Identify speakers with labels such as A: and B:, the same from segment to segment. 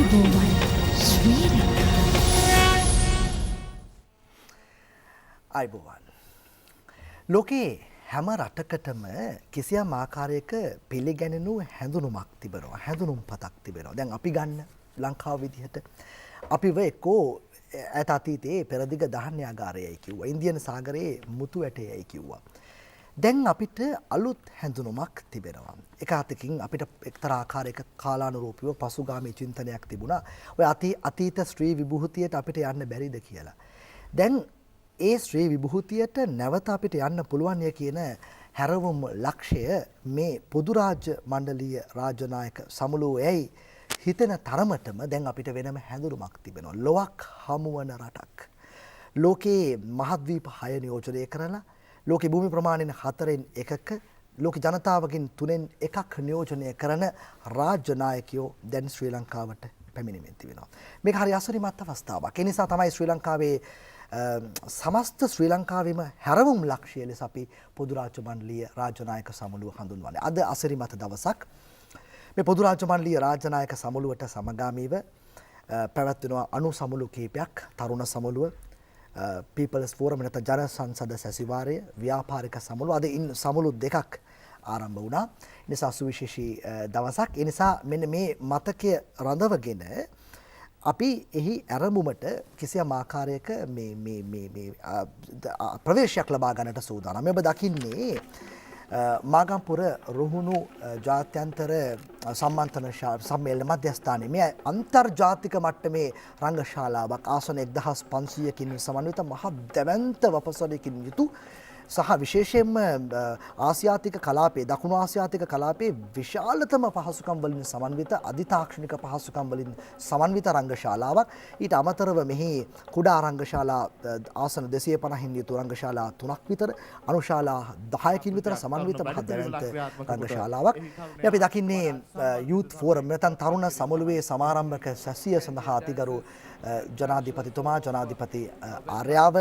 A: ආයුබෝවන් ශ්‍රී ලංකා.
B: ආයුබෝවන්. ලෝකේ හැම රටකටම කිසියම් ආකාරයක පිළිගැනෙනු හැඳුනුමක් තිබෙනවා. හැඳුනුම් පතක් තිබෙනවා. දැන් අපි ගන්න ලංකාව විදිහට අපිව එක්කෝ ඈත අතීතයේ පෙරදිග ධාන්‍යාගාරයයි කිව්වා. ඉන්දියන් සාගරයේ මුතු ඇටයයි කිව්වා. දැන් අපිට අලුත් හැඳුනුමක් තිබෙනවා. එක අතකින් අපිට එක්තරා ආකාරයක කාලානුරූපීව පසුගාමී චින්තනයක් තිබුණා. ඔය අතීත ශ්‍රී විභූතියට අපිට යන්න බැරිද කියලා. දැන් ඒ ශ්‍රී විභූතියට නැවත අපිට යන්න පුළුවන් කියන හැරවුම් ලක්ෂය මේ පොදු රාජ්‍ය මණ්ඩලීය රාජ්‍ය නායක සමුළුවේයි හිතෙන තරමටම දැන් අපිට වෙනම හැඳුනුමක් තිබෙනවා. ලොවක් හමුවන රටක්. ලෝකේ මහද්වීප 6 නියෝජනය කරලා ලෝකේ භූමි ප්‍රමාණයෙන් 4න් 1ක ලෝක ජනතාවකින් 3න් 1ක් නියෝජනය කරන රාජ්‍ය නායකයෝ දැන් ශ්‍රී ලංකාවට පැමිණෙමින් තිබෙනවා. මේක හරි අසරිමත් අවස්ථාවක්. ඒ නිසා තමයි ශ්‍රී ලංකාවේ සමස්ත ශ්‍රී ලංකාවේම හැරවුම් ලක්ෂ්‍ය ලෙස අපි පොදු රාජ්‍ය මණ්ඩලීය රාජ්‍ය නායක සමුළුව හඳුන්වන්නේ. අද අසරිමත් දවසක් මේ පොදු රාජ්‍ය මණ්ඩලීය රාජ්‍ය නායක සමුළුවට සමගාමීව පැවැත්වෙනවා අනු සමුළු කීපයක්. තරුණ සමුළුව, People's Forum නැත්නම් ජන සංසද සැසිවාරය, ව්‍යාපාරික සමුළුව. අද සමුළු දෙකක් ආරම්භ වුණා. ඒ නිසා සුවිශේෂී දවසක්. ඒ නිසා මෙන්න මේ මතකය රඳවගෙන අපි එහි ඇරඹුමට කිසියම් ආකාරයක මේ ප්‍රවේශයක් ලබා ගන්නට සූදානම්. මේ ඔබ දකින්නේ මාගම්පුර රුහුණු ජාත්‍යන්තර සම්මන්ත්‍රණ සම්මේලන මධ්‍යස්ථානයේ මේ අන්තර්ජාතික මට්ටමේ රංගශාලාවක් ආසන 1500කින් සමන්විත මහ දැවැන්ත වපසරයකින් යුතු සහ විශේෂයෙන්ම ආසියාතික කලාපයේ දකුණු ආසියාතික කලාපයේ විශාලතම පහසුකම් වලින් සමන්විත අධිතාක්ෂණික පහසුකම් වලින් සමන්විත රංගශාලාවක්. ඊට අමතරව මෙහි කුඩා රංගශාලා ආසන 250න් යුතු රංගශාලා 3ක් විතර, අනුශාලා 10කින් විතර සමන්විත මහ දැවැන්ත රංගශාලාවක්. අපි දකින්නේ youth forum නැත්නම් තරුණ සමුළුවේ සමාරම්භක සැසිය සඳහා අතිගරු ජනාධිපතිතුමා ජනාධිපති ආර්යාව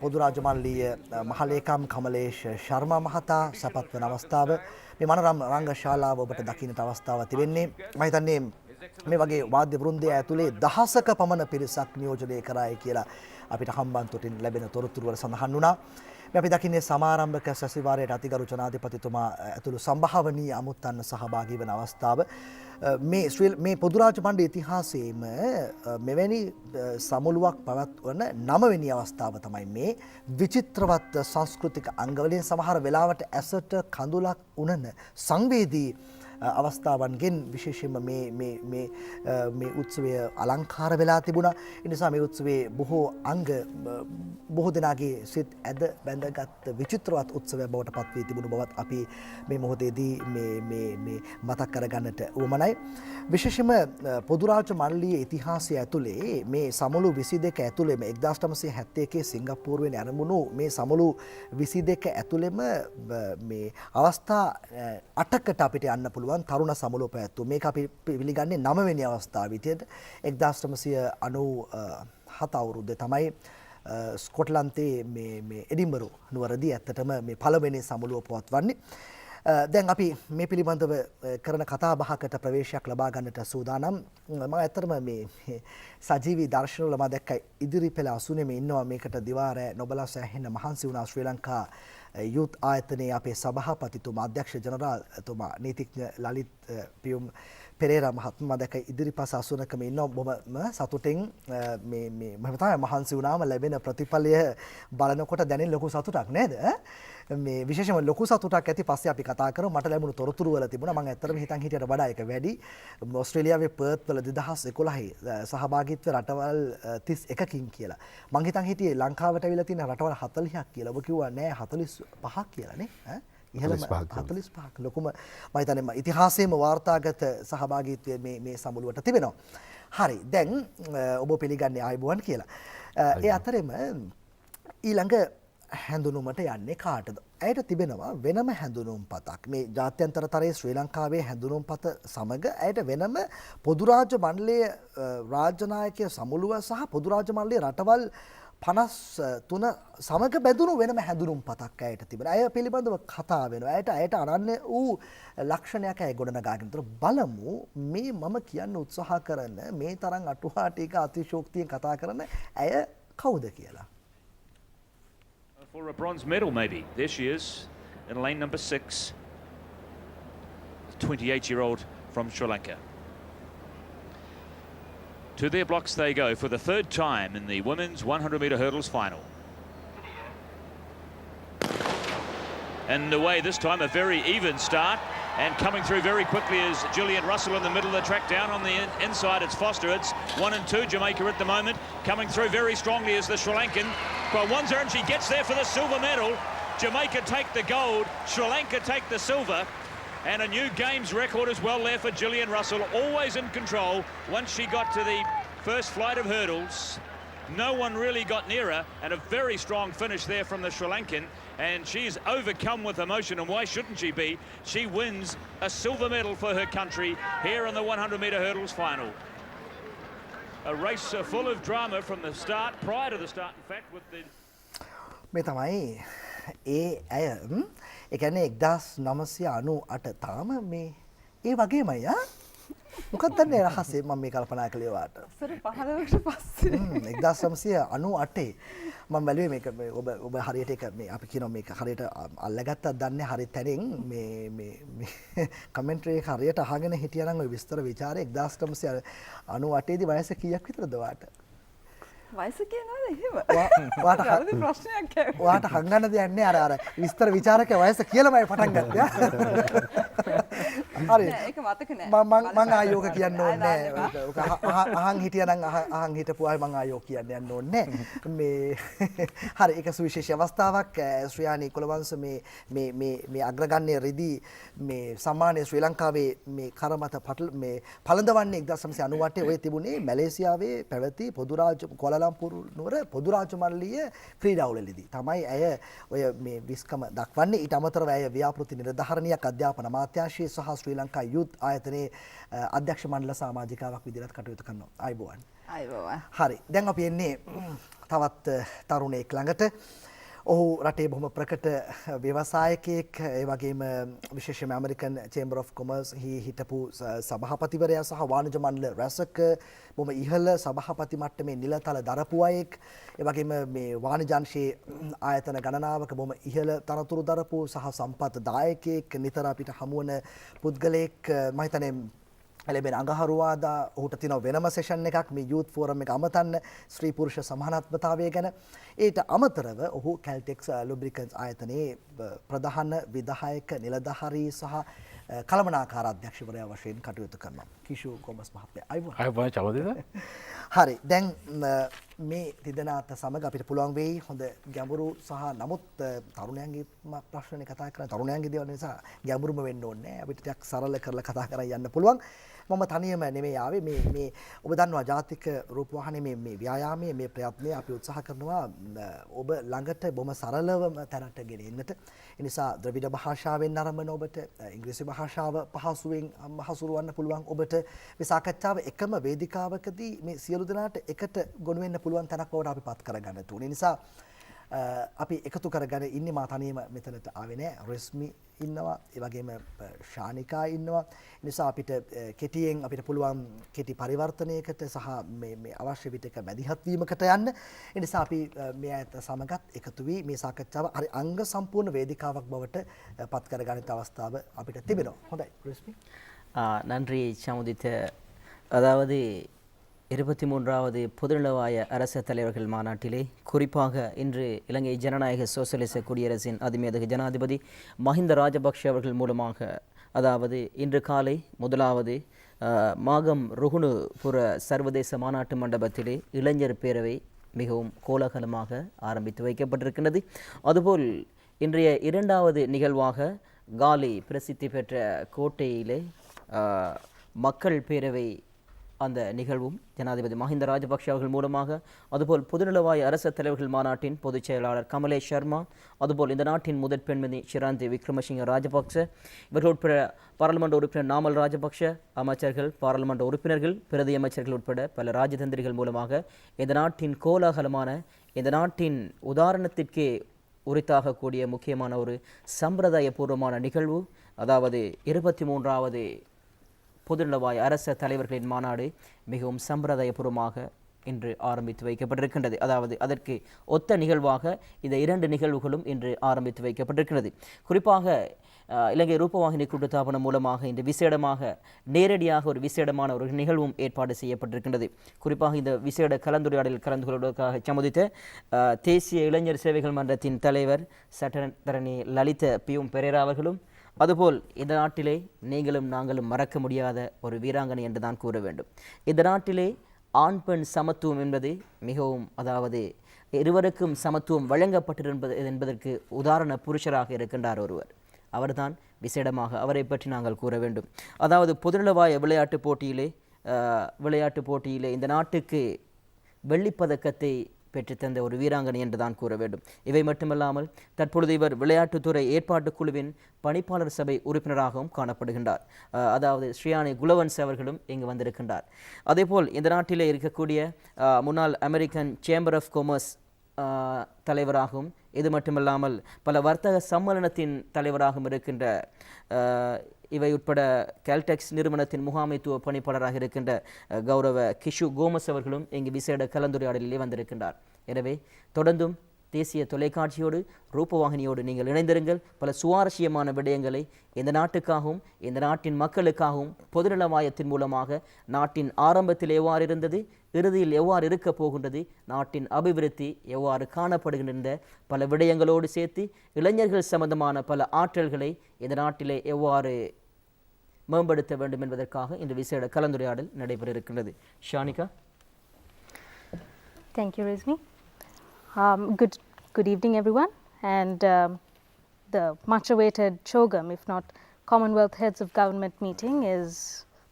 B: පොදු රාජ්‍ය මණ්ඩලීය මහලේකම් කමලේෂ් ශර්මා මහතා සපත් වන අවස්ථාව මේ මනරම් රංගශාලාව ඔබට දකින්නට අවස්ථාව තිබෙන්නේ. මම හිතන්නේ මේ වගේ වාද්‍ය වෘන්දය ඇතුලේ දහසක පමණ පිරිසක් නියෝජනය කරායි කියලා අපිට හම්බන්තොටින් ලැබෙන තොරතුරු වල සඳහන් වුණා. මේ අපි දකින්නේ සමාරම්භක සැසිවාරයට අතිගරු ජනාධිපතිතුමා ඇතුළු සම්භාවනීය අමුත්තන් සහභාගී වන අවස්ථාව මේ පොදු රාජ්‍ය මණ්ඩල ඉතිහාසයේම මෙවැනි සමුළුවක් පවත්වන 9 වෙනි අවස්ථාව තමයි මේ. විචිත්‍රවත් සංස්කෘතික අංගවලින් සමහර වෙලාවට ඇසට කඳුලක් උනන සංවේදී අවස්ථාවන්ගෙන් විශේෂයෙන්ම මේ උත්සවය අලංකාර වෙලා තිබුණා. ඒ නිසා මේ උත්සවයේ බොහෝ අංග බොහෝ දෙනාගේ සිත් ඇද බැඳගත් විචිත්‍රවත් උත්සවයක් බවට පත් වී තිබුණු බවත් අපි මේ මොහොතේදී මේ මතක් කරගන්නට උවමනයි. විශේෂයෙන්ම පොදු රාජ්‍ය මණ්ඩලීය ඉතිහාසය ඇතුලේ මේ සමුළු 22 ඇතුලේම 1971 සිංගප්පූරුවෙන් ආරම්භුණු මේ සමුළු 22 ඇතුලේම මේ අවස්ථා 8කට අපිට යන්න පුළුවන් තරුණ සමුළුව පැවැත්වුවා. මේක අපි පිළිගන්නේ 9 වෙනි අවස්ථාව විදියට 1997 අවුරුද්දේ තමයි ස්කොට්ලන්තයේ මේ එඩින්බරෝ නුවරදී ඇත්තටම මේ පළවෙනි සමුළුව පවත්වන්නේ. දැන් අපි මේ පිළිබඳව කරන කතා බහකට ප්‍රවේශයක් ලබා ගන්නට සූදානම්. මම ඇත්තටම මේ සජීවී දර්ශනවල මම දැක්ක ඉදිරි පෙළ අසුනේම ඉන්නවා. මේකට දිවාරය නොබලා සෑහෙන මහන්සි වුණා ශ්‍රී ලංකා යුත් ආයතනයේ අපේ සභාපතිතුමා අධ්‍යක්ෂ ජනරාල්තුමා නීතිඥ ලලිත් පියුම් පෙරේරා මහත්මයා දැක ඉදිරිපස අසුනකම ඉන්නවා. බොහොම සතුටින් මේ මම තමයි මහන්සි වුණාම ලැබෙන ප්‍රතිඵලය බලනකොට දැනෙන ලොකු සතුටක් නේද? මේ විශේෂයෙන්ම ලොකු සතුටක් ඇති. පස්සේ අපි කතා කරමු. මට ලැබුණු තොරතුරු වල තිබුණා මම ඇත්තටම හිතන් හිටියට වඩා එක වැඩි. ඕස්ට්‍රේලියාවේ පර්ත් වල 2011 සහභාගීත්ව රටවල් 31කින් කියලා. මං හිතන් හිටියේ ලංකාවට ඇවිල්ලා තියෙන රටවල් 40ක් කියලා. ඔබ කිව්වා නෑ 45ක් කියලා නේ. ඉහළම 45ක් ලොකුම මම හිතන්නේ ඉතිහාසයේම වාර්තාගත සහභාගීත්වය මේ සමුළුවට තිබෙනවා. හරි. දැන් ඔබ පිළිගන්නේ ආයුබෝවන් කියලා. ඒ අතරෙම ඊළඟ හැඳුනුමට යන්නේ කාටද? ඇයට තිබෙනවා වෙනම හැඳුනුම්පතක්. මේ ජාත්‍යන්තරතරයේ ශ්‍රී ලංකාවේ හැඳුනුම්පත සමග ඇයට වෙනම පොදු රාජ්‍ය මණ්ඩලයේ රාජ්‍ය නායකය සමුළුව සහ පොදු රාජ්‍ය මණ්ඩලයේ රටවල් 53 සමග බැඳුණු වෙනම හැඳුනුම් පතක් ඇයට තිබෙනවා. ඇය පිළිබඳව කතා වෙනවා. ඇයට අනන්‍ය වූ ලක්ෂණයක් ඇය ගොඩනගාගෙන. බලමු මේ මම කියන්න උත්සාහ කරන මේ තරම් අටුවා ටික අතිශෝක්තියෙන් කතා කරන ඇය කවුද කියලා.
C: For a bronze medal maybe. There she is in lane number 6. 28-year-old from Sri Lanka. To their blocks they go for the third time in the women's 100-metre hurdles final. And away this time, a very even start. And coming through very quickly is Gillian Russell in the middle of the track. Down on the inside, it's Foster. It's 1 and 2, Jamaica at the moment. Coming through very strongly is the Sri Lankan. Kwanza, and she gets there for the silver medal. Jamaica take the gold, Sri Lanka take the silver. And a new games record as well there for Gillian Russell, always in control. Once she got to the first flight of hurdles, no one really got near her, and a very strong finish there from the Sri Lankan. And she's overcome with emotion, and why shouldn't she be? She wins a silver medal for her country here in the 100-metre hurdles final. A race full of drama from the start, prior to the start, in fact, with the...
B: මේ තමයි ඇය ඒ කියන්නේ 1998 තාම මේ ඒ වගේමයි මොකක්ද දන්නේ රහසේ මම මේ කල්පනා කළේ වාට
D: සර 15කට පස්සේ
B: 1998 මම බැලුවේ මේක ඔබ හරියට ඒක මේ අපි කියනවා මේක හරියට අල්ලගත්තක් දන්නේ හරි තැනින් මේ කමෙන්ටරි එක හරියට අහගෙන හිටියා නම් ওই විස්තර ਵਿਚාරය 1998 දී වයස කීයක් විතරද වාට
D: වයස කියනවාද එහෙම
B: වාට
D: හරි ප්‍රශ්නයක් ඇහුවා
B: වාට හංගන්න දෙයක් නෑ අර විස්තර ਵਿਚාරක වයස කියලාමයි පටන් ගත්තේ හරි
D: ඒක මතක නෑ
B: මම ආයෝක කියන්න ඕනේ නෑ අහන් හිටියා නම් අහන් හිටපු අය මම ආයෝක කියන්න යන්න ඕනේ මේ හරි ඒක සුවිශේෂ අවස්ථාවක් ශ්‍රියානි කුලවංශ මේ අග්‍රගණ්‍ය රිදී මේ සම්මානයේ ශ්‍රී ලංකාවේ මේ කරමත මේ පළඳවන්නේ 1998 ඔය තිබුණේ මැලේසියාවේ පැවති පොදු රාජ්‍ය කොලලම්පුර නුවර පොදු රාජ්‍ය මණ්ඩලීය ක්‍රීඩාවලදී තමයි ඇය ඔය මේ විස්කම දක්වන්නේ. ඊට අමතරව ඇය ව්‍යාපෘති නිලධාරණියක් අධ්‍යාපන අමාත්‍යාංශයේ සහ ශ්‍රී ලංකා යුත් ආයතනයේ අධ්‍යක්ෂ මණ්ඩල සමාජිකාවක් විදිහට කටයුතු කරනවා. ආයිබෝවන්.
D: ආයිබෝවන්.
B: හරි. දැන් අපි එන්නේ තවත් තරුණයෙක් ළඟට. ඔහු රටේ බොහොම ප්‍රකට ව්‍යවසායකයෙක් ඒ වගේම විශේෂයෙන්ම ඇමරිකන් චේම්බර් ඔෆ් කොමර්ස් හිටපු සභාපතිවරයා සහ වාණිජ මණ්ඩල රැසක බොහොම ඉහළ සභාපති මට්ටමේ නිලතල දරපු අයෙක් ඒ වගේම මේ වාණිජාංශයේ ආයතන ගණනාවක බොහොම ඉහළ තනතුරු දරපු සහ සම්පත් දායකයෙක් නිතර අපිට හමුවන පුද්ගලයෙක් මම හිතන්නේ ලැබෙන අඟහරුවාදා ඔහුට තියෙන වෙනම සෙෂන් එකක් මේ යූත් ෆෝරම් එක අමතන්න ස්ත්‍රී පුරුෂ සමානත්වතාවය ගැන. ඊට අමතරව ඔහු කැල්ටෙක්ස් ලුබ්‍රිකන්ට්ස් ආයතනයේ ප්‍රධාන විධායක නිලධාරී සහ කළමනාකාර අධ්‍යක්ෂවරයා වශයෙන් කටයුතු කරනවා. කිෂු කොමස් මහත්මයා අයබෝවන් චවදේද? හරි. දැන් මේ තිදෙනාත් සමග අපිට පුළුවන් වෙයි හොඳ ගැඹුරු සහ නමුත් තරුණයන්ගේ ප්‍රශ්නනේ කතා කරන තරුණයන්ගේ දේවල් නිසා ගැඹුරුම වෙන්න ඕනේ නැහැ. අපිට ටිකක් සරල කරලා කතා කරන් යන්න පුළුවන්. මම තනියම නෙමෙයි ආවේ මේ ඔබ දන්නවා ජාතික රූපවාහිනියේ මේ ව්‍යායාමයේ මේ ප්‍රයත්නය අපි උත්සාහ කරනවා ඔබ ළඟට බොහොම සරලවම තැනට ගෙනෙන්නට. ඒ නිසා ද්‍රවිඩ භාෂාවෙන් ආරම්භන ඔබට ඉංග්‍රීසි භාෂාව පහසුවෙන් හසුරවන්න පුළුවන් ඔබට මේ සාකච්ඡාව එකම වේදිකාවකදී මේ සියලු දෙනාට එකට ගොනු වෙන්න පුළුවන් තැනක් බවට අපි පත් කරගන්න ඕනේ. නිසා අපි එකතු කරගෙන ඉන්නේ මා තනියම මෙතනට ආවේ නෑ. රෙස්මි ඉන්නවා, ඒ වගේම ශානිකා ඉන්නවා. ඒ නිසා අපිට කෙටියෙන් අපිට පුළුවන් කෙටි පරිවර්තනයකට සහ මේ අවශ්‍ය විටක මැදිහත් වීමකට යන්න. ඒ නිසා අපි මේ අයත් සමගත් එකතු වී මේ සාකච්ඡාව හරි අංග සම්පූර්ණ වේදිකාවක් බවට පත් කරගන්නට අවස්ථාව අපිට තිබෙනවා. හොඳයි රෙස්මි.
E: நன்றி சமுதித்த. அதாவது 23வது பொதுநலவாய அரச தலைவர்கள் மாநாட்டிலே குறிப்பாக இன்று இலங்கை ஜனநாயக சோசலிச குடியரசின் அதிமேதகு ஜனாதிபதி மஹிந்த ராஜபக்ஷ அவர்கள் மூலமாக அதாவது இன்று காலை முதலாவது மாகம் ருகுணுபுர சர்வதேச மாநாட்டு மண்டபத்திலே இளைஞர் பேரவை மிகவும் கோலாகலமாக ஆரம்பித்து வைக்கப்பட்டிருக்கின்றது. அதுபோல் இன்றைய இரண்டாவது நிகழ்வாக காலி பிரசித்தி பெற்ற கோட்டையிலே மக்கள் பேரவை அந்த நிகழ்வும் ஜனாதிபதி மஹிந்த ராஜபக்ஷ அவர்கள் மூலமாக அதுபோல் பொதுநலவாய அரச தலைவர்கள் மாநாட்டின் பொதுச் செயலாளர் கமலேஷ் சர்மா அதுபோல் இந்த நாட்டின் முதற் பெண்மணி ஷிராந்தி விக்ரமசிங்க ராஜபக்ஷ இவர்கள் உட்பட பாராளுமன்ற உறுப்பினர் நாமல் ராஜபக்ஷ அமைச்சர்கள் பாராளுமன்ற உறுப்பினர்கள் பிரதி அமைச்சர்கள் உட்பட பல ராஜதந்திரிகள் மூலமாக இந்த நாட்டின் கோலாகலமான இந்த நாட்டின் உதாரணத்திற்கே உரித்தாகக்கூடிய முக்கியமான ஒரு சம்பிரதாயபூர்வமான நிகழ்வு, அதாவது 23வது பொதுநலவாய அரச தலைவர்களின் மாநாடு மிகவும் சம்பிரதாயபூர்வமாக இன்று ஆரம்பித்து வைக்கப்பட்டிருக்கின்றது. அதாவது அதற்கு ஒத்த நிகழ்வாக இந்த 2 நிகழ்வுகளும் இன்று ஆரம்பித்து வைக்கப்பட்டிருக்கிறது. குறிப்பாக இலங்கை ரூபவாகினி கூட்டுத்தாபனம் மூலமாக இந்த விசேடமாக நேரடியாக ஒரு விசேடமான ஒரு நிகழ்வும் ஏற்பாடு செய்யப்பட்டிருக்கின்றது. குறிப்பாக இந்த விசேட கலந்துரையாடலில் கலந்து கொள்வதற்காக சம்மதித்த தேசிய இளைஞர் சேவைகள் மன்றத்தின் தலைவர் சட்டத்தரணி லலித பியூம் பெரேரா அவர்களும், அதுபோல் இந்த நாட்டிலே நீங்களும் நாங்களும் மறக்க முடியாத ஒரு வீராங்கனை என்று தான் கூற வேண்டும். இந்த நாட்டிலே ஆண் பெண் சமத்துவம் என்பது மிகவும், அதாவது இருவருக்கும் சமத்துவம் வழங்கப்பட்டிருப்பது என்பதற்கு உதாரண புருஷராக இருக்கின்றார் ஒருவர். அவர்தான் விசேடமாக அவரை பற்றி நாங்கள் கூற வேண்டும். அதாவது பொதுநலவாய விளையாட்டுப் போட்டியிலே இந்த நாட்டுக்கு வெள்ளிப்பதக்கத்தை பெற்றுத்தந்த ஒரு வீராங்கனை என்று தான் கூற வேண்டும். இவை மட்டுமல்லாமல் தற்பொழுது இவர் விளையாட்டுத்துறை ஏற்பாட்டுக் குழுவின் பணிப்பாளர் சபை உறுப்பினராகவும் காணப்படுகின்றார். அதாவது ஸ்ரீயானி குலவன்ஸ் அவர்களும் இங்கு வந்திருக்கின்றார். அதேபோல் இந்த நாட்டிலே இருக்கக்கூடிய முன்னாள் அமெரிக்கன் சேம்பர் ஆஃப் காமர்ஸ் தலைவராகவும், இது மட்டுமல்லாமல் பல வர்த்தக சம்மேளனத்தின் தலைவராகவும் இருக்கின்ற இவை உட்பட கேல்டெக்ஸ் நிறுவனத்தின் முகாமைத்துவ பணிப்பாளராக இருக்கின்ற கௌரவ கிஷு கோமஸ் அவர்களும் இங்கு விசேட கலந்துரையாடலிலே வந்திருக்கின்றார். எனவே தொடர்ந்தும் தேசிய தொலைக்காட்சியோடு ரூபவாகினியோடு நீங்கள் இணைந்திருங்கள். பல சுவாரஸ்யமான விடயங்களை இந்த நாட்டுக்காகவும் இந்த நாட்டின் மக்களுக்காகவும் பொதுநலவாயத்தின் மூலமாக நாட்டின் ஆரம்பத்தில் எவ்வாறு இருந்தது, இறுதியில் எவ்வாறு இருக்கப் போகின்றது, நாட்டின் அபிவிருத்தி எவ்வாறு காணப்படுகின்ற பல விடயங்களோடு சேர்த்து இளைஞர்கள் சம்பந்தமான பல ஆற்றல்களை இந்த நாட்டிலே எவ்வாறு மேம்படுத்த வேண்டும் என்பதற்காக இந்த விசேட கலந்துரையாடல் நடைபெற இருக்கின்றது. Shanika.
F: Thank you, Rizmi. Good evening, everyone. And the much-awaited CHOGM, if not Commonwealth Heads of Government meeting,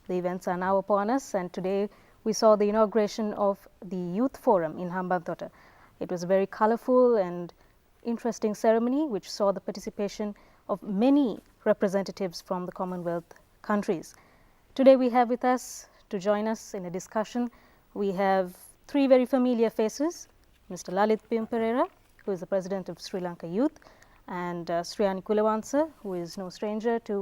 F: the events are now upon us. And today we saw the inauguration of the Youth Forum in Hambantota. It was a very colourful and interesting ceremony, which saw the participation of many representatives from the Commonwealth countries. Today we have with us, to join us in a discussion, we have 3 very familiar faces. Mr. Lalith Perera, who is the President of Sri Lanka Youth, and Sriyani Kulawansa, who is no stranger to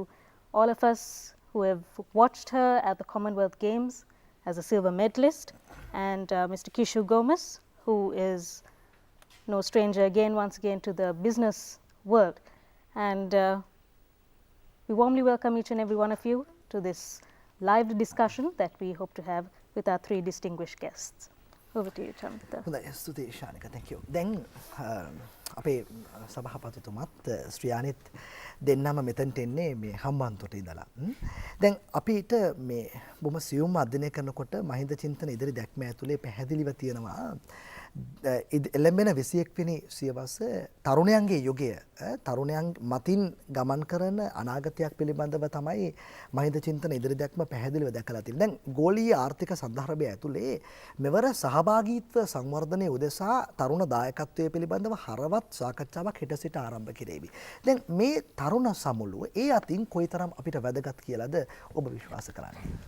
F: all of us who have watched her at the Commonwealth Games as a silver medalist, and Mr. Kishu Gomes, who is no stranger once again to the business world. And we warmly welcome each and every one of you to this live discussion that we hope to have with our 3 distinguished guests. Over to you, Chamita.
B: හොඳයි ස්තුතියි ශානික. thank you. දැන් අපේ සභාපතිතුමත් ශ්‍රියානිත් දෙන්නම මෙතනට එන්නේ මේ හම්බන්තොට ඉඳලා. දැන් අපිට මේ බොහොම සියුම්ව අධ්‍යයනය කරනකොට මහින්ද චින්තන ඉදිරි දැක්ම ඇතුලේ පැහැදිලිව තියෙනවා එළඹෙන 21 වෙනි සියවස තරුණයන්ගේ යුගය, තරුණයන් මතින් ගමන් කරන අනාගතයක් පිළිබඳව තමයි මහින්ද චින්තන ඉදිරි දැක්ම පැහැදිලිව දැකලා තියෙන්නේ. දැන් ගෝලීය ආර්ථික සන්දර්භය ඇතුලේ මෙවර සහභාගීත්ව සංවර්ධනයේ උදෙසා තරුණ දායකත්වයේ පිළිබඳව හරවත් සාකච්ඡාවක් හෙට සිට ආරම්භ කෙරේවි. දැන් මේ තරුණ සමුළුව ඒ අතින් කොයිතරම් අපිට වැදගත් කියලාද ඔබ විශ්වාස කරන්නේ?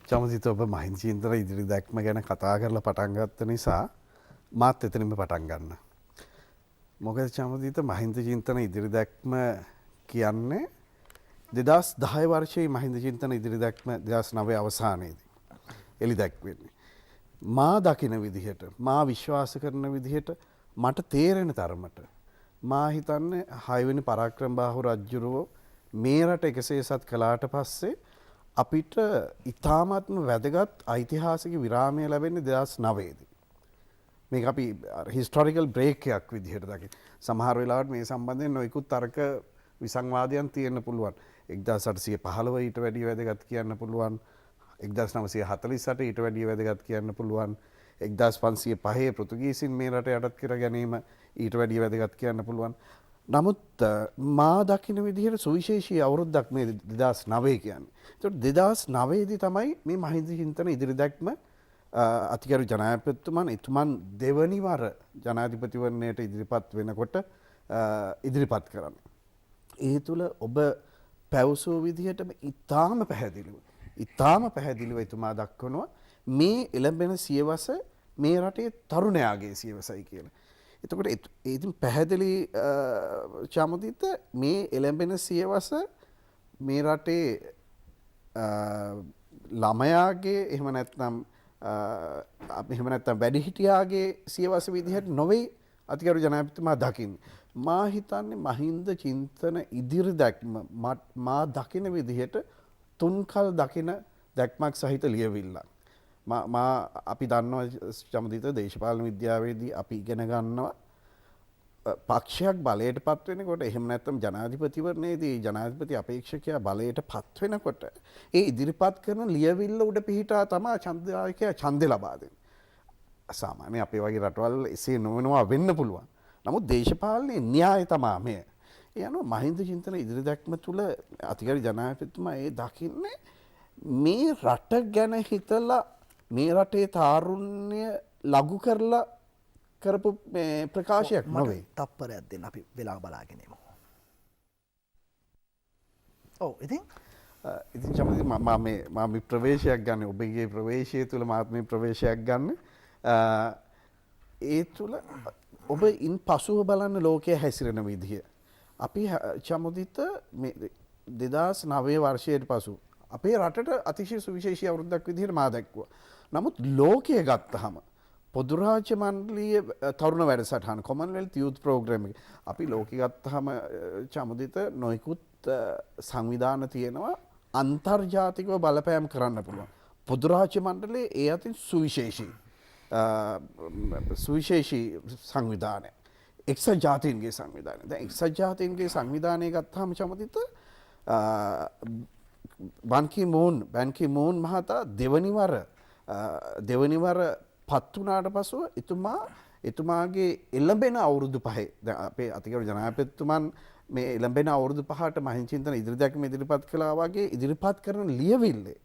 G: චමදිත ඔබ මහින්ද චින්තන ඉදිරි දැක්ම ගැන කතා කරලා පටන් ගත්ත නිසා මාත් එතනින්ම පටන් ගන්න. මොකද චමදිත මහින්ද චින්තන ඉදිරි දැක්ම කියන්නේ 2010 වර්ෂයේ මහින්ද චින්තන ඉදිරි දැක්ම 2009 අවසානයේදී එළි දැක්වෙන්නේ. මා දකින විදිහට, මා විශ්වාස කරන විදිහට, මට තේරෙන තරමට මා හිතන්නේ 6 වෙනි පරාක්‍රම බාහු රජුරෝ මේ රට එකසේසත් කළාට පස්සේ අපිට ඉතාමත්ම වැදගත් ඓතිහාසික විරාමය ලැබෙන්නේ 2009 දී. මේක අපි හිස්ටොරිකල් බ්‍රේක් එකක් විදිහට දකින. සමහර වෙලාවට මේ සම්බන්ධයෙන් නොයෙකුත් තර්ක විසංවාදයන් තියෙන්න පුළුවන්. 1815 ඊට වැඩිය වැදගත් කියන්න පුළුවන්. 1948 ඊට වැඩිය වැදගත් කියන්න පුළුවන්. 1505 පෘතුගීසින් මේ රට යටත් කර ගැනීම ඊට වැඩිය වැදගත් කියන්න පුළුවන්. නමුත් මා දකින විදිහට සුවිශේෂී අවුරුද්දක් මේ 2009 කියන්නේ. ඒකට 2009 දී තමයි මේ මහින්ද චින්තන ඉදිරි දැක්ම අතිගරු ජනාධිපතිතුමන් එතුමන් දෙවනි වර ජනාධිපතිවරණයට ඉදිරිපත් වෙනකොට ඉදිරිපත් කරන්නේ. ඒ තුල ඔබ පැවසූ විදිහටම ඉතාම පැහැදිලිව එතුමා දක්වනවා මේ එළඹෙන සියවස මේ රටේ තරුණයාගේ සියවසයි කියලා. එතකොට ඉතින් පැහැදිලි චමුදිත මේ එළඹෙන සියවස මේ රටේ ළමයාගේ එහෙම නැත්නම් වැඩිහිටියාගේ සියවස විදිහට නොවේ අතිගරු ජනාධිපතිතුමා දකින්නේ. මා හිතන්නේ මහින්ද චින්තන ඉදිරි දැක්ම මා දකින විදිහට තුන්කල් දකින දැක්මක් සහිත ලියවිල්ලක්. මා අපි දන්නවා චමුදිත දේශපාලන විද්‍යාවේදී අපි ඉගෙන ගන්නවා පක්ෂයක් බලයට පත් වෙනකොට එහෙම නැත්නම් ජනාධිපතිවරණයේදී ජනාධිපති අපේක්ෂකයා බලයට පත් වෙනකොට ඒ ඉදිරිපත් කරන ලියවිල්ල උඩ පිහිටා තමයි ඡන්දදායකයා ඡන්දෙ ලබා දෙන්නේ. සාමාන්‍ය අපේ වගේ රටවල් එසේ නොවනවා වෙන්න පුළුවන්. නමුත් දේශපාලනයේ න්‍යාය තමයි මේ. ඒ අනුව මහින්ද චින්තන ඉදිරි දැක්ම තුල අතිගරු ජනාධිපතිතුමා ඒ දකින්නේ මේ රට ගැන හිතලා මේ රටේ තාරුණ්‍ය ලඝු කරලා කරපු ප්‍රකාශයක් නොවේ.
B: තප්පරයක් දෙන්න අපි වෙලා බලාගෙන ඉමු. ඔව් ඉතින්
G: චමුදිත මම මේ ප්‍රවේශයක් ගන්න ඔබගේ ප්‍රවේශය තුළ මාත් මේ ප්‍රවේශයක් ගන්න. ඒ තුළ ඔබ ඉන් පසුව බලන්න ලෝකය හැසිරෙන විදිහ. අපි චමුදිත 2009 වර්ෂයට පසු අපේ රටට අතිශය සුවිශේෂී අවුරුද්දක් විදිහට මා දැක්වුවා. නමුත් ලෝකය ගත්තහම පොදු රාජ්‍ය මණ්ඩලීය තරුණ වැඩසටහන කොමන්වෙල්ත් යූත් ප්‍රෝග්‍රෑම් එක අපි ලෝකෙ ගත්තාම චමුදිත නොයිකුත් සංවිධාන තියෙනවා අන්තර්ජාතිකව බලපෑම් කරන්න පුළුවන්. පොදු රාජ්‍ය මණ්ඩලයේ ඒ අතින් සුවිශේෂී සංවිධානය. එක්සත් ජාතීන්ගේ සංවිධානය. දැන් එක්සත් ජාතීන්ගේ සංවිධානය ගත්තාම චමුදිත බන් කි මූන් මහතා දෙවනිවර පත් වුණාට පසුව එතුමාගේ එළඹෙන අවුරුදු පහේ දැන් අපේ අතිගරු ජනාධිපතිතුමන් මේ එළඹෙන අවුරුදු පහට මහින්චින්තන ඉදිරි දැක්ම ඉදිරිපත් කළා වගේ ඉදිරිපත් කරන ලියවිල්ලේ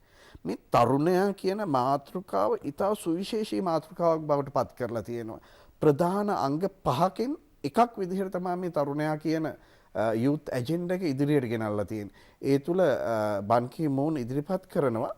G: මේ තරුණයා කියන මාතෘකාව ඉතා සුවිශේෂී මාතෘකාවක් බවට පත් කරලා තියෙනවා. ප්‍රධාන අංග 5කින් එකක් විදිහට තමයි මේ තරුණයා කියන යූත් ඇජෙන්ඩා එක ඉදිරියට ගෙනල්ලා තියෙන්නේ. ඒ තුල බන් කි මූන් ඉදිරිපත් කරනවා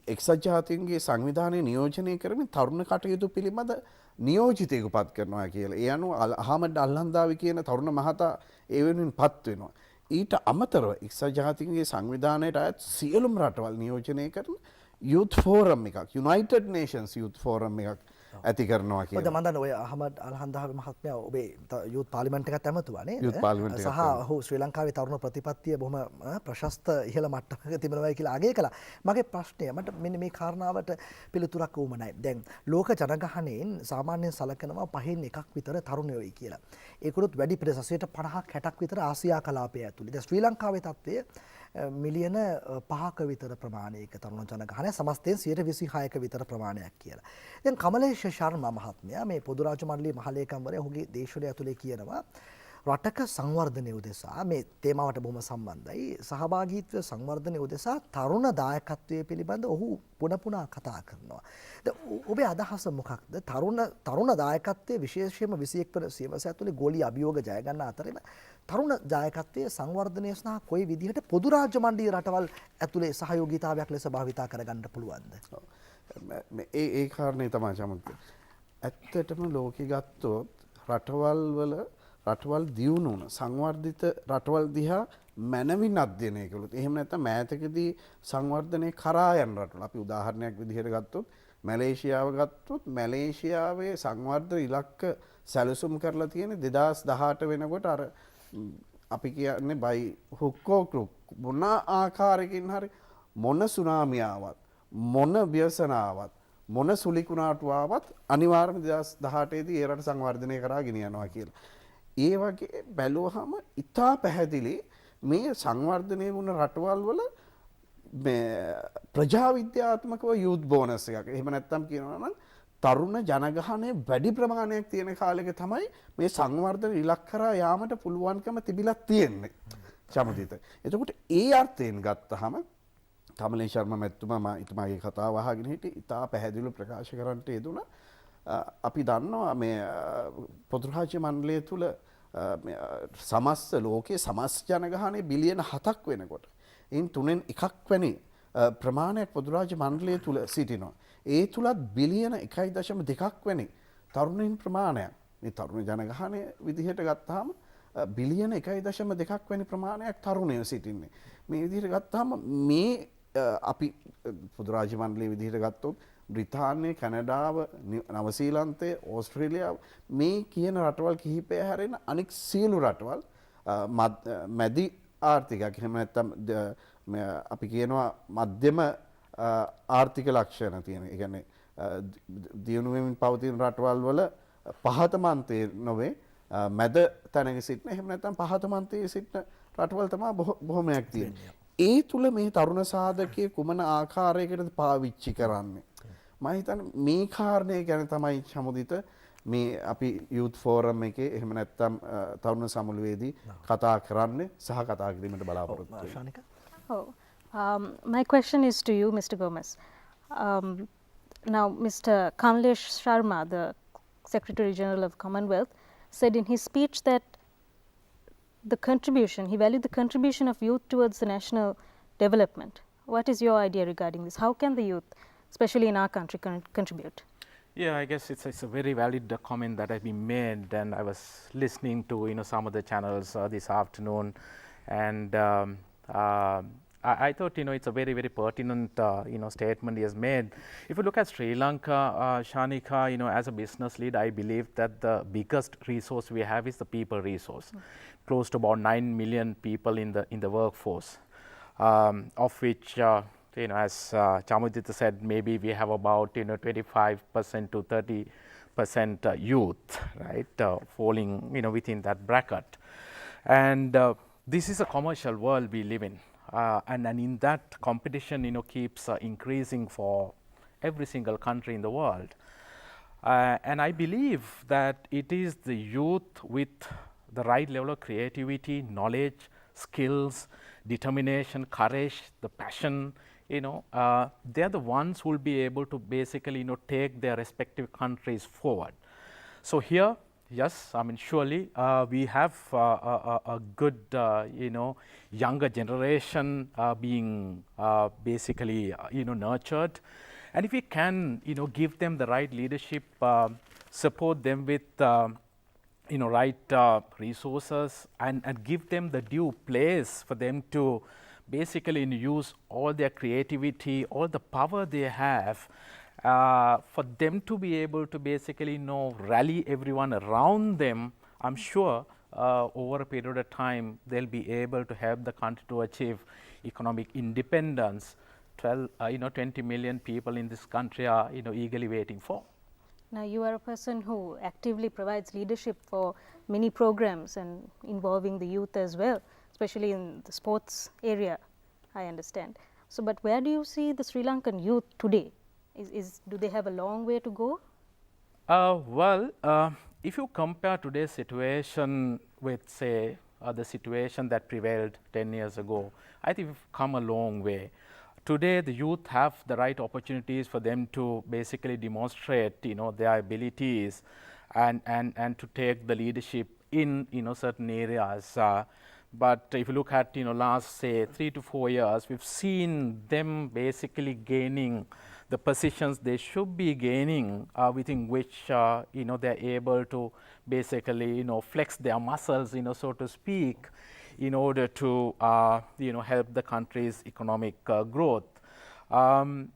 G: එක්සත් ජාතීන්ගේ සංවිධානය නියෝජනය කරමින් තරුණ කටයුතු පිළිබඳ නියෝජිතයෙකු පත් කරනවා කියලා. ඒ අනුව අහමඩ් අල්හන්දාවි කියන තරුණ මහතා ඒ වෙනුවෙන් පත් වෙනවා. ඊට අමතරව එක්සත් ජාතීන්ගේ සංවිධානයට අයත් සියලුම රටවල් නියෝජනය කරන යූත් ෆෝරම් එකක් යුනයිටඩ් නේෂන්ස් යූත් ෆෝරම් එකක් ඇති කරනවා කියලා.
B: මම දන්නවා ඔය අහමඩ් අල්හන්දාවි මහත්මයා ඔබේ යූත් පාර්ලිමේන්තු එකත් ඇමතුවා නේද?
G: යූත් පාර්ලිමේන්තු එකත්
B: සහ ඔහු ශ්‍රී ලංකාවේ තරුණ ප්‍රතිපත්තිය බොහොම ප්‍රශස්ත ඉහළ මට්ටමක තිබෙනවා කියලා අගය කළා. මගේ ප්‍රශ්නය මට මෙන්න මේ කාරණාවට පිළිතුරක් ඕමනයි. දැන් ලෝක ජනගහනයෙන් සාමාන්‍යයෙන් සලකනවා 5න් 1ක් විතර තරුණයෝයි කියලා. ඒකුණුත් වැඩි පිරිස 50ක් 60ක් විතර ආසියා කලාපය ඇතුළේ. දැන් ශ්‍රී ලංකාවේ තත්ත්වය මිලියන 5ක විතර ප්‍රමාණයක තරුණ ජනගහනය සමස්තයෙන් 26ක විතර ප්‍රමාණයක් කියලා. දැන් කමලේශ ශර්මා මහත්මයා මේ පොදු රාජ්‍ය මණ්ඩලයේ මහලේකම්වරයා ඔහුගේ දේශවල ඇතුලේ කියනවා රටක සංවර්ධනය උදෙසා මේ තේමාවට බොහොම සම්බන්ධයි සහභාගීත්වය සංවර්ධනය උදෙසා තරුණ දායකත්වයේ පිළිබඳ ඔහු පුන කතා කරනවා. දැන් ඔබේ අදහස මොකක්ද? තරුණ දායකත්වයේ විශේෂයෙන්ම 21 වන සියවස ඇතුලේ ගෝලීය අභියෝග ජය ගන්න අතරෙම තරුණ දායකත්වයේ සංවර්ධනය සහ කොයි විදිහට පොදු රාජ්‍ය මණ්ඩලීය රටවල් ඇතුලේ සහයෝගීතාවයක් ලෙස භාවිතා කරගන්න පුළුවන්ද?
G: ඒ කාරණේ තමයි චමුදිත. ඇත්තටම ලෝකෙ ගත්තොත් රටවල් දියුණු වුණ සංවර්ධිත රටවල් දිහා මනවින් අධ්‍යයනය කළොත් එහෙම නැත්නම් මෑතකදී සංවර්ධනය කරා යන රටවල් අපි උදාහරණයක් විදිහට ගත්තොත් මැලේසියාව ගත්තොත් මැලේසියාවේ සංවර්ධන ඉලක්ක සැලසුම් කරලා තියෙන 2018 වෙනකොට අර අපි කියන්නේ බයි හුක්කෝ ක්‍රුක් මොන ආකාරයකින් හරි මොන සුනාමියාවත් මොන ව්‍යසනාවත් මොන සුලිකුණාටුවාවත් අනිවාර්යයෙන්ම 2018 දී ඒ රට සංවර්ධනය කරා ගෙනියනවා කියලා. ඒ වගේ බැලුවහම ඉතා පැහැදිලි මේ සංවර්ධනය වුණ රටවල් වල මේ ප්‍රජා විද්‍යාත්මකව යූත් බෝනස් එකක්. එහෙම නැත්නම් කියනවා නම් තරුණ ජනගහනය වැඩි ප්‍රමාණයක් තියෙන කාලෙක තමයි මේ සංවර්ධන ඉලක්ක කරා යාමට පුළුවන්කම තිබිලා තියෙන්නේ. චමුදිත. එතකොට ඒ අර්ථයෙන් ගත්තහම කමලේ ශර්මා මැතිතුමා ඉතුමාගේ කතාව අහගෙන හිටියේ ඉතා පැහැදිලිව ප්‍රකාශ කරන්නට යෙදුණා. අපි දන්නවා මේ පොදු රාජ්‍ය මණ්ඩලය තුල සමස්ත ලෝකයේ සමස්ත ජනගහනය බිලියන 7ක් වෙනකොට ඉන් 3න් 1ක් වැනි ප්‍රමාණයක් පොදු රාජ්‍ය මණ්ඩලය තුල සිටිනවා. ඒ තුලත් බිලියන 1.2ක් වැනි තරුණයින් ප්‍රමාණයක් මේ තරුණ ජනගහනය විදිහට ගත්තාම බිලියන 1.2ක් වැනි ප්‍රමාණයක් තරුණයෝ සිටින්නේ. මේ විදිහට ගත්තාම මේ අපි පොදු රාජ්‍ය මණ්ඩලයේ විදිහට ගත්තොත් බ්‍රිතාන්‍ය, කැනඩාව, නවසීලන්තය, ඕස්ට්‍රේලියාව මේ කියන රටවල් කිහිපය හැරෙන අනෙක් සියලු රටවල් මැදි ආර්ථිකයක් එහෙම නැත්නම් අපි කියනවා මධ්‍යම ආර්ථික ලක්ෂණ තියෙන. ඒ කියන්නේ දියුණු වෙමින් පවතින රටවල් වල පහත මන්තයේ නොවේ මැද තැනක සිටින එහෙම නැත්නම් පහත මන්තයේ සිටින රටවල් තමයි බොහොමයක් තියෙන්නේ. ඒ තුල මේ තරුණ සාධකයේ කුමන ආකාරයකටද පාවිච්චි කරන්නේ? මම හිතන්නේ මේ කාරණේ ගැන තමයි සමුදිත මේ අපි youth forum එකේ එහෙම නැත්නම් තරුණ සමුළුවේදී කතා කරන්නේ සහ කතා කිරීමට බලාපොරොත්තු වෙන්නේ.
F: My question is to you, Mr. Gomez. Now, Mr. Kamlesh Sharma, the Secretary General of Commonwealth, said in his speech that he valued the contribution of youth towards the national development. What is your idea regarding this? How can the youth, especially in our country, contribute?
H: Yeah, I guess it's a very valid comment that has been made, and I was listening to some of the channels this afternoon, and I thought it's a very pertinent statement he has made. If you look at Sri Lanka, Shanika, as a business lead, I believe that the biggest resource we have is the people resource. Close to about 9 million people in the workforce, of which as Chamudita said, maybe we have about 25% to 30% youth, right, falling within that bracket. And this is a commercial world we live in, and in that competition keeps increasing for every single country in the world. And I believe that it is the youth with the right level of creativity, knowledge, skills, determination, courage, the passion, they are the ones who will be able to basically take their respective countries forward. So here, yes, I mean surely we have a good younger generation being basically nurtured, and if we can give them the right leadership, support them with right resources, and give them the due place for them to basically use all their creativity, all the power they have, for them to be able to basically rally everyone around them. I'm sure over a period of time they'll be able to help the country to achieve economic independence. 20 million people in this country are eagerly waiting for.
F: Now, you are a person who actively provides leadership for many programs and involving the youth as well, especially in the sports area, I understand. So, but where do you see the Sri Lankan youth today? Do they have a long way to go?
H: Well, if you compare today's situation with, say, the situation that prevailed 10 years ago, I think we've come a long way. Today, the youth have the right opportunities for them to basically demonstrate, their abilities and to take the leadership in, certain areas. But if you look at, last, say, 3 to 4 years, we've seen them basically gaining the positions they should be gaining, within which, they're able to basically, flex their muscles, so to speak, in order to help the country's economic growth. And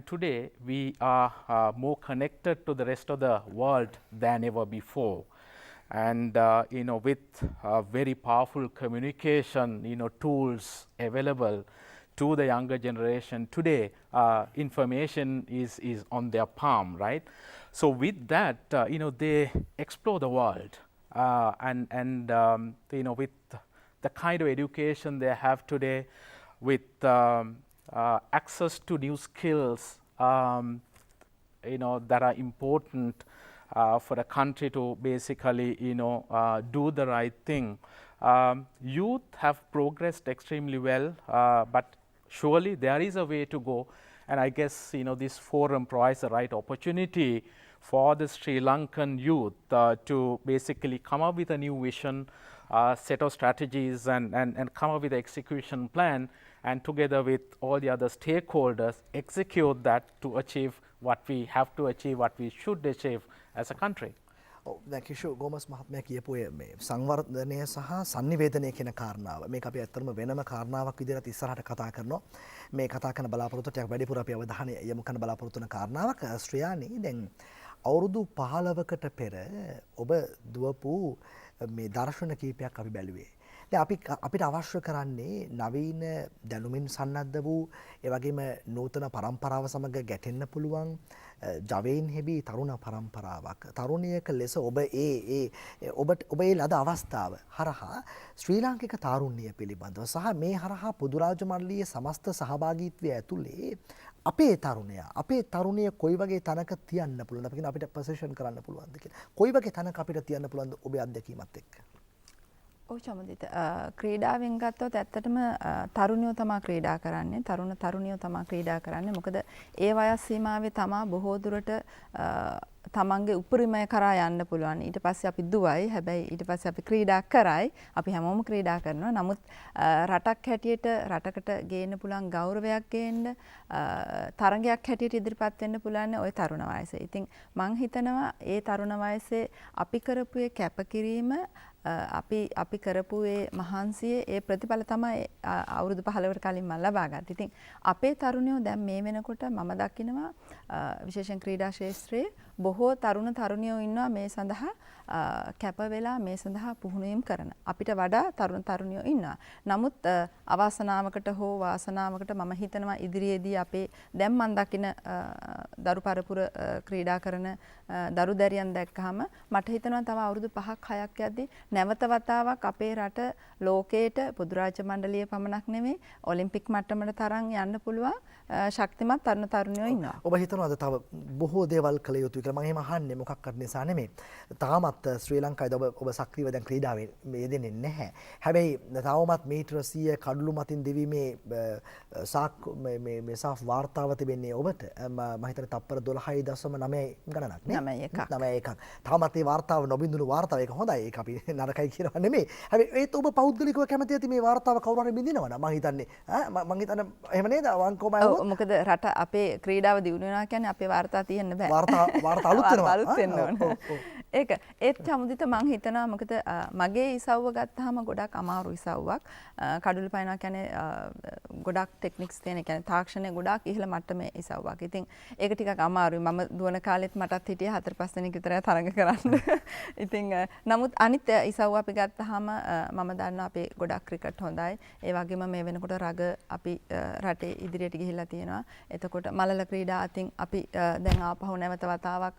H: today we are more connected to the rest of the world than ever before. And with very powerful communication tools available to the younger generation today, information is on their palm, right? So with that, they explore the world, and with the kind of education they have today, with access to new skills, that are important for the country to basically, do the right thing. Youth have progressed extremely well, but surely there is a way to go, and I guess this forum provides the right opportunity for the Sri Lankan youth to basically come up with a new vision, set of strategies, and come up with an execution plan, and together with all the other stakeholders execute that to achieve what we have to achieve, what we should achieve as a country.
B: දැන් කිෂෝ ගෝමස් මහත්මයා කියපු මේ සංවර්ධනය සහ sannivedanaya කියන කාරණාව මේක අපි ඇත්තටම වෙනම කාරණාවක් විදිහට ඉස්සරහට කතා කරනවා මේ කතා කරන බලාපොරොත්තු ටිකක් වැඩිපුර අපි අවධානය යොමු කරන බලාපොරොත්තු වෙන කාරණාවක් ශ්‍රියානි දැන් අවුරුදු 15කට පෙර ඔබ දුවපු මේ දර්ශන කීපයක් අපි බැලුවේ දැන් අපිට අවශ්‍ය කරන්නේ නවීන දැනුමින් සන්නද්ධ වූ ඒ වගේම නූතන පරම්පරාව සමග ගැටෙන්න පුළුවන් ජවයින් හෙබි තරුණ පරම්පරාවක් තරුණියක ලෙස ඔබ ඔබේ ලද අවස්ථාව හරහා ශ්‍රී ලාංකික තාරුණ්‍යය පිළිබඳව සහ මේ හරහා පොදු රාජ්‍ය මණ්ඩලයේ සමස්ත සහභාගීත්වය ඇතුලේ අපේ තරුණිය කොයි වගේ තැනක තියන්න පුළුවන්ද අපි කියන අපිට පොසිෂන් කරන්න පුළුවන්ද කියලා කොයි වගේ තැනක අපිට තියන්න පුළුවන්ද ඔබේ අත්දැකීමත් එක්ක
D: ඔව් චමදිත ක්‍රීඩාවෙන් ගත්තොත් ඇත්තටම තරුණියෝ තමා ක්‍රීඩා කරන්නේ තරුණියෝ තමා ක්‍රීඩා කරන්නේ මොකද ඒ වයස් සීමාවේ තමා බොහෝ දුරට තමන්ගේ උපරිමය කරා යන්න පුළුවන් ඊට පස්සේ අපි දුවයි හැබැයි ඊට පස්සේ අපි ක්‍රීඩා කරයි අපි හැමෝම ක්‍රීඩා කරනවා නමුත් රටක් හැටියට රටකට ගේන්න පුළුවන් ගෞරවයක් ගේන්න තරගයක් හැටියට ඉදිරිපත් වෙන්න පුළුවන් ওই තරුණ වයසේ. ඉතින් මං හිතනවා ඒ තරුණ වයසේ අපි කරපු කැපකිරීම අපි කරපු ඒ මහන්සියේ ඒ ප්‍රතිඵල තමයි අවුරුදු 15කට කලින් මම ලබා ගත්තේ. ඉතින් අපේ තරුණයෝ දැන් මේ වෙනකොට මම දකිනවා විශේෂයෙන් ක්‍රීඩා ශාස්ත්‍රයේ බොහෝ තරුණියෝ ඉන්නවා මේ සඳහා කැප වෙලා මේ සඳහා පුහුණුවීම් කරන. අපිට වඩා තරුණියෝ ඉන්නවා. නමුත් අවාසනාවකට හෝ වාසනාවකට මම හිතනවා ඉදිරියේදී අපේ දැන් මම දකින දරු පරපුර ක්‍රීඩා කරන දරු දැරියන් දැක්කහම මට හිතෙනවා තව අවුරුදු 5ක් 6ක් යද්දී නැවත වතාවක් අපේ රට ලෝකයට පොදු රාජ්‍ය මණ්ඩලයේ පමණක් නෙමෙයි ඔලිම්පික් මට්ටමට තරම් යන්න පුළුවන් ශක්තිමත් තරුණියෝ ඉන්නවා.
B: ඔබ හිතනවාද තව බොහෝ දේවල් කළ යුතුයි කියලා? මම එහෙම අහන්නේ මොකක්වත් නිසා නෙමෙයි. තාමත් ශ්‍රී ලංකාවේ ඔබ සක්‍රීයව දැන් ක්‍රීඩාවේ යෙදෙන්නේ නැහැ. හැබැයි තවමත් මීටර 100 කඩළු මතින් දෙවීමේ මේ සාෆ් වාර්තාව තිබෙන්නේ ඔබට. මම හිතන්නේ තප්පර 12.9 ගණනක් නේ? 9.1. තාමත් මේ වාර්තාව නොබින්දුණු වාර්තාව. ඒක හොඳයි. ඒක අපි නරකයි කියනවා නෙමෙයි. හැබැයි ඒත් ඔබ පෞද්ගලිකව කැමති ඇති මේ වාර්තාව කවුරු හරි බින්දිනවද? මම හිතන්නේ මම හිතන්නේ එහෙම නේද? වංකෝම
D: මොකද රට අපේ ක්‍රීඩාව දියුණු වෙනවා කියන්නේ අපේ වාර්තා තියෙන්න බෑ.
B: වාර්තා අලුත් වෙනවා.
D: අලුත් වෙන්න ඕන. ඒක ඒත් චමුදිත මං හිතනවා මොකද මගේ ඉසව්ව ගත්තාම ගොඩක් අමාරු ඉසව්වක්. කඩුළු පයින්නවා කියන්නේ ගොඩක් ටෙක්නික්ස් තියෙන. ඒ කියන්නේ තාක්ෂණය ගොඩක් ඉහළ මට්ටමේ ඉසව්වක්. ඉතින් ඒක ටිකක් අමාරුයි. මම දුවන කාලෙත් මටත් හිටියේ 4-5 දෙනෙක් විතර තරඟ කරන්න. ඉතින් නමුත් අනිත් ඉසව්ව අපි ගත්තාම මම දන්නවා අපේ ගොඩක් ක්‍රිකට් හොඳයි. ඒ වගේම මේ වෙනකොට රග අපි රටේ ඉදිරියට ගිහිල්ලා තියෙනවා. එතකොට මලල ක්‍රීඩා අතින් අපි දැන් ආපහු නැවත වතාවක්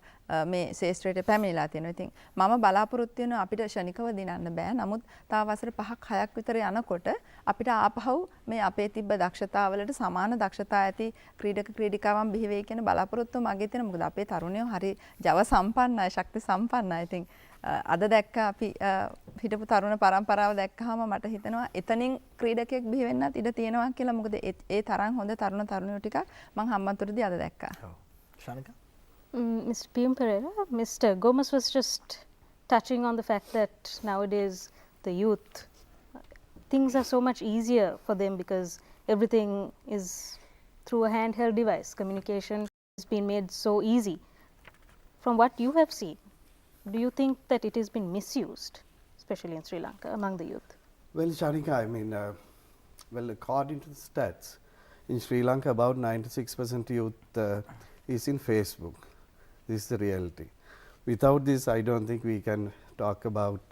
D: මේ ශේෂ්ත්‍රයට පැමිණලා තියෙනවා. ඉතින් මම බලාපොරොත්තු වෙනවා අපිට ෂණිකව දිනන්න බෑ. නමුත් තව වසර 5ක් 6ක් විතර යනකොට අපිට ආපහු මේ අපේ තිබ්බ දක්ෂතාවලට සමාන දක්ෂතා ඇති ක්‍රීඩක ක්‍රීඩිකාවන් බිහි වෙයි කියන බලාපොරොත්තුව මගේ තියෙන. මොකද අපේ තරුණයෝ හරි ජව සම්පන්නයි, ශක්ති සම්පන්නයි. ඉතින් අද දැක්ක අපි හිටපු තරුණ පරම්පරාව දැක්කහම මට හිතෙනවා එතනින් ක්‍රීඩකයෙක් බිහි වෙන්නත් ඉඩ තියෙනවා කියලා. මොකද ඒ තරම් හොඳ තරුණයෝ ටිකක් මම හම්බන්තොටදී අද දැක්කා.
B: Shanika?
F: Mr. Piyum Perera, Mr. Gomez was just touching on the fact that nowadays the youth, things are so much easier for them because everything is through a handheld device. Communication has been made so easy. From what you have seen, do you think that it has been misused, especially in Sri Lanka, among the youth?
G: Well, Shanika, I mean, well, according to the stats, in Sri Lanka, about 96% youth is in Facebook. This is the reality. Without this, I don't think we can talk about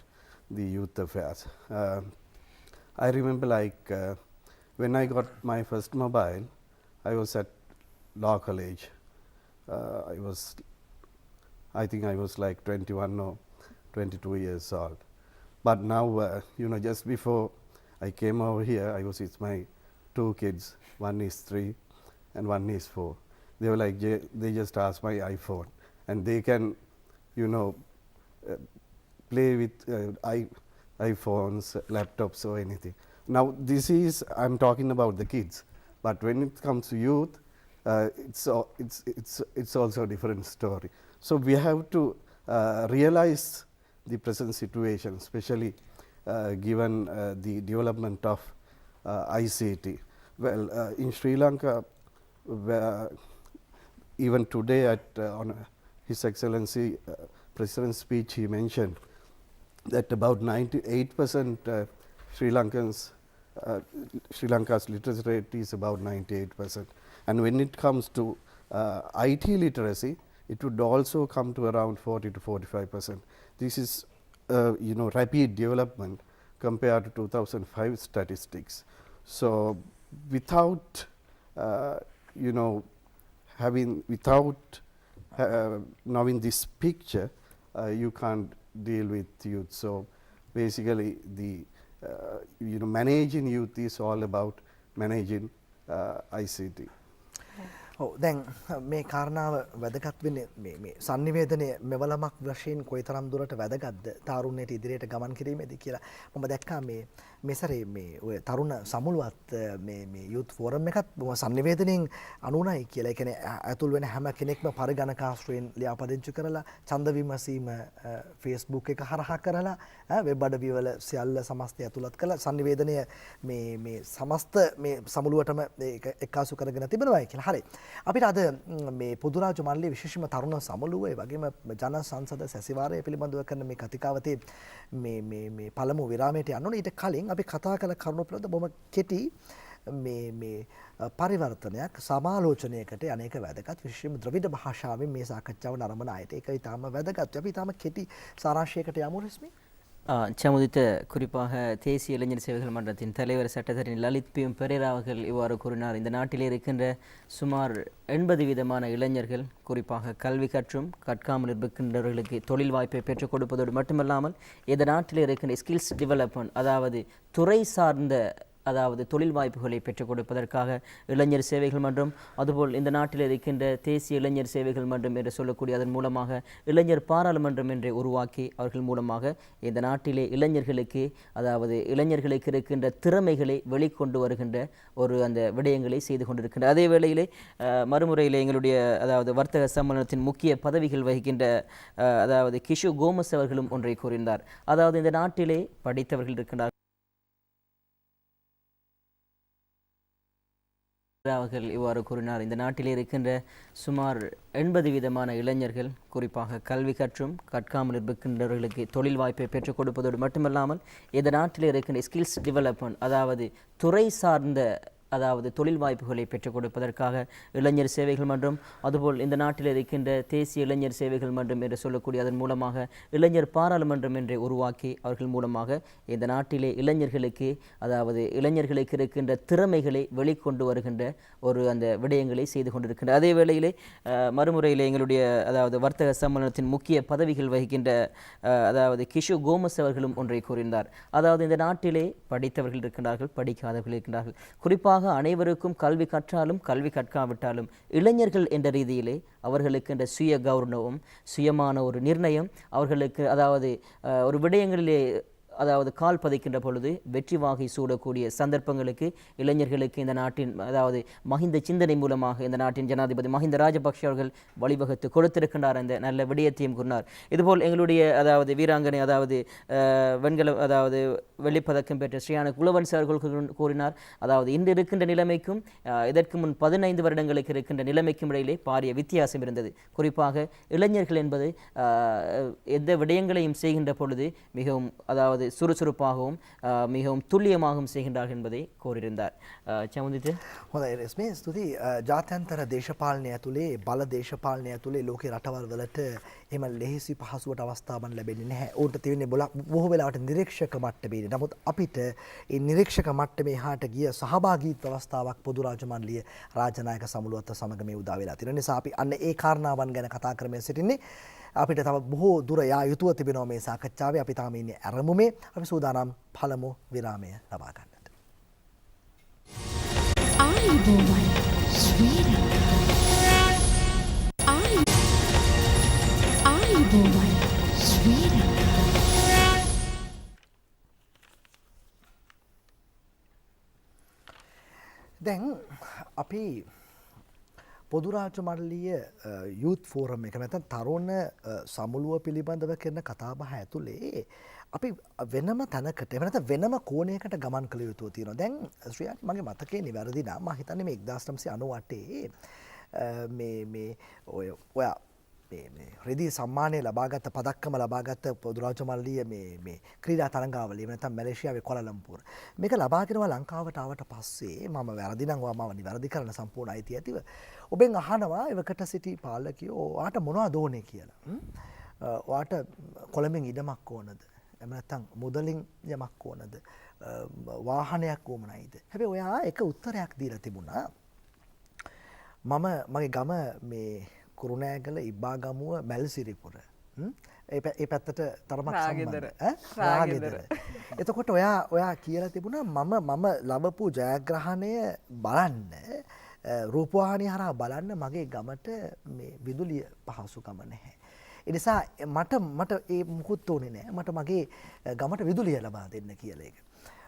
G: the youth affairs. I remember like when I got my first mobile, I was at law college. I think I was like 21 or 22 years old. But now, you know, just before I came over here, I was with my 2 kids. One is 3 and one is 4. They were like, they just asked my iPhone. And they can, you know, play with iPhones, laptops or anything. Now this is, I'm talking about the kids, but when it comes to youth, it's also a different story. So we have to realize the present situation, especially given the development of ICT. Well, in Sri Lanka, even today on His Excellency President's speech, he mentioned that about 98% Sri Lanka's literacy rate is about 98%. And when it comes to IT literacy, it would also come to around 40 to 45%. This is rapid development compared to 2005 statistics. So without knowing this picture, you can't deal with youth. So basically the managing youth is all about managing ICT.
B: දැන් මේ කාරණාව වැදගත් වෙන්නේ මේ sannivedanaye මෙවලමක් වශයෙන් කොයිතරම් දුරට වැදගත්ද තාරුණ්‍යයට ඉදිරියට ගමන් කිරීමේදී කියලා මම දැක්කා මේ සැරේ මේ ඔය තරුණ සමුළුවත් මේ youth forum එකත් බොහොම sannivedanayen අනුණයි කියලා. ඒ කියන්නේ ඇතුල් වෙන හැම කෙනෙක්ම පරිගණකාශ්‍රයෙන් ලියාපදිංචි කරලා ඡන්ද විමසීම Facebook එක හරහා කරලා වෙබ් අඩවිවල සියල්ල සමස්තය ඇතුළත් කළා sannivedanaye මේ සමස්ත මේ සමුළුවටම එක්කාසු කරගෙන තිබෙනවායි කියලා. හරි. අපිට අද මේ පොදුරාජ මණ්ඩලයේ විශේෂම තරුණ සමුළුව ඒ වගේම ජන සංසද සැසිවාරය පිළිබඳව කරන මේ කතිකාවතේ මේ පළමු විරාමයට යන්න ඕනේ. ඊට කලින් අපි කතා කළ කරුණු පිළිබඳව බොහොම කෙටි මේ පරිවර්තනයක් සමාලෝචනයකට අනේක වැදගත් විශේෂම ද්‍රවිඩ භාෂාවෙන් මේ සාකච්ඡාව නරඹන අයට ඒක ඊටාම වැදගත්. අපි ඊටාම කෙටි සාරාංශයකට යමු රස්මි.
E: சமுதித்த குறிப்பாக தேசிய இளைஞர் சேவைகள் மன்றத்தின் தலைவர் சட்டத்தரணி லலித் பியும் பெரேரா அவர்கள் இவ்வாறு கூறினார். இந்த நாட்டிலே இருக்கின்ற சுமார் 80% இளைஞர்கள் குறிப்பாக கல்வி கற்றும் கற்காமல் இருக்கின்றவர்களுக்கு தொழில் வாய்ப்பை பெற்றுக் கொடுப்பதோடு மட்டுமல்லாமல் இந்த நாட்டிலே இருக்கின்ற ஸ்கில்ஸ் டெவலப்மெண்ட் அதாவது துறை சார்ந்த அதாவது தொழில் வாய்ப்புகளை பெற்றுக் கொடுப்பதற்காக இளைஞர் சேவைகள் மன்றம் அதுபோல் இந்த நாட்டில் இருக்கின்ற தேசிய இளைஞர் சேவைகள் மன்றம் என்று சொல்லக்கூடிய அதன் மூலமாக இளைஞர் பாராளுமன்றம் என்று உருவாக்கி அவர்கள் மூலமாக இந்த நாட்டிலே இளைஞர்களுக்கு அதாவது இளைஞர்களுக்கு இருக்கின்ற திறமைகளை வெளிக்கொண்டு வருகின்ற ஒரு அந்த விடயங்களை செய்து கொண்டிருக்கின்ற அதே வேளையிலே மறுமுறையில் எங்களுடைய அதாவது வர்த்தக சம்மேளனத்தின் முக்கிய பதவிகள் வகிக்கின்ற அதாவது கிஷு கோமஸ் அவர்களும் ஒன்றை கூறினார். அதாவது இந்த நாட்டிலே படித்தவர்கள் இருக்கின்றார் அவர்கள் இவ்வாறு கூறினார். இந்த நாட்டிலே இருக்கின்ற சுமார் 80% இளைஞர்கள் குறிப்பாக கல்வி கற்றும் கற்காமல் இருக்கின்றவர்களுக்கு தொழில் வாய்ப்பை பெற்றுக் கொடுப்பதோடு மட்டுமல்லாமல் இந்த நாட்டிலே இருக்கின்ற ஸ்கில்ஸ் டெவலப்மெண்ட் அதாவது துறை சார்ந்த அதாவது தொழில் வாய்ப்புகளை பெற்றுக் கொடுப்பதற்காக இளைஞர் சேவைகள் மன்றம் அதுபோல் இந்த நாட்டில் இருக்கின்ற தேசிய இளைஞர் சேவைகள் மன்றம் என்று சொல்லக்கூடிய அதன் மூலமாக இளைஞர் பாராளுமன்றம் என்று உருவாக்கி அவர்கள் மூலமாக இந்த நாட்டிலே இளைஞர்களுக்கு அதாவது இளைஞர்களுக்கு இருக்கின்ற திறமைகளை வெளிக்கொண்டு வருகின்ற ஒரு அந்த விடயங்களை செய்து கொண்டிருக்கின்ற அதே வேளையிலே மறுமுறையில் எங்களுடைய அதாவது வர்த்தக சம்மேளனத்தின் முக்கிய பதவிகள் வகிக்கின்ற அதாவது கிஷு கோமஸ் அவர்களும் ஒன்றை கூறினார். அதாவது இந்த நாட்டிலே படித்தவர்கள் இருக்கின்றார்கள் படிக்காதவர்கள் இருக்கின்றார்கள். குறிப்பாக அனைவருக்கும் கல்வி கற்றாலும் கல்வி கற்காவிட்டாலும் இளைஞர்கள் என்ற ரீதியிலே அவர்களுக்கு என்ற சுய கௌரவம் சுயமான ஒரு நிர்ணயம் அவர்களுக்கு அதாவது ஒரு விடயங்களிலே அதாவது கால் பதிக்கின்ற பொழுது வெற்றி வாகை சூடக்கூடிய சந்தர்ப்பங்களுக்கு இளைஞர்களுக்கு இந்த நாட்டின் அதாவது மஹிந்த சிந்தனை மூலமாக இந்த நாட்டின் ஜனாதிபதி மஹிந்த ராஜபக்ஷ அவர்கள் வழிவகுத்து கொடுத்திருக்கின்றார். அந்த நல்ல விடயத்தையும் கூறினார். இதுபோல் எங்களுடைய அதாவது வீராங்கனை அதாவது வெண்கல அதாவது வெள்ளிப்பதக்கம் பெற்ற ஸ்ரீயான குலவன்ஸ் அவர்கள் கூறினார். அதாவது இன்று இருக்கின்ற நிலைமைக்கும் இதற்கு முன் 15 வருடங்களுக்கு இருக்கின்ற நிலைமைக்கும் இடையிலே பாரிய வித்தியாசம் இருந்தது. குறிப்பாக இளைஞர்கள் என்பது எந்த விடயங்களையும் செய்கின்ற பொழுது மிகவும் அதாவது சுறுசுறுப்பாகவும் மிகவும் துல்லியமாகவும் செய்கின்றார்கள் என்பதை கோரியிருந்தார். චමුදිත
B: හොඳයි රස්මී ස්තුති. ජාත්‍යන්තර දේශපාලනය ඇතුලේ බල දේශපාලනය ඇතුලේ ලෝකේ රටවල් වලට එහෙම ලෙහෙසි පහසුවට අවස්ථාවන් ලැබෙන්නේ නැහැ. උන්ට තියෙන්නේ බොහෝ වෙලාවට නිරීක්ෂක මට්ටමේ. නමුත් අපිට මේ නිරීක්ෂක මට්ටමේ එහාට ගිය සහභාගීත්ව අවස්ථාවක් පොදු රාජ මණ්ඩලීය රාජනායක සමුළුවත් සමග මේ උදා වෙලා තියෙන නිසා අපි අන්න ඒ කාරණාවන් ගැන කතා කරමින් සිටින්නේ. අපිට තව බොහෝ දුර යා යුතුව තිබෙනවා මේ සාකච්ඡාවේ. අපි තාම ඉන්නේ අරමුමේ. අපි සූදානම් පළමු විරාමය ලබා ගන්නට.
A: ආයුබෝවන් ස්වීඩන් ආයුබෝවන් ස්වීඩන්
B: දැන් අපි පොදු රාජ්‍ය මණ්ඩලීය යූත් ෆෝරම් එක නැත්නම් තරුණ සමුළුව පිළිබඳව කරන කතාබහ ඇතුලේ අපි වෙනම තැනකට එහෙම නැත්නම් වෙනම කෝණයකට ගමන් කළ යුතු තියෙනවා. දැන් ශ්‍රියාත් මගේ මතකයේ නිවැරදි නම් මම හිතන්නේ මේ 1998 මේ ඔයා රෙදි සම්මානය ලබාගත් පදක්කම ලබාගත් පොදුරාජ මල්ලිය මේ ක්‍රීඩා තරංගාවලිය නැත්නම් මැලේසියාවේ කොලලම්පුර මේක ලබාගෙනවා ලංකාවට ආවට පස්සේ මම වැරදි නම් ඔයා මම නිවැරදි කරන සම්පූර්ණ අයිතිය ඇතිව ඔබෙන් අහනවා එවකට සිටි පාලකයෝ ඔයාට මොනවද ඕනේ කියලා. ඔයාට කොළඹින් ඉඩමක් ඕනද? එහෙම නැත්නම් මුදලින් යමක් ඕනද? වාහනයක් ඕමනයිද? හැබැයි ඔයා එක උත්තරයක් දීලා තිබුණා. මගේ ගම මේ කුරුණෑගල ඉබ්බාගමුව මැල්සිරිපුර. ඒ පැත්තට තරමක් රාගෙදර. එතකොට ඔයා කියලා තිබුණා මම ලබපු ජයග්‍රහණය බලන්න රූපවාහිනිය හරහා බලන්න මගේ ගමට මේ විදුලිය පහසුකම නැහැ. ඒ නිසා මට ඒ මුකුත් ඕනේ නැහැ. මට මගේ ගමට විදුලිය ලබා දෙන්න කියලා ඒක.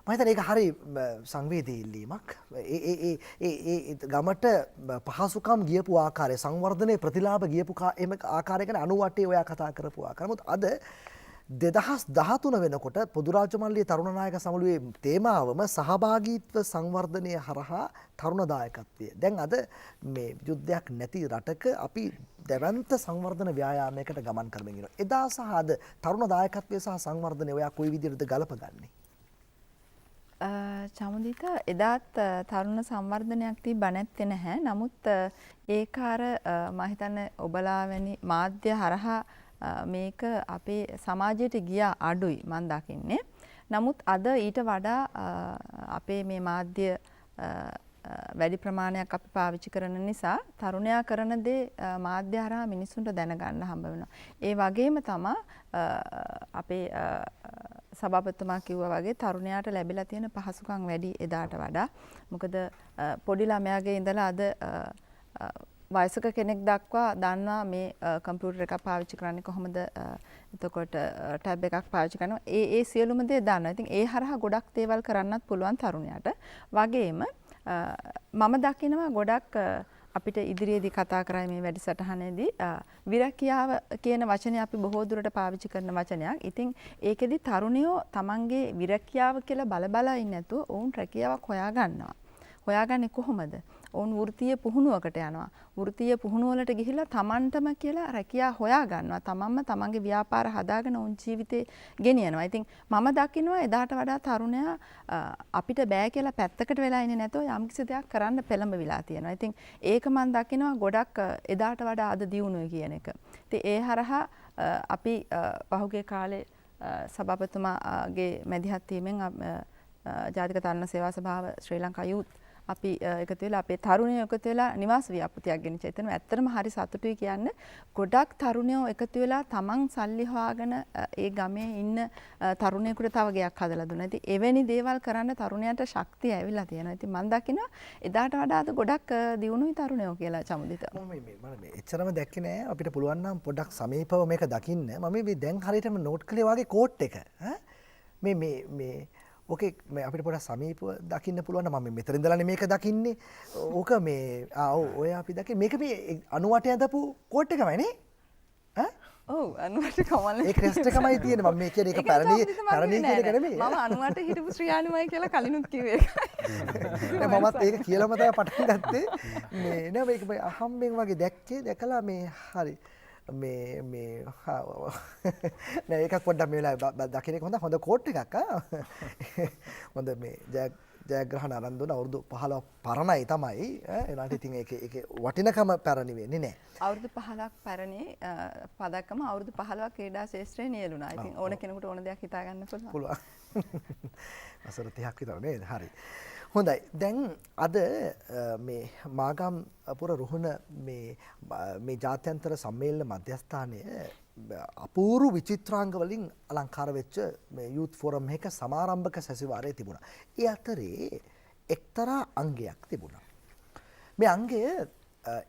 B: මම හිතන්නේ ඒක හරි සංවේදී ඉල්ලීමක්. ඒ ගමට පහසුකම් ගියපු ආකාරය සංවර්ධනයේ ප්‍රතිලාභ ගියපු ආකාරය ගැන 98 ඔයා කතා කරපු ආකාරය. මොකද අද 2013 වෙනකොට පොදුරාජ මල්ලියේ තරුණ නායක සමුළුවේ තේමාවම සහභාගීත්ව සංවර්ධනය හරහා තරුණ දායකත්වය. දැන් අද මේ යුද්ධයක් නැති රටක අපි දැවැන්ත සංවර්ධන ව්‍යායාමයකට ගමන් කරමින් ඉන්නවා. එදා සහ අද තරුණ දායකත්වය සහ සංවර්ධනය ඔයා කොයි විදිහටද ගලපගන්නේ?
D: චමුදිත එදාත් තරුණ සංවර්ධනයක් තිබ්බ නැත්තේ නැහැ. නමුත් ඒක අර මම හිතන්නේ ඔබලා වැනි මාධ්‍ය හරහා මේක අපේ සමාජයට ගියා අඩුයි මම දකින්නේ. නමුත් අද ඊට වඩා අපේ මේ මාධ්‍ය වැඩි ප්‍රමාණයක් අපි පාවිච්චි කරන නිසා තරුණයා කරන දේ මාධ්‍ය හරහා මිනිස්සුන්ට දැනගන්න හම්බ වෙනවා. ඒ වගේම තමයි අපේ සභාපතිතුමා කිව්වා වගේ තරුණයාට ලැබිලා තියෙන පහසුකම් වැඩි එදාට වඩා. මොකද පොඩි ළමයාගේ ඉඳලා අද වයසක කෙනෙක් දක්වා දන්නවා මේ කම්පියුටර් එකක් පාවිච්චි කරන්නේ කොහොමද, එතකොට ටැබ් එකක් පාවිච්චි කරනවා. ඒ සියලුම දේ දන්නවා. ඉතින් ඒ හරහා ගොඩක් දේවල් කරන්නත් පුළුවන් තරුණයාට. වගේම මම දකිනවා ගොඩක් අපිට ඉදිරියේදී කතා කරා මේ වැඩසටහනේදී විරකියාව කියන වචනේ අපි බොහෝ දුරට පාවිච්චි කරන වචනයක්. ඉතින් ඒකෙදි තරුණයෝ තමන්ගේ විරකියාව කියලා බල ඉන්නේ නැතුව ඔවුන් රැකියාවක් හොයා ගන්නවා. හොයාගන්නේ කොහොමද? ඔවුන් වෘත්තීය පුහුණුවකට යනවා. වෘත්තීය පුහුණුවලට ගිහිල්ලා තමන්ටම කියලා රැකියා හොයා ගන්නවා. තමන්ම තමන්ගේ ව්‍යාපාර හදාගෙන ඔවුන් ජීවිතේ ගෙනියනවා. ඉතින් මම දකිනවා එදාට වඩා තරුණයා අපිට බෑ කියලා පැත්තකට වෙලා ඉන්නේ නැතුව යම්කිසි දෙයක් කරන්න පෙළඹවිලා තියෙනවා. ඉතින් ඒක මම දකිනවා ගොඩක් එදාට වඩා අද දියුණුවයි කියන එක. ඉතින් ඒ හරහා අපි පහුගිය කාලේ සභාපතිතුමාගේ මැදිහත් වීමෙන් ජාතික තරුණ සේවා සභාව ශ්‍රී ලංකා යූත් අපි එකතු වෙලා අපේ තරුණයෝ එකතු වෙලා නිවාස ව්‍යාපෘතියක් ගෙනිච්චා. එතන ඇත්තටම හරි සතුටුයි කියන්න. ගොඩක් තරුණයෝ එකතු වෙලා තමන් සල්ලි හොයාගෙන ඒ ගමේ ඉන්න තරුණයෙකුට තව ගයක් හදලා දුන්නා. ඉතින් එවැනි දේවල් කරන්න තරුණයාට ශක්තිය ඇවිල්ලා තියෙනවා. ඉතින් මම දකිනවා එදාට වඩා අද ගොඩක් දියුණුයි තරුණයෝ කියලා චමුදිත.
B: මම එච්චරම දැක්කේ නෑ. අපිට පුළුවන් නම් පොඩ්ඩක් සමීපව මේක දකින්න. මම මේ දැන් හරියටම නෝට් කළේ වගේ කෝට් එක. මේ ඕකේ මේ අපිට පොඩ්ඩක් සමීපව දකින්න පුළුවන් නම් මම මෙතන ඉඳලානේ මේක දකින්නේ. ඕක මේ ඔය අපි දකින්නේ මේක මේ 98 ඇඳපු කෝට් එකමයි නේ?
D: ඔව් 98 කමන්නේ.
B: ඒ ක්‍රෙස්ට් එකමයි තියෙන්නේ. මම මේ කියන්නේ ඒක පැරණි කියන එක නෙමෙයි.
D: මම 98 හිටපු ශ්‍රියානුමයි කියලා කලිනුත් කිව්වේ ඒකයි.
B: නෑ මමත් ඒක කියලාම තමයි පටන් ගත්තේ. මේ නෑ මේක අහම්බෙන් වගේ දැකලා මේ හරි මේ නෑ ඒක පොඩ්ඩක් මේ වෙලාවේ දකින්න එක හොඳ කෝට් එකක් හොඳ මේ ජයග්‍රහණ අරන් දුන්න අවුරුදු 15 පරණයි තමයි ඒනාට ඉතින් ඒකේ වටිනකම පැරණි වෙන්නේ නෑ
D: අවුරුදු 15ක් පැරණි පදක්කම අවුරුදු 15ක් ක්‍රීඩා ශාස්ත්‍රයේ නියලුණා. ඉතින් ඕන කෙනෙකුට ඕන දෙයක් හිතා ගන්න පුළුවන්.
B: වසර 30ක් විතර නේද? හරි. හොඳයි. දැන් අද මේ මාගම්පුර රුහුණ මේ ජාත්‍යන්තර සම්මේලන මධ්‍යස්ථානයේ අපූර්ව විචිත්‍රාංග වලින් අලංකාර වෙච්ච මේ යූත් ෆෝරම් එකක සමාරම්භක සැසිවාරයේ තිබුණා. ඒ අතරේ එක්තරා අංගයක් තිබුණා. මේ අංගය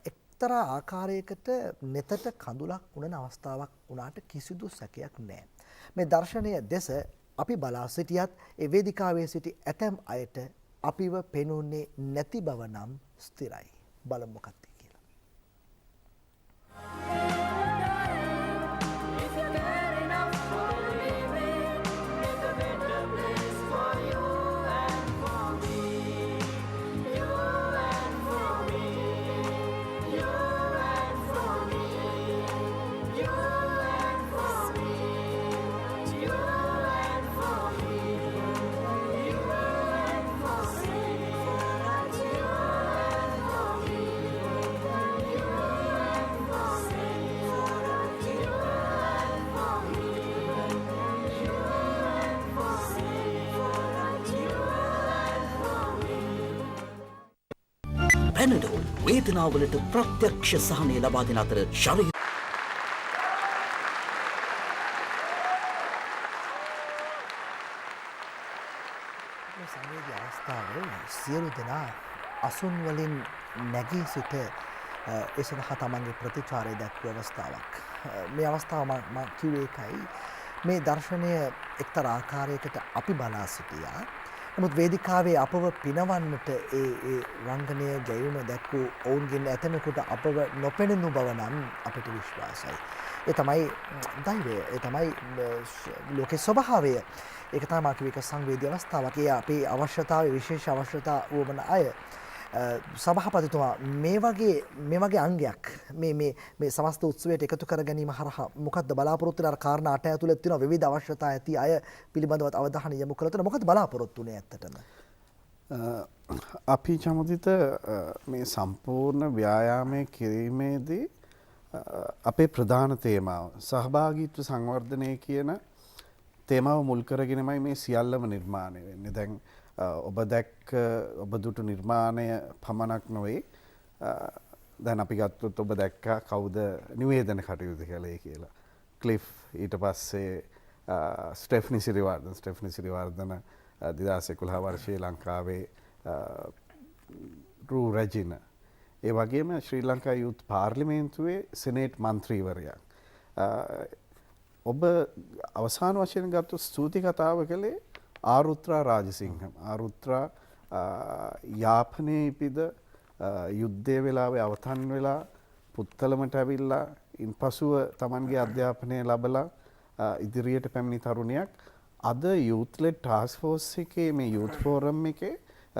B: එක්තරා ආකාරයකට නෙතට කඳුලක් උනන අවස්ථාවක් වුණාට කිසිදු සැකයක් නැහැ. මේ දර්ශනය දෙස අපි බලා සිටියත් ඒ වේදිකාවේ සිටි ඇතැම් අයට අපිව පෙනුනේ නැති බව නම් ස්ථිරයි. බලමු මොකක්ද කියලා.
I: You පැනඩෝල් වේදනාවලට ප්‍රත්‍යක්ෂ සහනය ලබා දෙන අතර ශරීර
B: සංවේදී අවස්ථාවේ සියලු දෙනා අසුන් වලින් නැගී සිට ඒ සඳහා තමන්ගේ ප්‍රතිචාරය දැක්වූ අවස්ථාවක්. මේ අවස්ථාව මම කිව්වේ ඒකයි. මේ දර්ශනය එක්තරා ආකාරයකට අපි බලා සිටියා. නමුත් වේදිකාවේ අපව පිනවන්නට ඒ රංගනය ගැයුම දැක්වූ ඔවුන්ගෙන් ඇතමෙකුට අපව නොපෙනෙනු බව නම් අපිට විශ්වාසයි. ඒ තමයි දෛවය. ඒ තමයි ලෝකේ ස්වභාවය. ඒක තමයි මාකික සංවේදී අවස්ථාවක්. ඒ අපේ අවශ්‍යතාවය විශේෂ අවශ්‍යතා වුවමන අය සභාපතිතුමා මේ වගේ අංගයක් මේ සමස්ත උත්සවයට එකතු කර ගැනීම හරහා මොකද්ද බලාපොරොත්තු වෙන අර කාරණා 8 ඇතුළත තියෙන විවිධ අවශ්‍යතා ඇති අය පිළිබඳව අවධානය යොමු කළොත් මොකද්ද බලාපොරොත්තු වෙන්නේ ඇත්තටම?
G: අපි චමුදිත මේ සම්පූර්ණ ව්‍යායාමයේ කිරීමේදී අපේ ප්‍රධාන තේමාව සහභාගීත්ව සංවර්ධනය කියන තේමාව මුල් කරගෙනමයි මේ සියල්ලම නිර්මාණය වෙන්නේ. දැන් ඔබ දැක්ක ඔබ දුටු නිර්මාණය පමණක් නොවේ. දැන් අපි ගත්තොත් ඔබ දැක්කා කවුද නිවේදන කටයුතු කළේ කියලා. ක්ලිෆ් ඊට පස්සේ ස්ටෙෆ්නි සිරිවර්ධන 2011 වර්ෂයේ ලංකාවේ රූ රැජින. ඒ වගේම ශ්‍රී ලංකා යුත් පාර්ලිමේන්තුවේ සෙනේට් මන්ත්‍රීවරයා. ඔබ අවසාන වශයෙන් ගත්තු ස්තුති කතාව කළේ ආරුත්‍රා රාජසිංහ. ආරුත්‍රා යාපනයේ ඉපිද යුද්ධය වෙලාවේ අවතන් වෙලා පුත්තලමට ඇවිල්ලා ඉන්පසුව තමන්ගේ අධ්‍යාපනය ලබලා ඉදිරියට පැමිණි තරුණයක්. අද යූත් ලෙඩ් ටාස්ක් ෆෝස් එකේ මේ යූත් ෆෝරම් එකේ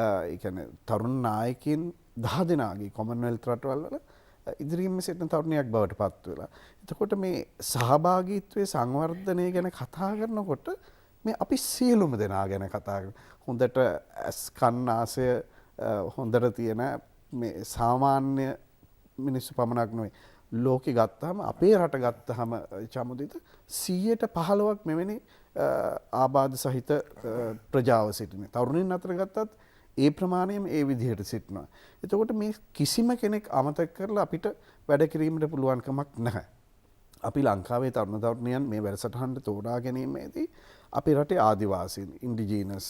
G: ඒ කියන්නේ තරුණ නායකයින් 10 දෙනාගේ කොමන්වෙල්ත් රටවල් වල ඉදිරියෙන් සිටින තරුණියක් බවට පත් වෙලා. එතකොට මේ සහභාගීත්වයේ සංවර්ධනය ගැන කතා කරනකොට මේ අපි සියලුම දෙනා ගැන කතා කරනවා. හොඳට ඇස් කන් නාසය හොඳට තියෙන මේ සාමාන්‍ය මිනිස්සු පමණක් නෙවෙයි. ලෝකෙ ගත්තාම අපේ රට ගත්තාම චමුදිත 115ක් මෙවැනි ආබාධ සහිත ප්‍රජාව සිටින. තරුණින් අතර ගත්තත් ඒ ප්‍රමාණයම ඒ විදිහට සිටිනවා. එතකොට මේ කිසිම කෙනෙක් අමතක කරලා අපිට වැඩ කිරීමට පුළුවන්කමක් නැහැ. අපි ලංකාවේ තරුණ තරුණියන් මේ වැඩසටහනට තෝරා ගැනීමේදී අපේ රටේ ආදිවාසීන් ඉන්ඩිජීනස්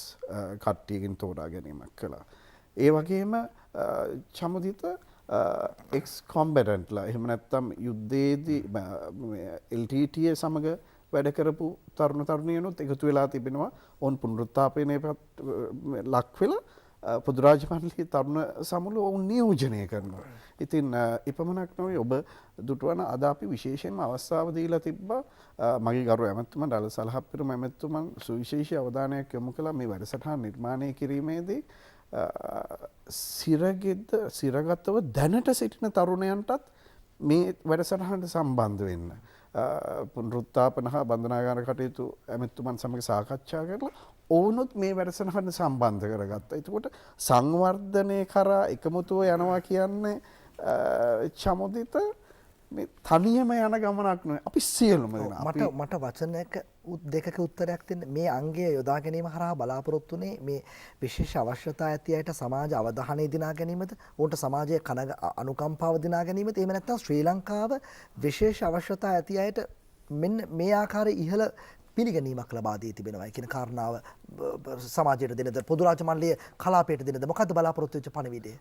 G: කට්ටියකින් තෝරා ගැනීමක් කළා. ඒ වගේම චමුදිත එක්ස් කොම්බැටන්ට්ලා එහෙම නැත්නම් යුද්ධයේදී LTT සමග වැඩ කරපු තරුණ තරුණියනුත් එකතු වෙලා තිබෙනවා. ඔවුන් පුනරුත්ථාපනයට ලක් වෙලා පොදු රාජ්‍ය මණ්ඩලයේ තරුණ සමුළු ඔවුන් නියෝජනය කරනවා. ඉතින් එපමණක් නොවේ ඔබ දුටුවන අද අපි විශේෂයෙන්ම අවස්ථාව දීලා තිබ්බා මගේ ගරු ඇමතුමන් ඩල සලහප්පිරුම ඇමතුමන් සුවිශේෂී අවධානයක් යොමු කළා මේ වැඩසටහන නිර්මාණය කිරීමේදී සිරගතව දැනට සිටින තරුණයන්ටත් මේ වැඩසටහනට සම්බන්ධ වෙන්න. පුනරුත්ථාපන හා බන්ධනාගාර කටයුතු ඇමතුමන් සමග සාකච්ඡා කරලා ඔවුනුත් මේ වැඩසටහන සම්බන්ධ කරගත්තා. එතකොට සංවර්ධනය කරා එකමුතුව යනවා කියන්නේ චමුදිත මේ තනියම යන ගමනක් නෙවෙයි. අපි සියලුම දෙනා
B: මට වචනයක දෙකක උත්තරයක් දෙන්න. මේ අංගය යොදා ගැනීම හරහා බලාපොරොත්තු වෙන්නේ මේ විශේෂ අවශ්‍යතා ඇති අයට සමාජ අවධානය දිනා ගැනීමද, උන්ට සමාජයේ අනුකම්පාව දිනා ගැනීමද, එහෙම නැත්නම් ශ්‍රී ලංකාව විශේෂ අවශ්‍යතා ඇති අයට මෙන්න මේ ආකාරයේ ඉහළ පිළිගැනීමක් ලබා දී තිබෙනවා කියන කාරණාව සමාජයට දෙනද, පොදු රාජ්‍ය මණ්ඩලයේ කලාපයට දෙනද, මොකද්ද බලාපොරොත්තු වෙච්ච පණිවිඩය?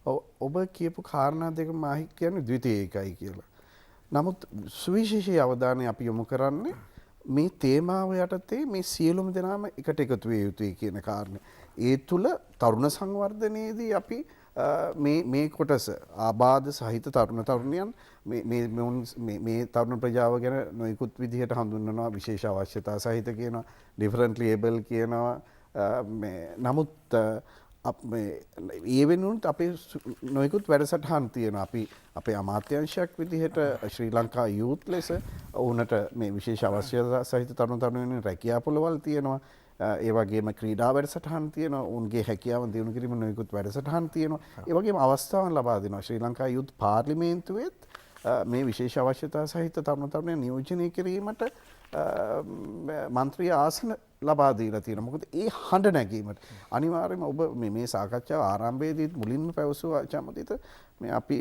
G: ඔබ කියපු කාරණා දෙක මා කියන්නේ ද්විතීයිකයි කියලා. නමුත් සුවිශේෂී අවධානය අපි යොමු කරන්නේ මේ තේමාව යටතේ මේ සියලුම දෙනාම එකට එකතු විය යුතුයි කියන කාරණේ. ඒ තුල තරුණ සංවර්ධනයේදී අපි මේ කොටස ආබාධ සහිත තරුණ තරුණියන් මේ තරුණ ප්‍රජාව ගැන නොයෙකුත් විදිහට හඳුන්වනවා. විශේෂ අවශ්‍යතා සහිත කියනවා, ඩිෆරන්ට්ලි ඒබල් කියනවා. නමුත් ඒ වෙනුවට අපේ නොයෙකුත් වැඩසටහන් තියෙනවා. අපි අපේ අමාත්‍යංශයක් විදිහට ශ්‍රී ලංකා යූත් ලෙස ඔවුන්ට මේ විශේෂ අවශ්‍යතා සහිත තරුණ තරුණියන් රැකියා පොළවල් තියෙනවා. ඒ වගේම ක්‍රීඩා වැඩසටහන් තියෙනවා. උන්ගේ හැකියාවන් දියුණු කිරීම නොයෙකුත් වැඩසටහන් තියෙනවා. ඒ වගේම අවස්ථාවන් ලබා දෙනවා. ශ්‍රී ලංකා යුත් පාර්ලිමේන්තුවේත් මේ විශේෂ අවශ්‍යතා සහිත තරුණ තරුණයන් නියෝජනය කිරීමට මන්ත්‍රී ආසන ලබා දීලා තියෙනවා. මොකද ඒ හඬ නැගීමට අනිවාර්යයෙන්ම ඔබ මේ සාකච්ඡාව ආරම්භයේදී මුලින්ම පැවසුවා චමදිත මේ අපි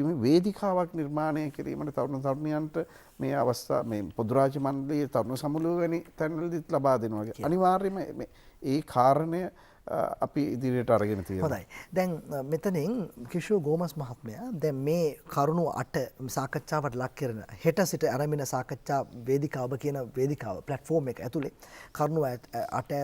G: මේ වේදිකාවක් නිර්මාණය කිරීමට තරුණ තරුණියන්ට මේ අවස්ථා මේ පොදු රාජ්‍ය මණ්ඩලයේ තරුණ සමුළුව වැනි තැන්වලදීත් ලබා දෙනවා. අනිවාර්යයෙන්ම ඒ කාරණය අපි ඉදිරියට අරගෙන තියෙනවා.
B: හොඳයි. දැන් මෙතනින් කිෂෝ ගෝමස් මහත්මයා දැන් මේ කරුණු 8 සාකච්ඡාවට ලක් කරන හෙට සිට ආරම්භන සාකච්ඡා වේදිකාව කියන වේදිකාව ප්ලැට්ෆෝම් එක ඇතුලේ කරුණු 8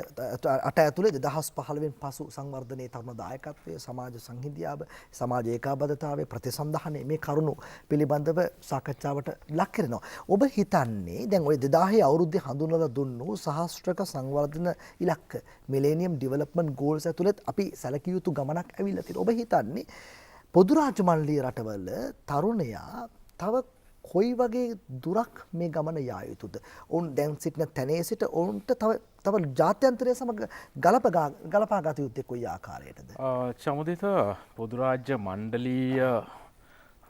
B: ඇතුලේ 2015 පසු සංවර්ධනයේ තරුණ දායකත්වය, සමාජ සංහිඳියාව, සමාජ ඒකාබද්ධතාවය, ප්‍රතිසන්දහනය මේ කරුණු පිළිබඳව සාකච්ඡාවට ලක් කරනවා. ඔබ හිතන්නේ දැන් ওই 2000 අවුරුද්දේ හඳුන්වලා දුන්නු සහස්ත්‍රක සංවර්ධන ඉලක්ක මිලේනියම් ඩෙවලොප්මන්ට් ගෝල්ස් ඇතුළත් අපි සැලකිය යුතු ගමනක් ඇවිල්ලා තියෙනවා. ඔබ හිතන්නේ පොදු රාජ්‍ය මණ්ඩලීය රටවල තරුණයා තව කොයි වගේ දුරක් මේ ගමන යා යුතුද? ඔවුන් දැන් සිටින තැනේ සිට ඔවුන්ට තව ජාත්‍යන්තරය සමග ගලපා ගත යුත්තේ කොයි ආකාරයටද?
H: චමුදිත පොදු රාජ්‍ය මණ්ඩලීය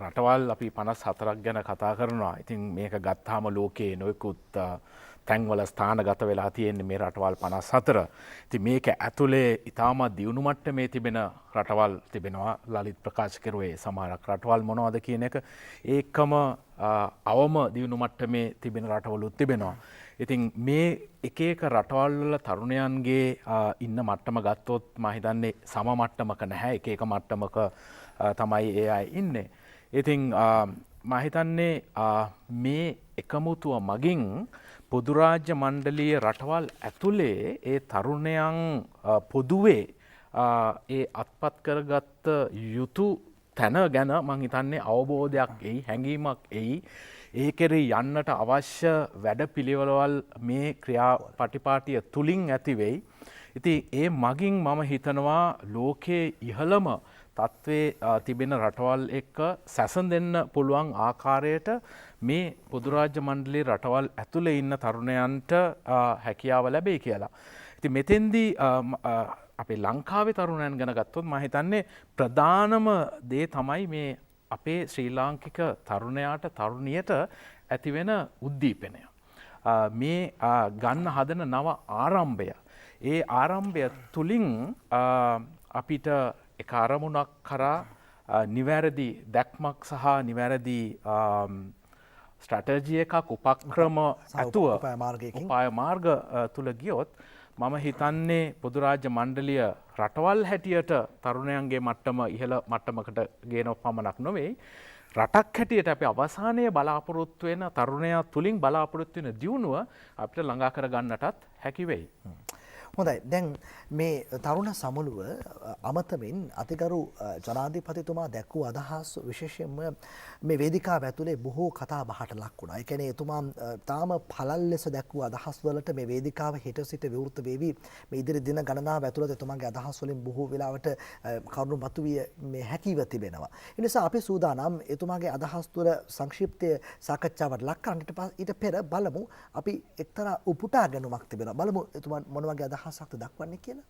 H: රටවල් අපි 54ක් ගැන කතා කරනවා. ඉතින් මේක ගත්තාම ලෝකයේ නොයෙකුත් තැන්වල ස්ථානගත වෙලා තියෙන්නේ මේ රටවල් 54. ඉතින් මේක ඇතුලේ ඉතාමත් දියුණු මට්ටමේ තිබෙන රටවල් තිබෙනවා. ලලිත් ප්‍රකාශ කරුවේ සමහරක් රටවල් මොනවද කියන එක. ඒකම අවම දියුණු මට්ටමේ තිබෙන රටවලුත් තිබෙනවා. ඉතින් මේ එක එක රටවල් වල තරුණයන්ගේ ඉන්න මට්ටම ගත්තොත් මම හිතන්නේ සම මට්ටමක නැහැ. එක එක මට්ටමක තමයි ඒ අය ඉන්නේ. ඉතින් මම හිතන්නේ මේ එකමුතුව මගින් පොදු රාජ්‍ය මණ්ඩලීය රටවල් ඇතුලේ ඒ තරුණයන් පොදුවේ ඒ අත්පත් කරගත්ත යුතු තැන ගැන මම හිතන්නේ අවබෝධයක් එයි, හැඟීමක් එයි. ඒ කෙරෙහි යන්නට අවශ්‍ය වැඩපිළිවෙළවල් මේ ක්‍රියාපටිපාටිය තුලින් ඇති වෙයි. ඉතින් ඒ මගින් මම හිතනවා ලෝකයේ ඉහළම තත්ත්වයේ තිබෙන රටවල් එක්ක සැසඳෙන්න පුළුවන් ආකාරයට මේ පොදු රාජ්‍ය මණ්ඩලයේ රටවල් ඇතුලේ ඉන්න තරුණයන්ට හැකියාව ලැබෙයි කියලා. ඉතින් මෙතෙන්දී අපේ ලංකාවේ තරුණයන් ගැන ගත්තොත් මම හිතන්නේ ප්‍රධානම දේ තමයි මේ අපේ ශ්‍රී ලාංකික තරුණයාට තරුණියට ඇතිවෙන උද්දීපනය. මේ ගන්න හදන නව ආරම්භය. ඒ ආරම්භය තුලින් අපිට එක අරමුණක් කරා නිවැරදි දැක්මක් සහ නිවැරදි ස්ට්‍රැටජි එකක් උපක්‍රම ඇතුව උපාය මාර්ග තුල ගියොත් මම හිතන්නේ පොදු රාජ්‍ය මණ්ඩලීය රටවල් හැටියට තරුණයන්ගේ මට්ටම ඉහළ මට්ටමකට ගේනව පමණක් නොවේ රටක් හැටියට අපි අවසානයේ බලාපොරොත්තු වෙන තරුණයා තුලින් බලාපොරොත්තු වෙන දියුණුව අපිට ළඟා කර ගන්නටත් හැකි වෙයි.
B: හොඳයි. දැන් මේ තරුණ සමුළුව අමතමින් අතිගරු ජනාධිපතිතුමා දැක්වූ අදහස් විශේෂයෙන්ම මේ වේදිකාව ඇතුලේ බොහෝ කතා බහට ලක් වුණා. ඒ කියන්නේ එතුමා තාම පළල් ලෙස දැක්වූ අදහස් වලට මේ වේදිකාව හෙට සිට විවෘත වෙවි. මේ ඉදිරි දින ගණනාව ඇතුළත එතුමාගේ අදහස් වලින් බොහෝ වෙලාවට කරුණු මතුවිය මේ හැකියව තිබෙනවා. ඒ නිසා අපි සූදානම් එතුමාගේ අදහස් තුළ සංක්ෂිප්ත සාකච්ඡාවට ලක් කරන්නට ඊට පෙර බලමු අපි එක්තරා උපුටා ගැනීමක් තිබෙනවා. බලමු එතුමා මොන වගේ අදහසක්ද දක්වන්නේ කියලා.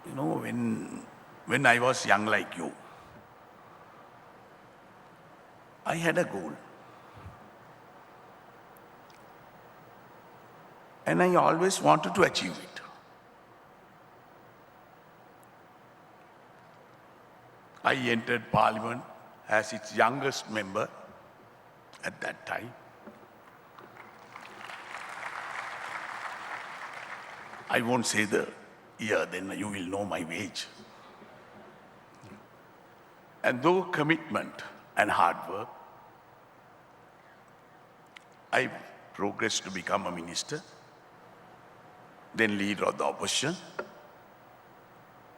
J: You know, when I was young like you, I had a goal. And I always wanted to achieve it. I entered Parliament as its youngest member at that time. I won't say the year, then you will know my age. And though commitment and hard work, I progressed to become a minister, then leader of the opposition,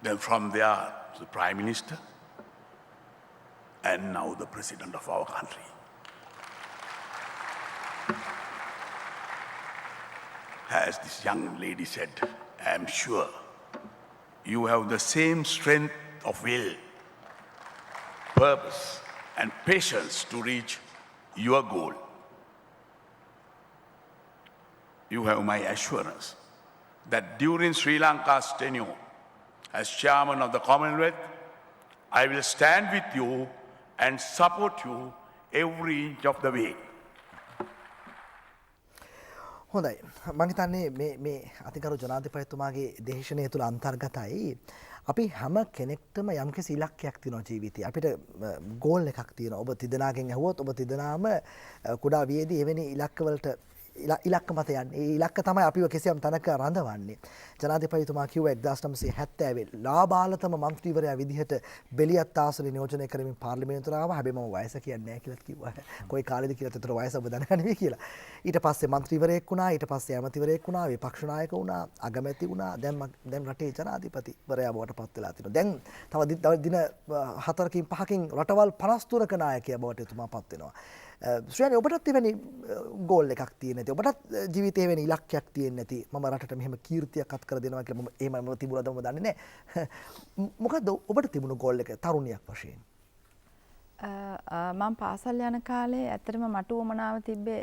J: then from there the prime minister, and now the president of our country. As this young lady said, I am sure you have the same strength of will, purpose, and patience to reach your goal. You have my assurance that during Sri Lanka's tenure as chairman of the Commonwealth, I will stand with you and support you every inch of the way.
B: හොඳයි මම හිතන්නේ මේ අතිගරු ජනාධිපතිතුමාගේ දේශනය තුළ අන්තර්ගතයි අපි හැම කෙනෙක්ටම යම්කිසි ඉලක්කයක් තියෙනවා ජීවිතේ අපිට ගෝල් එකක් තියෙනවා ඔබ තිදෙනාගෙන් ඇහුවොත් ඔබ තිදෙනාම කුඩා වියේදී එවැනි ඉලක්කවලට ඉලක්ක මත යන්නේ ඒ ඉලක්ක තමයි අපිව කිසියම් තැනක රඳවන්නේ ජනාධිපතිතුමා කිව්වා 1970 ලාබාලතම මන්ත්‍රීවරයා විදිහට බෙලියත් ආසන නියෝජනය කරමින් පාර්ලිමේන්තුවට ආවා හැබැයි මම වයස කියන්නේ නැහැ කියලා කිව්වා කොයි කාලෙද කියලා ඒතර වයස ඔබ දන්නේ නෙවෙයි කියලා ඊට පස්සේ මන්ත්‍රීවරයෙක් වුණා ඊට පස්සේ ඇමතිවරයෙක් වුණා විපක්ෂ නායක වුණා අගමැති වුණා දැන් රටේ ජනාධිපතිවරයා බවට පත් වෙලා තිනවා දැන් තව දින 4කින් 5කින් රටවල් 53ක නායකයා බවට එතුමා පත් වෙනවා ශ්‍රේණි ඔබටත් එවැනි ගෝල් එකක් තියෙන නැති ඔබටත් ජීවිතේ වෙන ඉලක්කයක් තියෙන නැති මම රටට මෙහෙම කීර්තියක් අත් කර දෙනවා කියලා මම එහෙම තිබුණාද මම දන්නේ නැහැ මොකද්ද ඔබට තිබුණු ගෝල් එක තරුණියක් වශයෙන්
D: මම පාසල් යන කාලේ ඇත්තටම මට උවමනාව තිබ්බේ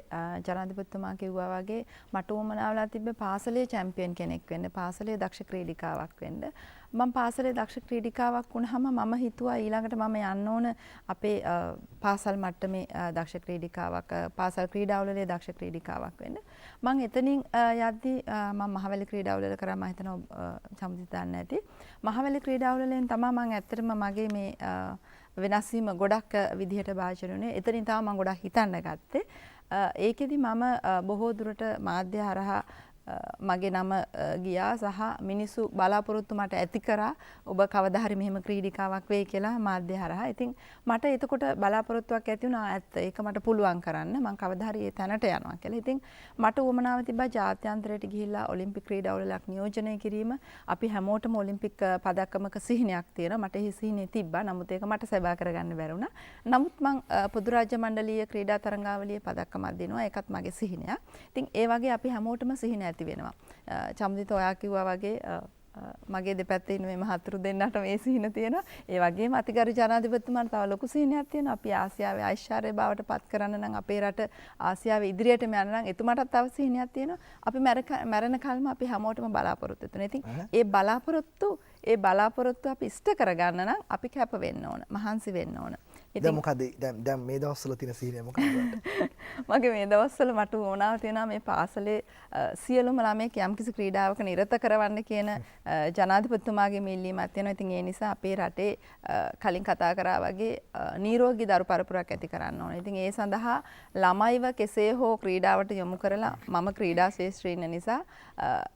D: ජනාධිපතිතුමා කිව්වා වගේ මට උවමනාවලා තිබ්බේ පාසලේ චැම්පියන් කෙනෙක් වෙන්න පාසලේ දක්ෂ ක්‍රීඩිකාවක් වෙන්න මම පාසලේ දක්ෂ ක්‍රීඩිකාවක් වුණාම මම හිතුවා ඊළඟට මම යන්න ඕන අපේ පාසල් මට්ටමේ දක්ෂ ක්‍රීඩිකාවක් පාසල් ක්‍රීඩාවලේ දක්ෂ ක්‍රීඩිකාවක් වෙන්න මම එතනින් යද්දී මම මහවැලි ක්‍රීඩාවල කරා මම හිතනවා සම්පූර්ණ දන්නේ නැති මහවැලි ක්‍රීඩාවලෙන් තමයි මම ඇත්තටම මගේ මේ වෙනස් වීම ගොඩක් විදිහට භාජනය වුණේ. එතනින් තමයි මම ගොඩක් හිතන්න ගත්තේ. ඒකෙදි මම බොහෝ දුරට මාධ්‍ය හරහා මගේ නම ගියා සහ මිනිස්සු බලාපොරොත්තු මට ඇති කරා ඔබ කවදා හරි මෙහෙම ක්‍රීඩිකාවක් වෙයි කියලා මාධ්‍ය හරහා. ඉතින් මට එතකොට බලාපොරොත්තුවක් ඇති වුණා ඇත්ත ඒක මට පුළුවන් කරන්න. මම කවදා හරි ඒ තැනට යනවා කියලා. ඉතින් මට උවමනාව තිබ්බා ජාත්‍යන්තරයට ගිහිල්ලා ඔලිම්පික් ක්‍රීඩාවලක් නියෝජනය කිරීම. අපි හැමෝටම ඔලිම්පික් පදක්කමක සිහිනයක් තියෙනවා. මට ඒ සිහිනේ තිබ්බා. නමුත් ඒක මට සබා කරගන්න බැරි වුණා. නමුත් මම පොදු රාජ්‍ය මණ්ඩලීය ක්‍රීඩා තරඟාවලියේ පදක්කමක් දෙනවා. ඒකත් මගේ සිහිනයක්. ඉතින් ඒ වගේ අපි හැමෝටම සිහින ඇති වෙනවා. චම්දිත ඔයා කිව්වා වගේ මගේ දෙපැත්තේ ඉන්න මේ මහතුරු දෙන්නට මේ සිහින තියෙනවා. ඒ වගේම අතිගරු ජනාධිපතිතුමාට තව ලොකු සිහිනයක් තියෙනවා. අපි ආසියාවේ ඓශ්චර්ය බවට පත් කරන්න නම් අපේ රට ආසියාවේ ඉදිරියටම යන්න නම් එතුමාටත් තව සිහිනයක් තියෙනවා. අපි මැරෙන කල්ම අපි හැමෝටම බලාපොරොත්තු වෙනවා. ඉතින් ඒ බලාපොරොත්තු අපි ඉෂ්ට කරගන්න නම් අපි කැප වෙන්න ඕන. මහන්සි වෙන්න ඕන.
B: දැන් මොකද දැන් මේ දවස්වල තියෙන සිහිනය මොකක්ද?
D: මගේ මේ දවස්වල මට ඕනාව තියෙනවා මේ පාසලේ සියලුම ළමයෙක් යම්කිසි ක්‍රීඩාවක නිරත කරවන්න කියන ජනාධිපතිතුමාගේ ඉල්ලීමක් තියෙනවා. ඉතින් ඒ නිසා අපේ රටේ කලින් කතා කරා වගේ නිරෝගී දරු පරපුරක් ඇති කරන්න ඕනේ. ඉතින් ඒ සඳහා ළමයිව කෙසේ හෝ ක්‍රීඩාවට යොමු කරලා මම ක්‍රීඩා ශාස්ත්‍රයේ ඉන්න නිසා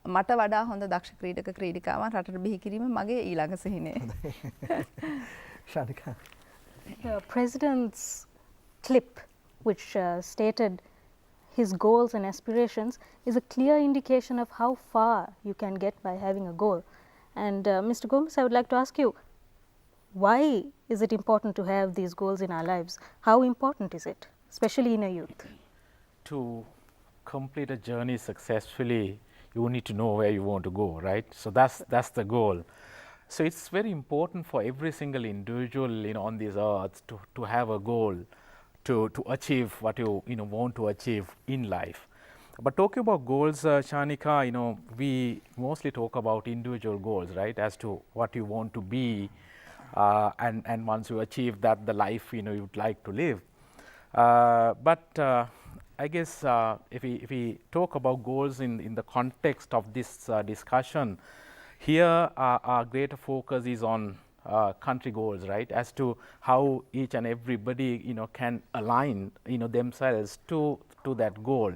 D: මට වඩා හොඳ දක්ෂ ක්‍රීඩක ක්‍රීඩිකාවන් රටට බිහි කිරීම මගේ ඊළඟ සිහිනය.
B: Shanika
F: The president's clip, which stated his goals and aspirations, is a clear indication of how far you can get by having a goal. And Mr. Gomes, I would like to ask you, why is it important to have these goals in our lives? How important is it, especially in a youth?
H: To complete a journey successfully, you need to know where you want to go, right? So that's the goal. So it's very important for every single individual, on this earth to have a goal to achieve what you want to achieve in life. But talking about goals, Shanika, we mostly talk about individual goals, right? As to what you want to be, and once you achieve that, the life you'd like to live. But I guess if we talk about goals in the context of this discussion. Here, our greater focus is on country goals, right? As to how each and everybody, can align, themselves to that goal.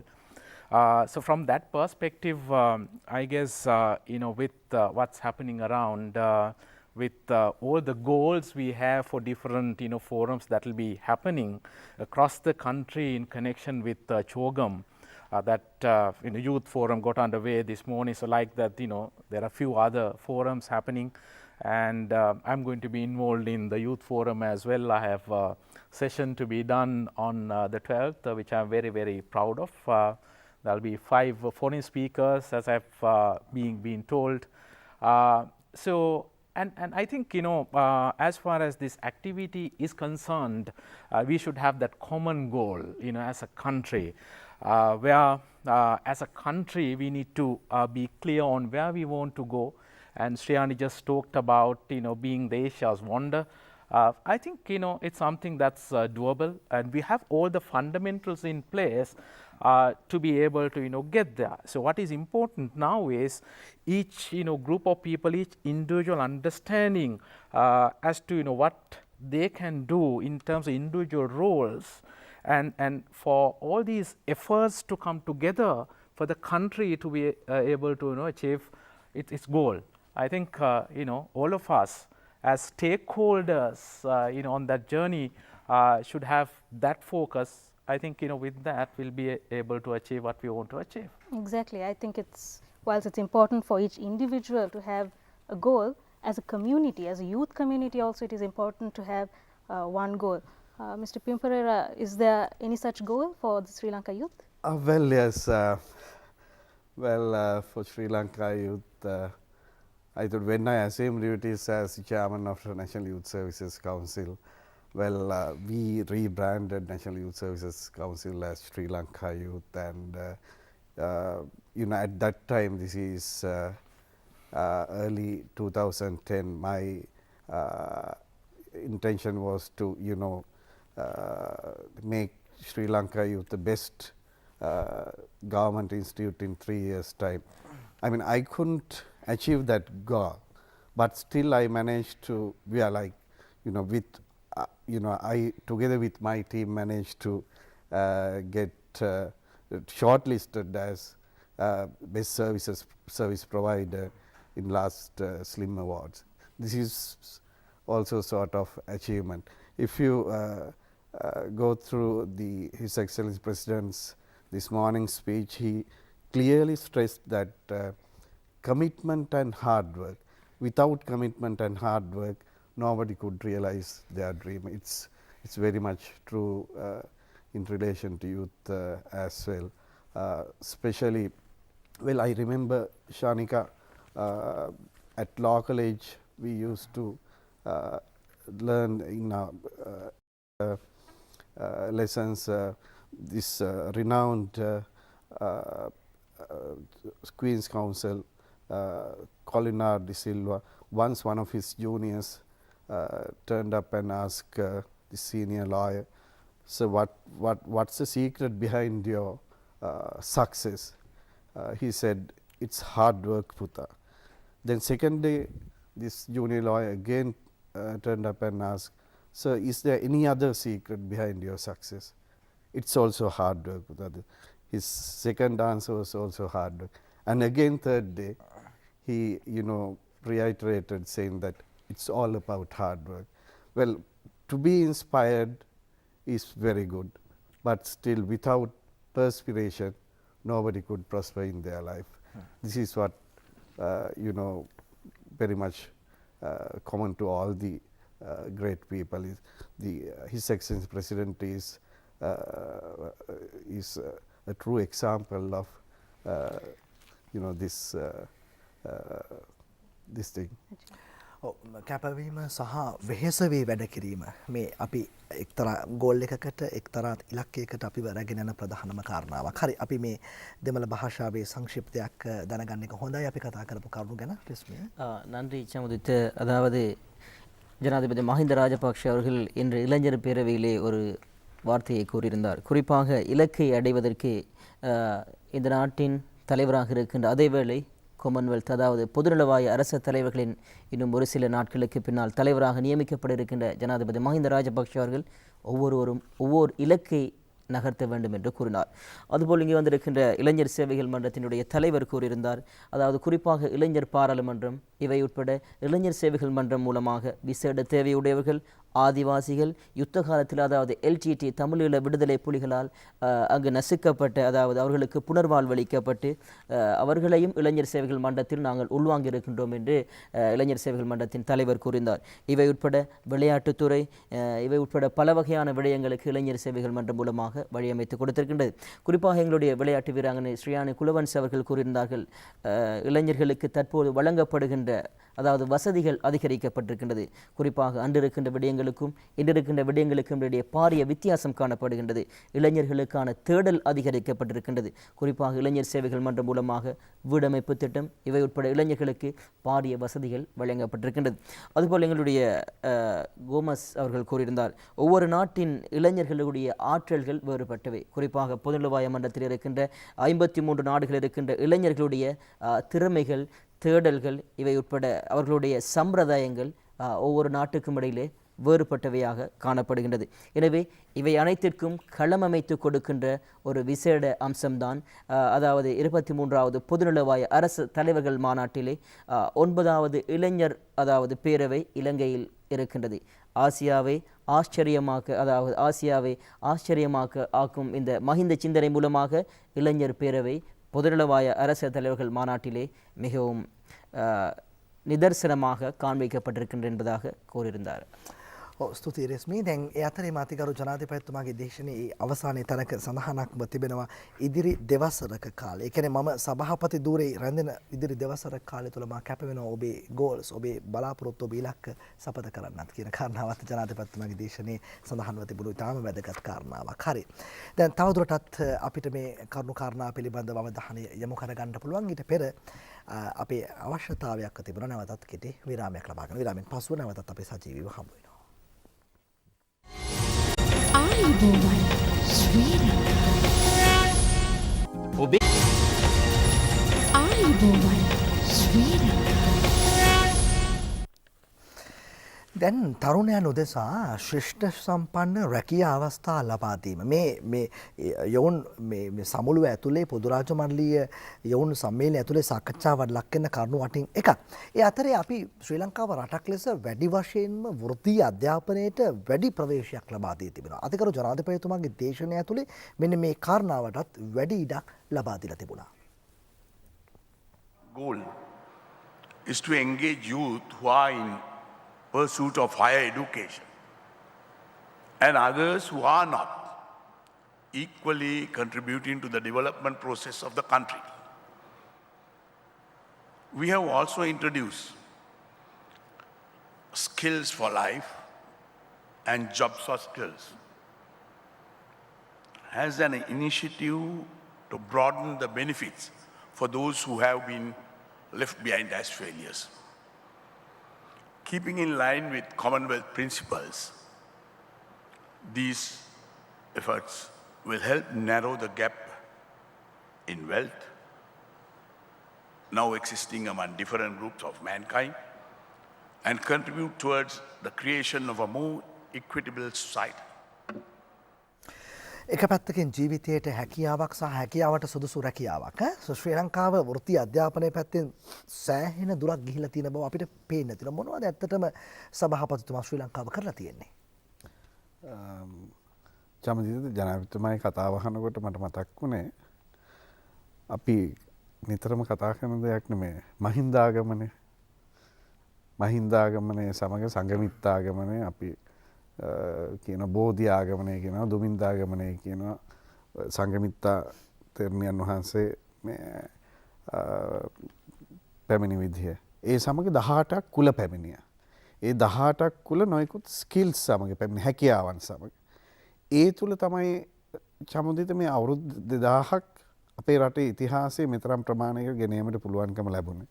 H: So from that perspective, I guess, with what's happening around, with all the goals we have for different, forums that will be happening across the country in connection with CHOGM. That youth forum got underway this morning, so like that, there are a few other forums happening, and I'm going to be involved in the youth forum as well. I have a session to be done on the 12th, which I'm very, very proud of. There'll be 5 foreign speakers, as I've been told. And I think, as far as this activity is concerned, we should have that common goal, as a country. Where as a country we need to be clear on where we want to go, and Shriyani just talked about being the Asia's wonder. I think it's something that's doable, and we have all the fundamentals in place to be able to get there. So what is important now is each group of people, each individual understanding as to what they can do in terms of individual roles, and for all these efforts to come together for the country to be able to achieve its goal. I think all of us as stakeholders on that journey should have that focus. I think with that we'll be able to achieve what we want to achieve.
F: Exactly. I think whilst it's important for each individual to have a goal, as a community, as a youth community also, it is important to have one goal. Mr. Piyum Perera, is there any such goal for the Sri Lanka youth?
G: Well, yes. For Sri Lanka youth, I thought when I assumed duties as chairman of the National Youth Services Council, we rebranded National Youth Services Council as Sri Lanka Youth, and at that time, this is early 2010, my intention was to make Sri Lanka Youth the best government institute in 3 years' time. I mean, I couldn't achieve that goal, but still I managed to, I together with my team managed to get shortlisted as best service provider in last Slim Awards. This is also sort of achievement. If you go through His Excellency President's this morning's speech, he clearly stressed that commitment and hard work. Without commitment and hard work, nobody could realize their dream. It's very much true in relation to youth as well. Especially, I remember, Shanika, at law college we used to learn in our lessons this renowned Queen's Counsel Collinar de Silva. Once one of his juniors turned up and asked the senior lawyer, "So what's the secret behind your success?" He said, "It's hard work, Puta." Then second day, this junior lawyer again turned up and asked, "Sir, is there any other secret behind your success?" "It's also hard work, Puta." His second answer was also hard work. And again third day, he reiterated saying that it's all about hard work. Well, to be inspired is very good, but still without perspiration, nobody could prosper in their life. This is what very much common to all the great people. His Excellency President is a true example of this thing.
B: කැපවීම සහ වෙහෙසවී වැඩ කිරීම මේ අපි එක්තරා goal එකකට එක්තරා ඉලක්කයකට අපි රැගෙන යන ප්‍රධානම කාරණාවක්. හරි, අපි මේ දෙමළ භාෂාවේ සංක්ෂිප්තයක් දැනගන්න එක හොඳයි. අපි කතා කරපු කරුණු ගැන රිස්මිය.
E: நன்றி சமுதித். அதாவது ஜனாதிபதி மஹிந்த ராஜபக்ஷ அவர்கள் இன்று இளைஞர் பேரவையிலே ஒரு வார்த்தையை கூறியிருந்தார். குறிப்பாக இலக்கை அடைவதற்கு இந்த நாட்டின் தலைவராக இருக்கின்ற அதேவேளை காமன்வெல்த், அதாவது பொதுநலவாய அரச தலைவர்களின் இன்னும் ஒரு சில நாட்களுக்கு பின்னால் தலைவராக நியமிக்கப்பட இருக்கின்ற ஜனாதிபதி மஹிந்த ராஜபக்ஷ அவர்கள் ஒவ்வொருவரும் ஒவ்வொரு இலக்கை நகர்த்த வேண்டும் என்று கூறினார். அதுபோல் இங்கே வந்திருக்கின்ற இளைஞர் சேவைகள் மன்றத்தினுடைய தலைவர் கூறியிருந்தார், அதாவது குறிப்பாக இளைஞர் பாராளுமன்றம் இவை உட்பட இளைஞர் சேவைகள் மன்றம் மூலமாக விசேட தேவையுடையவர்கள், ஆதிவாசிகள், யுத்த காலத்தில் அதாவது எல்டிடி தமிழீழ விடுதலை புலிகளால் அங்கு நசுக்கப்பட்ட, அதாவது அவர்களுக்கு புனர்வாழ்வளிக்கப்பட்டு அவர்களையும் இளைஞர் சேவைகள் மன்றத்தில் நாங்கள் உள்வாங்கியிருக்கின்றோம் என்று இளைஞர் சேவைகள் மன்றத்தின் தலைவர் கூறினார். இவை உட்பட விளையாட்டுத்துறை, இவை உட்பட பல வகையான விடயங்களுக்கு இளைஞர் சேவைகள் மன்றம் மூலமாக வழியமைத்து கொடுத்திருக்கின்றது. குறிப்பாக எங்களுடைய விளையாட்டு வீராங்கனை ஸ்ரீயானி குலவன்ஸ் அவர்கள் கூறியிருந்தார்கள், இளைஞர்களுக்கு தற்போது வழங்கப்படுகின்ற அதாவது வசதிகள் அதிகரிக்கப்பட்டிருக்கின்றது. குறிப்பாக அன்றிருக்கின்ற விடயங்கள் விடயங்களுக்கும் இன்று இருக்கின்ற விடயங்களுக்கும் இடையே பாரிய வித்தியாசம் காணப்படுகின்றது. இளைஞர்களுக்கான தேடல் அதிகரிக்கப்பட்டிருக்கின்றது. குறிப்பாக இளைஞர் சேவைகள் மன்றம் மூலமாக வீடமைப்பு திட்டம் இவை உட்பட இளைஞர்களுக்கு பாரிய வசதிகள் வழங்கப்பட்டிருக்கின்றது. அதுபோல் எங்களுடைய கோமஸ் அவர்கள் கூறியிருந்தார், ஒவ்வொரு நாட்டின் இளைஞர்களுடைய ஆற்றல்கள் வேறுபட்டவை. குறிப்பாக பொதுநலவாய மன்றத்தில் இருக்கின்ற 53 நாடுகள் இருக்கின்ற இளைஞர்களுடைய திறமைகள், தேடல்கள் இவை உட்பட அவர்களுடைய சம்பிரதாயங்கள் ஒவ்வொரு நாட்டுக்கும் இடையிலே வேறுபட்டவையாக காணப்படுகின்றது. எனவே இவை அனைத்திற்கும் களமமைத்து கொடுக்கின்ற ஒரு விசேட அம்சம்தான் அதாவது 23வது பொதுநலவாய அரசு தலைவர்கள் மாநாட்டிலே 9வது இளைஞர் அதாவது பேரவை இலங்கையில் இருக்கின்றது. ஆசியாவை ஆச்சரியமாக்க ஆக்கும் இந்த மஹிந்த சிந்தனை மூலமாக இளைஞர் பேரவை பொதுநலவாய அரசு தலைவர்கள் மாநாட்டிலே மிகவும் நிதர்சனமாக காண்பிக்கப்பட்டிருக்கின்ற என்பதாக கூறியிருந்தார்.
B: ස්තුතියි රෙස්මී. දැන් ඒ අතරේ මාතිකරු ජනාධිපතිතුමාගේ දේශනයේ අවසානයේ තැනක සඳහනක්ම තිබෙනවා ඉදිරි දෙවසරක කාලය. ඒ කියන්නේ මම සභාපති ධූරේ රැඳෙන ඉදිරි දෙවසරක කාලය තුල මා කැප වෙනවා ඔබේ ගෝල්ස්, ඔබේ බලාපොරොත්තු, ඔබේ ඉලක්ක සපත කරන්නත් කියන කාරණාවත් ජනාධිපතිතුමාගේ දේශනයේ සඳහන්ව තිබුණු ඉතාම වැදගත් කාරණාවක්. හරි. දැන් තවදුරටත් අපිට මේ කරුණු කාරණා පිළිබඳව අවධානය යොමු කරගන්න පුළුවන්. ඊට පෙර අපේ අවශ්‍යතාවයක් තිබුණා නැවතත් කෙටි විරාමයක් ලබා ගන්න. විරාමයෙන් පසුව නැවතත් අපේ සජීවීව හමු වෙනවා.
A: ආයුබෝවන් ශ්‍රී ලංකා.
E: ඔබේ
A: ආයුබෝවන් ශ්‍රී ලංකා.
B: දැන් තරුණයන් උදෙසා ශ්‍රේෂ්ඨ සම්පන්න රැකියා අවස්ථා ලබා දීම මේ යොවුන් මේ සමුළුව ඇතුලේ පොදු රාජ්‍ය මණ්ඩලීය යොවුන් සම්මේලනය ඇතුලේ සාකච්ඡාවට ලක් වෙන කරුණු අටින් එකක්. ඒ අතරේ අපි ශ්‍රී ලංකාව රටක් ලෙස වැඩි වශයෙන්ම වෘත්තීය අධ්‍යාපනයට වැඩි ප්‍රවේශයක් ලබා දී තිබෙනවා. අතිකරු ජනාධිපතිතුමාගේ දේශනය ඇතුලේ මෙන්න මේ කාරණාවටත් වැඩි ඉඩක් ලබා දීලා තිබුණා.
J: Goal is to engage youth who are in pursuit of higher education and others who are not, equally contributing to the development process of the country. We have also introduced skills for life and jobs for skills as an initiative to broaden the benefits for those who have been left behind as failures. Keeping in line with Commonwealth principles, these efforts will help narrow the gap in wealth now existing among different groups of mankind and contribute towards the creation of a more equitable society.
B: එක පැත්තකින් ජීවිතයට හැකියාවක් සහ හැකියාවට සුදුසු රැකියාවක් ශ්‍රී ලංකාව වෘත්තීය අධ්‍යාපනයේ පැත්තෙන් සෑහෙන දුරක් ගිහිලා තියෙන බව අපිට පේන්න තියෙනවා. මොනවද ඇත්තටම සභාපතිතුමා ශ්‍රී ලංකාව කරලා තියෙන්නේ?
G: ජනදිත ජනාධිපතිතුමාගේ කතාව අහනකොට මට මතක් වුණේ අපි නිතරම කතා කරන දෙයක් නෙමෙයි මහින්දාගමනය සමග සංගමිත්තාගමනය අපි කියන බෝධි ආගමනය කියනවා, දුමින්දාගමනය කියනවා, සංගමිත්තා තෙරණියන් වහන්සේ පැමිණි විදිය. ඒ සමග 18ක් කුල පැමිණියා. ඒ 18ක් කුල නොයෙකුත් ස්කිල්ස් සමග පැමිණි, හැකියාවන් සමග. ඒ තුල තමයි චමුදිත මේ අවුරුදු 2000ක් අපේ රටේ ඉතිහාසයේ මෙතරම් ප්‍රමාණයක ගෙනීමට පුළුවන්කම ලැබුණේ.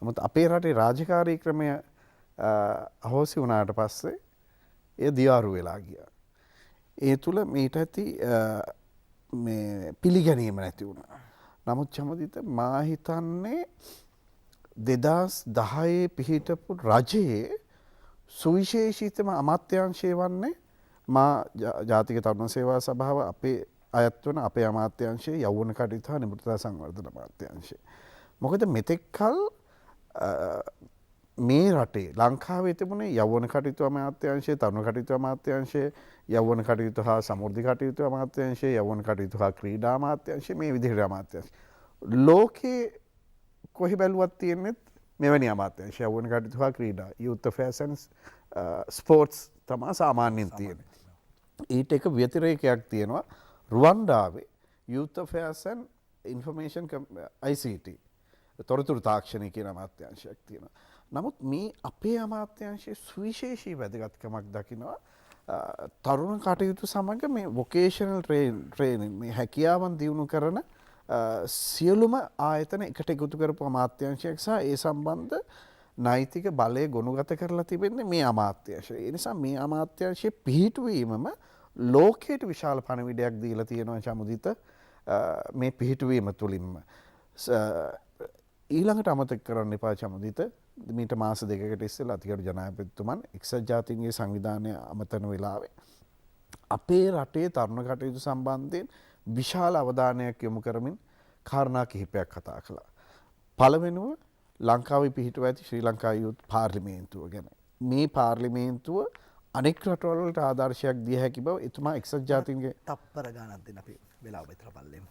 G: නමුත් අපේ රටේ රාජකාරී ක්‍රමය අහෝසි වුණාට පස්සේ ඒ දියාරු වෙලා ගියා. ඒ තුල මේට ඇති මේ පිළිගැනීම නැති වුණා. නමුත් චමදිත මා හිතන්නේ 2010 පිහිටපු රජයේ සුවිශේෂීතම අමාත්‍යාංශය වන්නේ මා ජාතික තරුණ සේවා සභාව අපේ අයත් වන අපේ අමාත්‍යාංශයේ යෞවන කටයුතු හා නිමෘතතා සංවර්ධන අමාත්‍යාංශය. මොකද මෙතෙක් කල මේ රටේ ලංකාවේ තිබුණේ යෞවන කටයුතු අමාත්‍යාංශය, තරුණ කටයුතු අමාත්‍යාංශය, යෞවන කටයුතු හා සමෘද්ධි කටයුතු අමාත්‍යාංශය, යෞවන කටයුතු හා ක්‍රීඩා අමාත්‍යාංශය, මේ විදිහට අමාත්‍යාංශ. ලෝකේ කොහි බැලුවත් තියෙන්නේ මෙවැනි අමාත්‍යාංශ, යෞවන කටයුතු හා ක්‍රීඩා, youth affairs and sports තමයි සාමාන්‍යයෙන් තියෙන්නේ. ඊට එක ව්‍යතිරේකයක් තියෙනවා රුවන්ඩාවේ youth affairs and information ICT තොරතුරු තාක්ෂණය කියන අමාත්‍යාංශයක් තියෙනවා. නමුත් මේ අපේ අමාත්‍යංශයේ සුවිශේෂී වැදගත්කමක් දකිනවා තරුණ කටයුතු සමග මේ වොකේෂනල් ට්‍රේනින් මේ හැකියාවන් දියුණු කරන සියලුම ආයතන එකට එකතු කරපු අමාත්‍යංශයක් සහ ඒ සම්බන්ධ නෛතික බලය ගොනුගත කරලා තිබෙන්නේ මේ අමාත්‍යංශය. ඒ නිසා මේ අමාත්‍යංශයේ පිහිටුවීමම ලෝකයට විශාල පණිවිඩයක් දීලා තියෙනවා චමුදිත මේ පිහිටුවීම තුලින්ම. ඊළඟට අමතක කරන්න එපා චමුදිත මීට මාස දෙකකට ඉස්සෙල්ලා අතිගරු ජනාධිපතිතුමන් එක්සත් ජාතීන්ගේ සංවිධානය අමතන වෙලාවේ අපේ රටේ තරුණ කටයුතු සම්බන්ධයෙන් විශාල අවධානයක් යොමු කරමින් කාරණා කිහිපයක් කතා කළා. පළවෙනුව ලංකාවේ පිහිටුව ඇති ශ්‍රී ලංකා යුත් පාර්ලිමේන්තුව ගැන. මේ පාර්ලිමේන්තුව අනෙක් රටවල් වලට ආදර්ශයක් දිය හැකි බව එතුමා එක්සත් ජාතීන්ගේ
B: තප්පර ගානක් දෙන්න අපි වෙලාව විතර බලමු.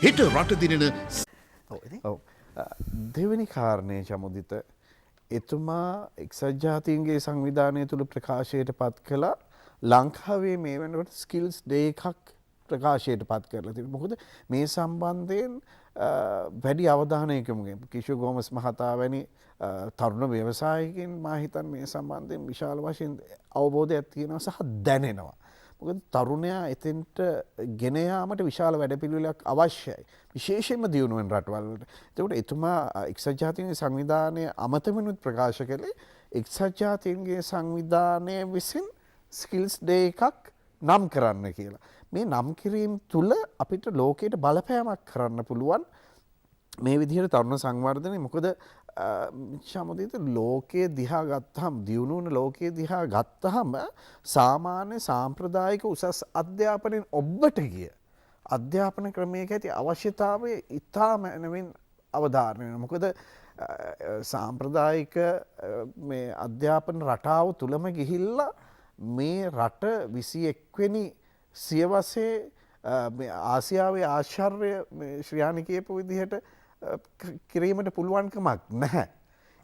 K: හෙට රට දිනන
G: ඔව් දෙවෙනි කාරණය චමුදිත එතුමා එක්සත් ජාතීන්ගේ සංවිධානය තුළ ප්‍රකාශයට පත් කළා ලංකාවේ මේ වෙනකොට ස්කිල්ස් ඩේ එකක් ප්‍රකාශයට පත් කරලා තියෙනවා. මොකද මේ සම්බන්ධයෙන් වැඩි අවධානයක් යොමු කරනවා. කිෂෝ ගෝමස් මහතා වැනි තරුණ ව්‍යවසායකින් මා හිතන්නේ මේ සම්බන්ධයෙන් විශාල වශයෙන් අවබෝධයක් තියෙනවා සහ දැනෙනවා. මොකද තරුණයා එතෙන්ට ගෙන යාමට විශාල වැඩපිළිවෙලක් අවශ්‍යයි. විශේෂයෙන්ම දියුණුවෙන් රටවල් වලට. ඒකට එතුමා එක්සත් ජාතීන්ගේ සංවිධානය අමතමිනුත් ප්‍රකාශ කළේ එක්සත් ජාතීන්ගේ සංවිධානය විසින් ස්කිල්ස් ඩේ එකක් නම් කරන්න කියලා. මේ නම් කිරීම තුළ අපිට ලෝකයට බලපෑමක් කරන්න පුළුවන් මේ විදිහට තරුණ සංවර්ධනය. මොකද සමුදිත ලෝකයේ දිහා ගත්තහම දියුණුවන ලෝකයේ දිහා ගත්තහම සාමාන්‍ය සාම්ප්‍රදායික උසස් අධ්‍යාපනයෙන් ඔබට ගිය අධ්‍යාපන ක්‍රමයක ඇති අවශ්‍යතාවය ඉතා මැනවින් අවධාරණය වෙනවා. මොකද සාම්ප්‍රදායික මේ අධ්‍යාපන රටාව තුලම ගිහිල්ලා මේ රට 21 වෙනි සියවසේ ආසියාවේ ආශ්චර්ය ශ්‍රියානි කියපු විදිහට කිරීමට පුළුවන්කමක් නැහැ.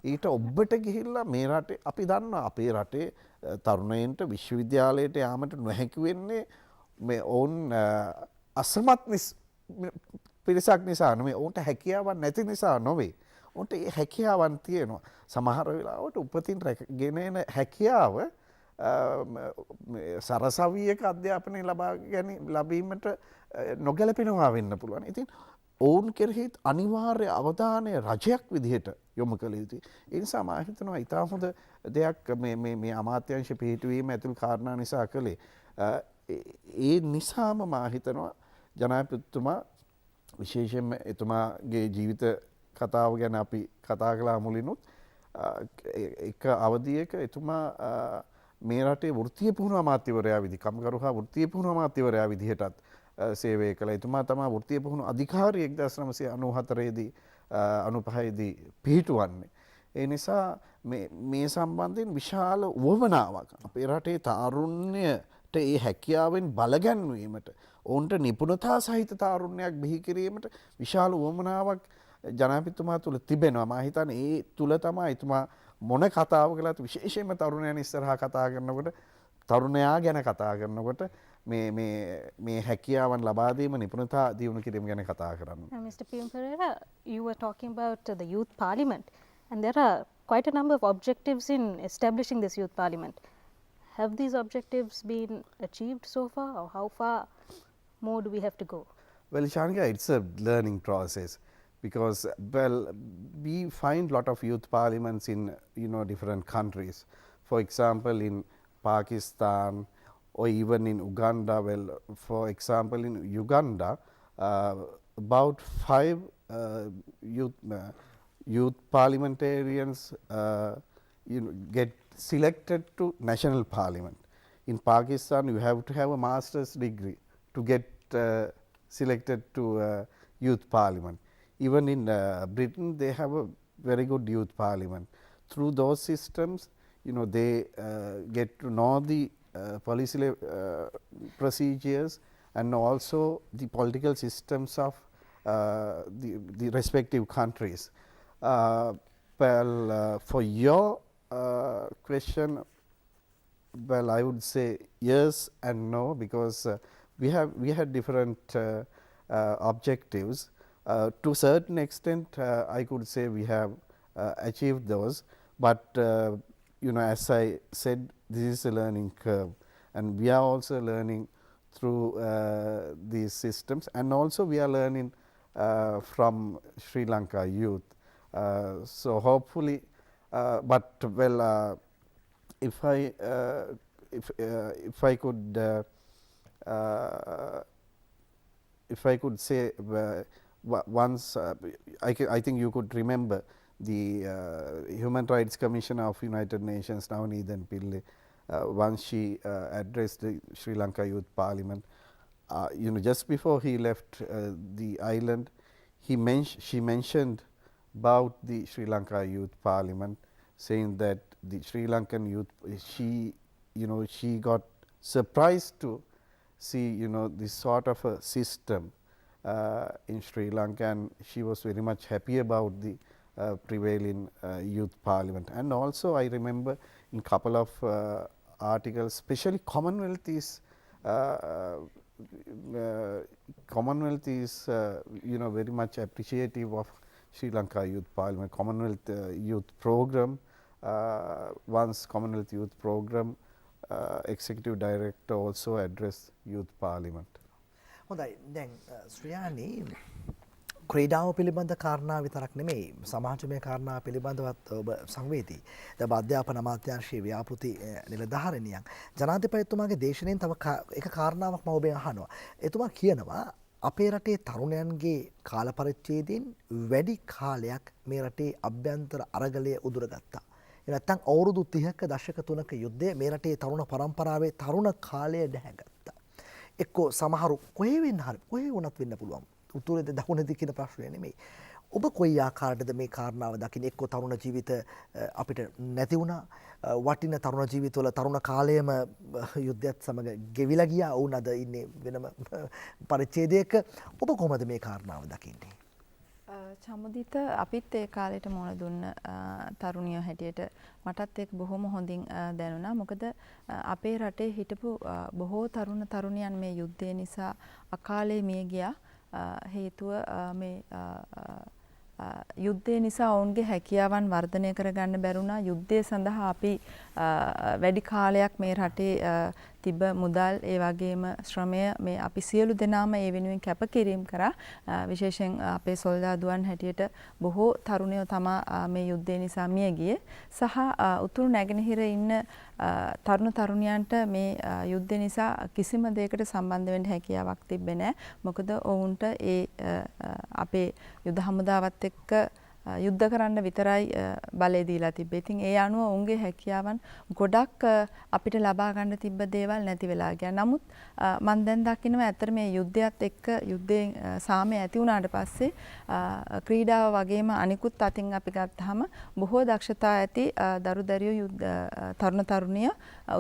G: ඊට ඔබට ගිහිල්ලා මේ රටේ අපි දන්නවා අපේ රටේ තරුණයින්ට විශ්වවිද්‍යාලයට යාමට නොහැකි වෙන්නේ මේ ඔවුන් අසමත් පිරිසක් නිසා නෙමෙයි ඔවුන්ට හැකියාවක් නැති නිසා නොවේ. ඔවුන්ට ඒ හැකියාවන් තියෙනවා. සමහර වෙලාවට උපතින් ගෙන එන හැකියාව සරසවියක අධ්‍යාපනය ලබීමට නොගැලපෙනවා වෙන්න පුළුවන්. ඉතින් ඔවුන් කෙරෙහිත් අනිවාර්ය අවධානය රජයක් විදිහට යොමු කළ යුතුයි. ඒ නිසා මා හිතනවා ඉතා හොඳ දෙයක් මේ අමාත්‍යංශ පිහිටුවීම ඇතුළු කාරණා නිසා කළේ. ඒ නිසාම මා හිතනවා ජනාධිපතිතුමා විශේෂයෙන්ම එතුමාගේ ජීවිත කතාව ගැන අපි කතා කළා මුලිනුත් එක අවධියක එතුමා මේ රටේ වෘත්තීය පුහුණු අමාත්‍යවරයා කම්කරු හා වෘත්තීය පුහුණු අමාත්‍යවරයා විදිහටත් සේවය කළා. එතුමා තමයි වෘත්තීය පුහුණු අධිකාරී 1994 දී 95 දී පිහිටුවන්නේ. ඒ නිසා මේ සම්බන්ධයෙන් විශාල උවමනාවක් අපේ රටේ තාරුණ්‍යයට ඒ හැකියාවෙන් බලගැන්වීමට ඔවුන්ට නිපුණතා සහිත තාරුණ්‍යයක් බිහි කිරීමට විශාල උවමනාවක් ජනාධිපතිතුමා තුළ තිබෙනවා. මම හිතන්නේ ඒ තුළ තමයි එතුමා මොන කතාව කළත් විශේෂයෙන්ම තරුණයන් ඉස්සරහා කතා කරනකොට තරුණයා ගැන කතා කරනකොට මේ හැකියාවන් ලබා දීම නිපුණතා දියුණු කිරීම ගැන කතා කරන්න.
F: Mr. Piyum Perera, you were talking about the youth parliament and there are quite a number of objectives in establishing this youth parliament. Have these objectives been achieved so far or how far more do we have to go?
G: Well, Shanika, it's a learning process. Because we find lot of youth parliaments in different countries. For example, in Pakistan or even in Uganda. Well, for example, in Uganda, about 5 youth parliamentarians get selected to national parliament. In Pakistan, you have to have a master's degree to get selected to youth parliament. Even in Britain, they have a very good youth parliament. Through those systems, they get to know the policy procedures and also the political systems of the respective countries. For your question, well, I would say yes and no, because we had different objectives. To a certain extent, I could say we have achieved those, but as I said, this is a learning curve, and we are also learning through these systems, and also we are learning from Sri Lanka youth. So hopefully, but well, if I could say once, I think you could remember the Human Rights Commissioner of United Nations, Navneethan Pillay, once she addressed the Sri Lanka Youth Parliament. Just before he left the island, she mentioned about the Sri Lanka Youth Parliament, saying that the Sri Lankan youth, she got surprised to see this sort of a system in Sri Lanka, and she was very much happy about the prevailing youth parliament. And also I remember in couple of articles, especially Commonwealth is very much appreciative of Sri Lanka Youth Parliament. Commonwealth Youth Program, once Commonwealth Youth Program Executive Director also addressed Youth Parliament.
B: හොඳයි. දැන් ශ්‍රියානි ක්‍රීඩාව පිළිබඳ කාරණා විතරක් නෙමෙයි සමාජමය කාරණා පිළිබඳවත් ඔබ සංවේදී. දැන් අධ්‍යාපන අමාත්‍යාංශයේ ව්‍යාපෘති නිලධාරිනියක් ජනාධිපතිතුමාගේ දේශනෙන් තව එක කාරණාවක් මම ඔබෙන් අහනවා. එතුමා කියනවා අපේ රටේ තරුණයන්ගේ කාල පරිච්ඡේදයෙන් වැඩි කාලයක් මේ රටේ අභ්‍යන්තර අරගලය උදුරගත්තා. නැත්තම් අවුරුදු 30ක දශක 3ක යුද්ධය මේ රටේ තරුණ පරම්පරාවේ තරුණ කාලය දැහැගත්තා. එක්කෝ සමහරු කොහේ වෙන්න හරි කොහේ වුණත් වෙන්න පුළුවන්. උතුරේද දකුණේද කියන ප්‍රශ්නය නෙමෙයි. ඔබ කොයි ආකාරයටද මේ කාරණාව දකින්නේ? එක්කෝ තරුණ ජීවිත අපිට නැති වුණා. වටින තරුණ ජීවිතවල තරුණ කාලයම යුද්ධයත් සමග ගෙවිලා ගියා. වුණ අද ඉන්නේ වෙනම පරිච්ඡේදයක. ඔබ කොහොමද මේ කාරණාව දකින්නේ?
D: චමුදිත අපිත් ඒ කාලේට මොන දුන්න තරුණියෝ හැටියට මටත් ඒක බොහොම හොඳින් දැනුණා. මොකද අපේ රටේ හිටපු බොහෝ තරුණ තරුණියන් මේ යුද්ධය නිසා අකාලේ මිය ගියා. හේතුව මේ යුද්ධය නිසා ඔවුන්ගේ හැකියාවන් වර්ධනය කරගන්න බැරුණා. යුද්ධය සඳහා අපි වැඩි කාලයක් මේ රටේ තිබ මුදල් ඒ වගේම ශ්‍රමය මේ අපි සියලු දෙනාම ඒ වෙනුවෙන් කැපකිරීම කරා. විශේෂයෙන් අපේ සොල්දාදුවන් හැටියට බොහෝ තරුණයෝ තමා මේ යුද්ධය නිසා මිය ගියේ. සහ උතුරු නැගෙනහිර ඉන්න තරුණ තරුණියන්ට මේ යුද්ධය නිසා කිසිම දෙයකට සම්බන්ධ වෙන්න හැකියාවක් තිබ්බේ නැහැ. මොකද ඔවුන්ට ඒ අපේ යුද හමුදාවත් එක්ක යුද්ධ කරන්න විතරයි බලය දීලා තිබ්බේ. ඉතින් ඒ අනුව ඔවුන්ගේ හැකියාවන් ගොඩක් අපිට ලබා ගන්න තිබ්බ දේවල් නැති වෙලා ගියා. නමුත් මම දැන් දකිනවා ඇත්තට මේ යුද්ධයත් එක්ක යුද්ධයෙන් සාමය ඇති වුණාට පස්සේ ක්‍රීඩාව වගේම අනිකුත් අතින් අපි ගත්තාම බොහෝ දක්ෂතා ඇති දරුදරියෝ තරුණ තරුණිය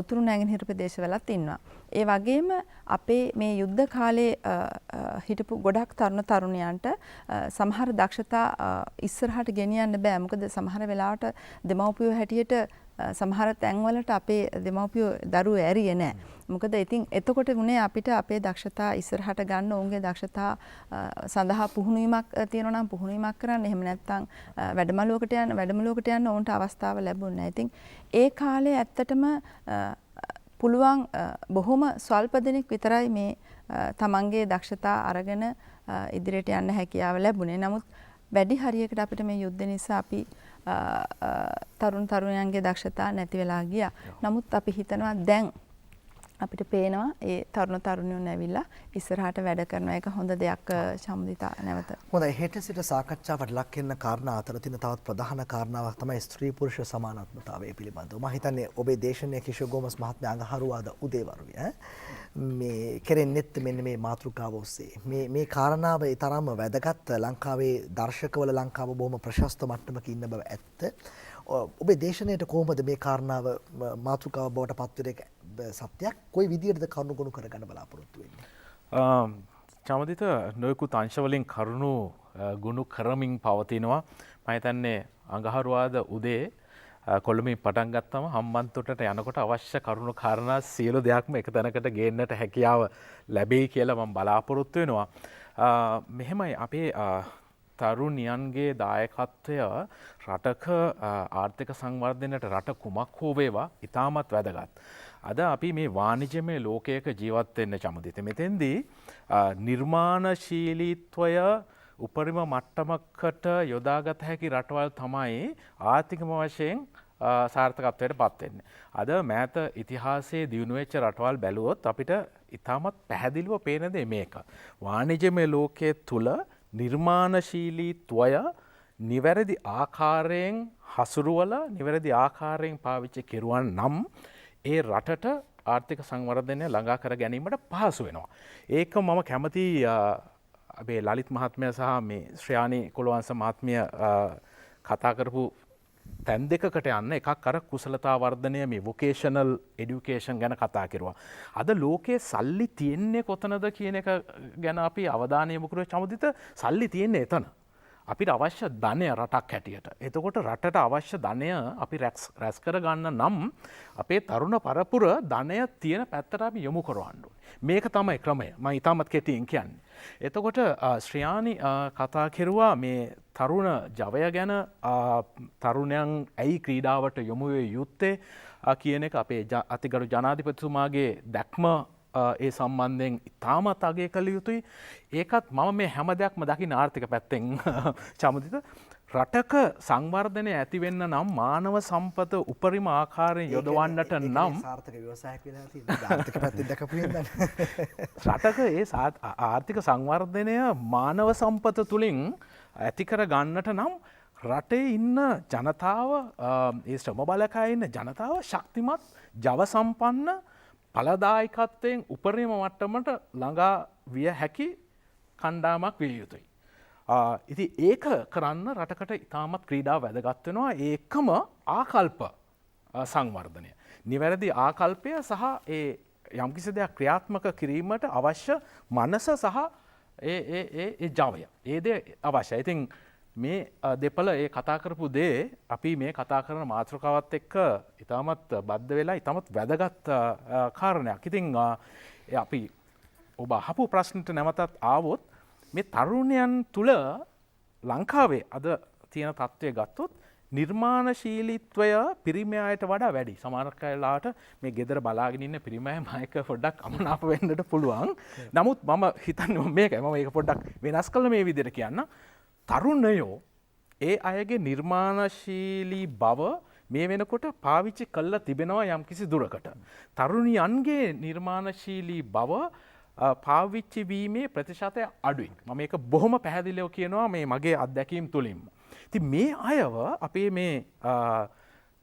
D: උතුරු නැගෙනහිර ප්‍රදේශවලත් ඉන්නවා. ඒ වගේම අපේ මේ යුද්ධ කාලේ හිටපු ගොඩක් තරුණ තරුණියන්ට සමහර දක්ෂතා ඉස්සරහට ගෙනියන්න බෑ. මොකද සමහර වෙලාවට දෙමව්පියෝ හැටියට සමහර තැන්වලට අපේ දෙමව්පියෝ දරුවෝ ඇරියේ නෑ. මොකද ඉතින් එතකොට උනේ අපිට අපේ දක්ෂතා ඉස්සරහට ගන්න ඔවුන්ගේ දක්ෂතා සඳහා පුහුණුවීමක් තියෙනවා නම් පුහුණුවීමක් කරන්න. එහෙම නැත්නම් වැඩමුළුවකට යන්න ඔවුන්ට අවස්ථාව ලැබුණේ නෑ. ඉතින් ඒ කාලේ ඇත්තටම පුළුවන් බොහොම ස්වල්ප දෙනෙක් විතරයි මේ තමන්ගේ දක්ෂතා අරගෙන ඉදිරියට යන්න හැකියාව ලැබුණේ. නමුත් වැඩි හරියකට අපිට මේ යුද්ධ නිසා අපි තරුණ තරුණයන්ගේ දක්ෂතා නැති වෙලා ගියා. නමුත් අපි හිතනවා දැන් අපිට පේනවා ඒ තරුණ තරුණියන් ඇවිල්ලා ඉස්සරහට වැඩ කරන එක හොඳ දෙයක්. සම්මුදිතා නැවත.
B: හොඳයි, හෙට සිට සාකච්ඡාවට ලක් වෙන කාරණා අතර තියෙන තවත් ප්‍රධාන කාරණාවක් තමයි ස්ත්‍රී පුරුෂ සමානත්වතාවය පිළිබඳව. මම හිතන්නේ ඔබේ දේශනයේ කිෂෝ ගෝමස් මහත්මයා අඟහරුවාදා උදේවරුේ මේ කෙරෙන්නෙත් මෙන්න මේ මාතෘකාව ඔස්සේ මේ කාරණාව ඒ තරම්ම වැදගත්. ලංකාවේ දර්ශකවල ලංකාව බොහොම ප්‍රශස්ත මට්ටමක ඉන්න බව ඇත්ත. ඔබේ දේශනයට කොහොමද මේ කාරණාව මාතෘකාව බවට පත්වෙන්නේ? සත්‍යයක් කොයි විදියටද කරුණු කරගන්න බලාපොරොත්තු වෙන්නේ?
H: චමදිත නොයෙකුත් අංශවලින් කරුණු ගුණ කරමින් පවතිනවා. මම හිතන්නේ අඟහරුවාද උදේ කොළඹින් පටන් ගත්තම හම්බන්තොටට යනකොට අවශ්‍ය කරුණු කාරණා සියලු දෙයක්ම එක තැනකට ගේන්නට හැකියාව ලැබෙයි කියලා මම බලාපොරොත්තු වෙනවා. මෙහෙමයි අපේ තරුණියන්ගේ දායකත්වය රටක ආර්ථික සංවර්ධනයට රට කුමක් හෝ වේවා ඉතාමත් වැදගත්. අද අපි මේ වාණිජමය ලෝකයක ජීවත් වෙන්න චමුදිත. මෙතෙන්දී නිර්මාණශීලීත්වය උපරිම මට්ටමකට යොදාගත හැකි රටවල් තමයි ආර්ථිකම වශයෙන් සාර්ථකත්වයට පත් වෙන්නේ. අද මෑත ඉතිහාසයේ දියුණු වෙච්ච රටවල් බැලුවොත් අපිට ඉතාමත් පැහැදිලිව පේන දේ මේක. වාණිජමය ලෝකයේ තුල නිර්මාණශීලීත්වය නිවැරදි ආකාරයෙන් හසුරුවලා නිවැරදි ආකාරයෙන් පාවිච්චි කෙරුවන් නම් ඒ රටට ආර්ථික සංවර්ධනය ළඟා කර ගැනීමට පහසු වෙනවා. ඒක මම කැමති අපේ ලලිත් මහත්මයා සහ මේ ශ්‍රයානි කුලවංශ මහත්මිය කතා කරපු තැන් දෙකකට යන්න. එකක් අර කුසලතා වර්ධනය මේ වොකේෂනල් එඩියුකේෂන් ගැන කතා කරුවා. අද ලෝකයේ සල්ලි තියෙන්නේ කොතනද කියන එක ගැන අපි අවධානය යොමු කරුවේ චමුදිත. සල්ලි තියෙන්නේ එතන. අපිට අවශ්‍ය ධනය රටක් හැටියට. එතකොට රටට අවශ්‍ය ධනය අපි රැස් කර ගන්න නම් අපේ තරුණ පරපුර ධනය තියෙන පැත්තට අපි යොමු කරවන්න ඕනේ. මේක තමයි ක්‍රමය. මම ඊටමත් කෙටියෙන් කියන්නේ. එතකොට ශ්‍රියානි කතා කෙරුවා මේ තරුණ ජවය ගැන තරුණයන් ඇයි ක්‍රීඩාවට යොමු විය යුත්තේ කියන එක අපේ අතිගරු ජනාධිපතිතුමාගේ දැක්ම ඒ සම්බන්ධයෙන් ඉතාමත් අගය කළ යුතුයි. ඒකත් මම මේ හැම දෙයක්ම දකින්න ආර්ථික පැත්තෙන් චමුදිත. රටක සංවර්ධනය ඇති වෙන්න නම් මානව සම්පත උපරිම ආකාරයෙන් යොදවන්නට නම්
B: සාර්ථක ව්‍යවසායක් වෙලා තියෙනවා. ආර්ථික පැත්තෙන් දැකපු හින්දා
H: රටක ඒ ආර්ථික සංවර්ධනය මානව සම්පත තුලින් ඇති කර ගන්නට නම් රටේ ඉන්න ජනතාව ඒ ශ්‍රම බලකායේ ඉන්න ජනතාව ශක්තිමත් ජව සම්පන්න ඵලදායකත්වයෙන් උපරිම මට්ටමට ළඟා විය හැකි කණ්ඩායමක් විය යුතුයි. ඉතින් ඒක කරන්න රටකට ඉතාමත් ක්‍රීඩාව වැදගත් වෙනවා. ඒකම ආකල්ප සංවර්ධනය. නිවැරදි ආකල්පය සහ ඒ යම්කිසි දෙයක් ක්‍රියාත්මක කිරීමට අවශ්‍ය මනස සහ ඒ ජවය. ඒ දේ අවශ්‍යයි. ඉතින් මේ දෙපළ ඒ කතා කරපු දේ අපි මේ කතා කරන මාතෘකාවත් එක්ක ඉතාමත් බද්ධ වෙලා ඉතාමත් වැදගත් කාරණයක්. ඉතින් අපි ඔබ අහපු ප්‍රශ්නට නැවතත් ආවොත් මේ තරුණයන් තුළ ලංකාවේ අද තියෙන තත්ත්වය ගත්තොත් නිර්මාණශීලීත්වය පිරිමි අයට වඩා වැඩි. සමහර කාලයට මේ ගෙදර බලාගෙන ඉන්න පිරිමි අය මයික පොඩ්ඩක් අමනාප වෙන්නට පුළුවන්. නමුත් මම හිතන්නේ මේකයි. මම ඒක පොඩ්ඩක් වෙනස් කළ මේ විදිහට කියන්න. තරුණයෝ ඒ අයගේ නිර්මාණශීලී බව මේ වෙනකොට පාවිච්චි කළා තිබෙනවා යම්කිසි දුරකට. තරුණියන්ගේ නිර්මාණශීලී බව පාවිච්චි වීමේ ප්‍රතිශතය අඩුයි. මම මේක බොහොම පැහැදිලිව කියනවා මේ මගේ අත්දැකීම් තුලින්ම. ඉතින් මේ අයව අපේ මේ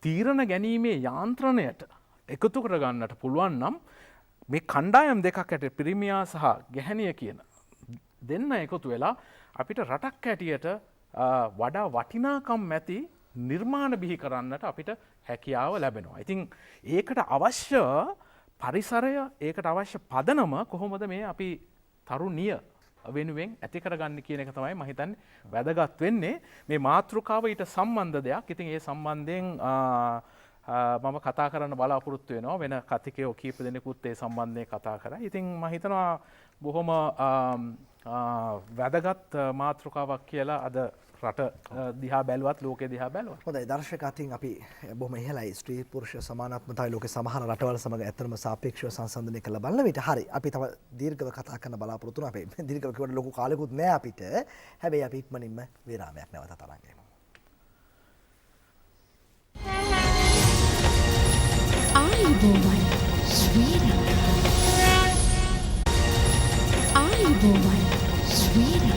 H: තීරණ ගැනීමේ යාන්ත්‍රණයට එකතු කර ගන්නට පුළුවන් නම් මේ කණ්ඩායම් දෙකක් ඇට පිරිමියා සහ ගැහැණිය කියන දෙන්න එකතු වෙලා අපිට රටක් හැටියට වඩා වටිනාකම් ඇති නිර්මාණ බිහි කරන්නට අපිට හැකියාව ලැබෙනවා. ඉතින් ඒකට අවශ්‍ය පරිසරය ඒකට අවශ්‍ය පදනම කොහොමද මේ අපි තරුණිය වෙනුවෙන් ඇති කරගන්න කියන එක තමයි මම හිතන්නේ වැදගත් වෙන්නේ. මේ මාතෘකාව ඊට සම්බන්ධ දෙයක්. ඉතින් ඒ සම්බන්ධයෙන් මම කතා කරන්න බලාපොරොත්තු වෙනවා. වෙන කතිකයෝ කීප දෙනෙකුත් ඒ සම්බන්ධයෙන් කතා කරා. ඉතින් මම හිතනවා බොහොම වැදගත් මාතෘකාවක් කියලා අද රට දිහා බැලුවත් ලෝකෙ දිහා බැලුවත්.
B: හොඳයි දර්ශක අතින් අපි බොහොම ඉහළයි ස්ත්‍රී පුරුෂ සමානත්වතාවය ලෝකේ සමහර රටවල් සමග ඇත්තම සාපේක්ෂව සංසන්දනය කළ බලන විට හරි අපි තව දීර්ඝව කතා කරන්න බලාපොරොත්තු වෙනවා. අපේ දීර්ඝව කියවට ලොකු කාලෙකුත් නෑ අපිට. හැබැයි අපි ඉක්මනින්ම විරාමයක් නැවත තරන් ගමු.
A: ආයුබෝවන් ස්වීඩන් ආයුබෝවන් ස්වීඩන්.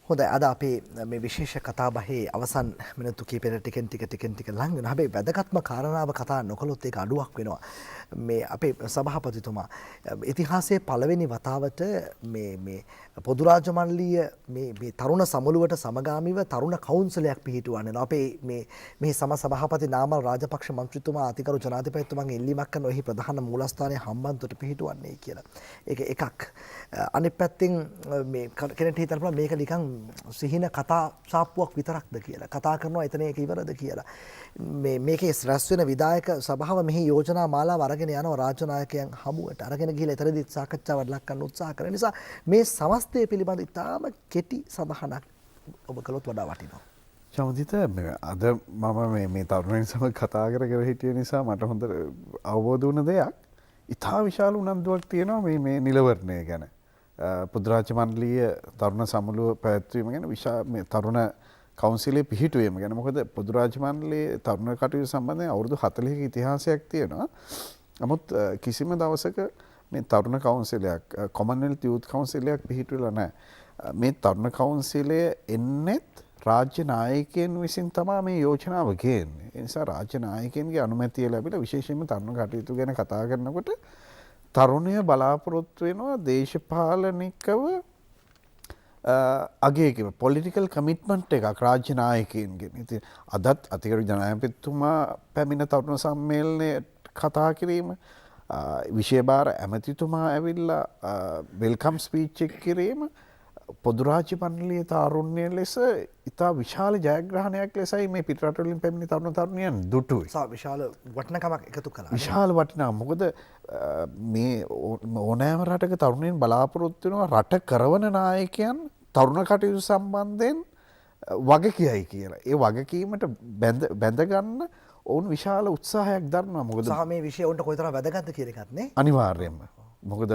B: හොඳයි අද අපේ මේ විශේෂ කතාබහේ අවසන් මිනිත්තු කිහිපෙකට ටිකෙන් ටික ලඟ වෙනවා. හැබැයි වැදගත්ම කාරණාව කතා නොකළොත් ඒක අඩුවක් වෙනවා. මේ අපේ සභාපතිතුමා ඉතිහාසයේ පළවෙනි වතාවට මේ පොදු රාජ්‍ය මණ්ඩලීය මේ තරුණ සමුළුවට සමගාමීව තරුණ කවුන්සිලයක් පිහිටුවන්නේ. අපේ මේ සම සභාපති නාමල් රාජපක්ෂ මන්ත්‍රීතුමා අතිගරු ජනාධිපතිතුමාගෙන් ඉල්ලීමක් කරන ඔහි ප්‍රධාන මූලස්ථානයේ හම්බන්තොට පිහිටුවන්නේ කියලා. ඒක එකක්. අනිත් පැත්තෙන් මේ කෙනෙක්ට හිතන්න පුළුවන් මේක නිකන් සිහින කතා සාප්පුවක් විතරක්ද කියලා. කතා කරනවා එතන ඒක ඉවරද කියලා. මේකේ රැස් වෙන විධායක සභාව මෙහි යෝජනා මාලාව අරගෙන අරගෙන යනවා රාජ්‍ය නායකයන් හමුවට. අරගෙන ගිහලා එතරදී සාකච්ඡාවක් ලක් කරන්න උත්සාහ කරන නිසා මේ සමස්තය පිළිබඳ ඉතාම කෙටි සඳහනක් ඔබ කළොත් වඩා වටිනවා.
G: චමුදිත අද මම මේ තරුණයන් සමග කතා කර හිටිය නිසා මට හොඳ අවබෝධ වුණ දෙයක් ඉතා විශාල උනන්දුවක් තියෙනවා මේ නිලවරණය ගැන. පුදුරාජ්‍ය මණ්ඩලීය තරුණ සමුළුව පැවැත්වීම ගැන තරුණ කවුන්සිලේ පිහිටුවීම ගැන. මොකද පුදුරාජ්‍ය මණ්ඩලයේ තරුණ කටයුතු සම්බන්ධයෙන් අවුරුදු 40ක ඉතිහාසයක් තියෙනවා. නමුත් කිසිම දවසක මේ තරුණ කවුන්සිලයක් කොමන්වෙල්ත් යූත් කවුන්සිලයක් පිහිටුවලා නැහැ. මේ තරුණ කවුන්සිලය එන්නේත් රාජ්‍ය නායකයන් විසින් තමයි මේ යෝජනාව ගේන්නේ. ඒ නිසා රාජ්‍ය නායකයන්ගේ අනුමැතිය ලැබිලා විශේෂයෙන්ම තරුණ කටයුතු ගැන කතා කරනකොට තරුණය බලාපොරොත්තු වෙනවා දේශපාලනිකව අගයකිව පොලිටිකල් කමිට්මන්ට් එකක් රාජ්‍ය නායකයන්ගෙන්. ඉතින් අදත් අතිගරු ජනාධිපතිතුමා පැමිණ තරුණ සම්මේලනයේ කතා කිරීම විෂයභාර ඇමතිතුමා ඇවිල්ලා වෙල්කම් ස්පීච් එක කිරීම පොදුරාජ්‍ය මණ්ඩලයේ තාරුණ්‍ය ලෙස ඉතා විශාල ජයග්‍රහණයක් ලෙසයි මේ පිටරටවලින් පැමිණි තරුණ තරුණියන් දුටුවේ.
B: විශාල වටිනකමක් එකතු කළා.
G: විශාල වටිනා. මොකද මේ ඕනෑම රටක තරුණයන් බලාපොරොත්තු වෙනවා රට කරවන නායකයන් තරුණ කටයුතු සම්බන්ධයෙන් වග කියයි කියලා. ඒ වගකීමට බැඳ ගන්න ඔවුන් විශාල උත්සාහයක් දරනවා. මොකද
B: මේ විෂය ඔවුන්ට කොයිතරම් වැදගත්ද කියන එකත් නේ.
G: අනිවාර්යයෙන්ම. මොකද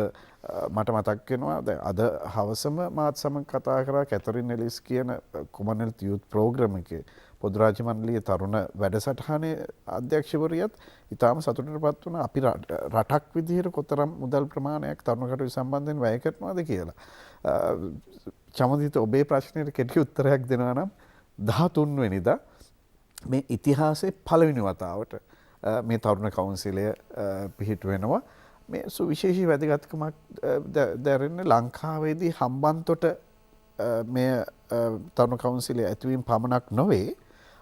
G: මට මතක් වෙනවා දැන් අද හවසම මාත් සමග කතා කරා කැතරින් එලිස් කියන කොමන්වෙල්ත් යූත් ප්‍රෝග්‍රෑම් එකේ පොදු රාජ්‍ය මණ්ඩලයේ තරුණ වැඩසටහනේ අධ්‍යක්ෂවරියත් ඉතාම සතුටටපත් වුණා අපි රටක් විදිහට කොතරම් මුදල් ප්‍රමාණයක් තරුණ කටයුතු සම්බන්ධයෙන් වැය කරනවද කියලා. චමදිත ඔබේ ප්‍රශ්නෙට කෙටි උත්තරයක් දෙනවා නම් 13 වෙනිදා මේ ඉතිහාසයේ පළවෙනි වතාවට මේ තරුණ කවුන්සිලය පිහිටු වෙනවා. මේ සුවිශේෂී වැදගත්කමක් දැරෙන්න ලංකාවේදී හම්බන්තොට මේ තරුණ කවුන්සිලය ඇතිවීම පමණක් නොවේ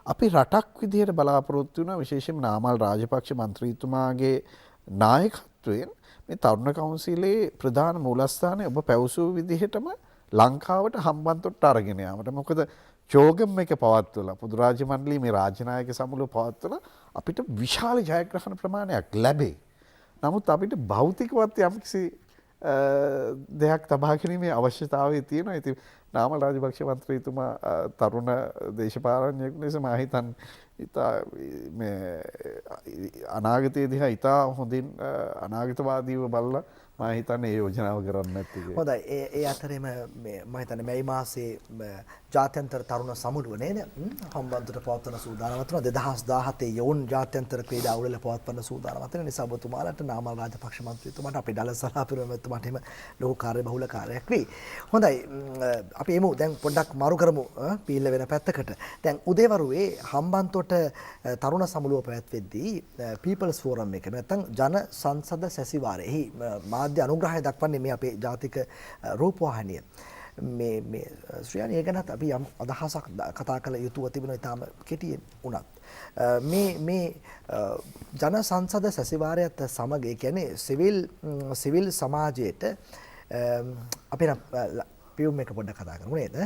G: අපි රටක් විදිහට බලාපොරොත්තු වෙනවා විශේෂයෙන්ම නාමල් රාජපක්ෂ මන්ත්‍රීතුමාගේ නායකත්වයෙන් මේ තරුණ කවුන්සිලයේ ප්‍රධාන මූලස්ථානය ඔබ පැවසූ විදිහටම ලංකාවට හම්බන්තොට අරගෙන යාමට. මොකද චෝගම් එක පවත්වලා පොදු රාජ්‍ය මණ්ඩලයේ මේ රාජ්‍ය නායක සමුළුව පවත්වලා අපිට විශාල ජයග්‍රහණ ප්‍රමාණයක් ලැබේ. නමුත් අපිට භෞතිකවත් යම්කිසි දෙයක් තබා ගැනීමේ අවශ්‍යතාවය තියෙනවා. ඉතින් නාමල් රාජපක්ෂ මන්ත්‍රීතුමා තරුණ දේශපාලනඥයෙකු ලෙස මම හිතන්නේ මේ අනාගතයේ දිහා ඉතා හොඳින් අනාගතවාදීව බලලා මම හිතන්නේ ඒ යෝජනාව කරන්න නැති කියලා.
B: හොඳයි. ඒ අතරේම මම හිතන්නේ මේ මාසයේ ජාත්‍යන්තර තරුණ සමුළුව නේද? හම්බන්තොට පවත්වන සූදානමක් වෙනවා. 2017 යෝන් ජාත්‍යන්තර ක්‍රීඩා උළෙල පවත්වන සූදානමක් වෙන නිසා ඔබතුමාලට නාමල් රාජපක්ෂ මන්ත්‍රීතුමාට අපේ දල සලාපිරමතුමාට එහෙම ලොකු කාර්යබහුල කාර්යයක් වෙයි. හොඳයි. අපි එමු දැන් පොඩ්ඩක් මාරු කරමු පීල්ල වෙන පැත්තකට. දැන් උදේවරුේ හම්බන්තොට තරුණ සමුළුව පැවැත්වෙද්දී පීපල්ස් ෆෝරම් එක නැත්නම් ජන සංසද සැසිවාරයේ මාධ්‍ය අනුග්‍රහය දක්වන්නේ මේ අපේ ජාතික රූපවාහිනිය. මේ ශ්‍රියානි ඒ ගැනත් අපි යම් අදහසක් කතා කළ යුතුව තිබෙනවා ඊටාම කෙටියෙන් උනත්. මේ ජන සංසද සැසිවාරයත් සමග ඒ කියන්නේ සිවිල් සමාජයට අපි පියුම් එක පොඩ්ඩක් කතා කරමු නේද?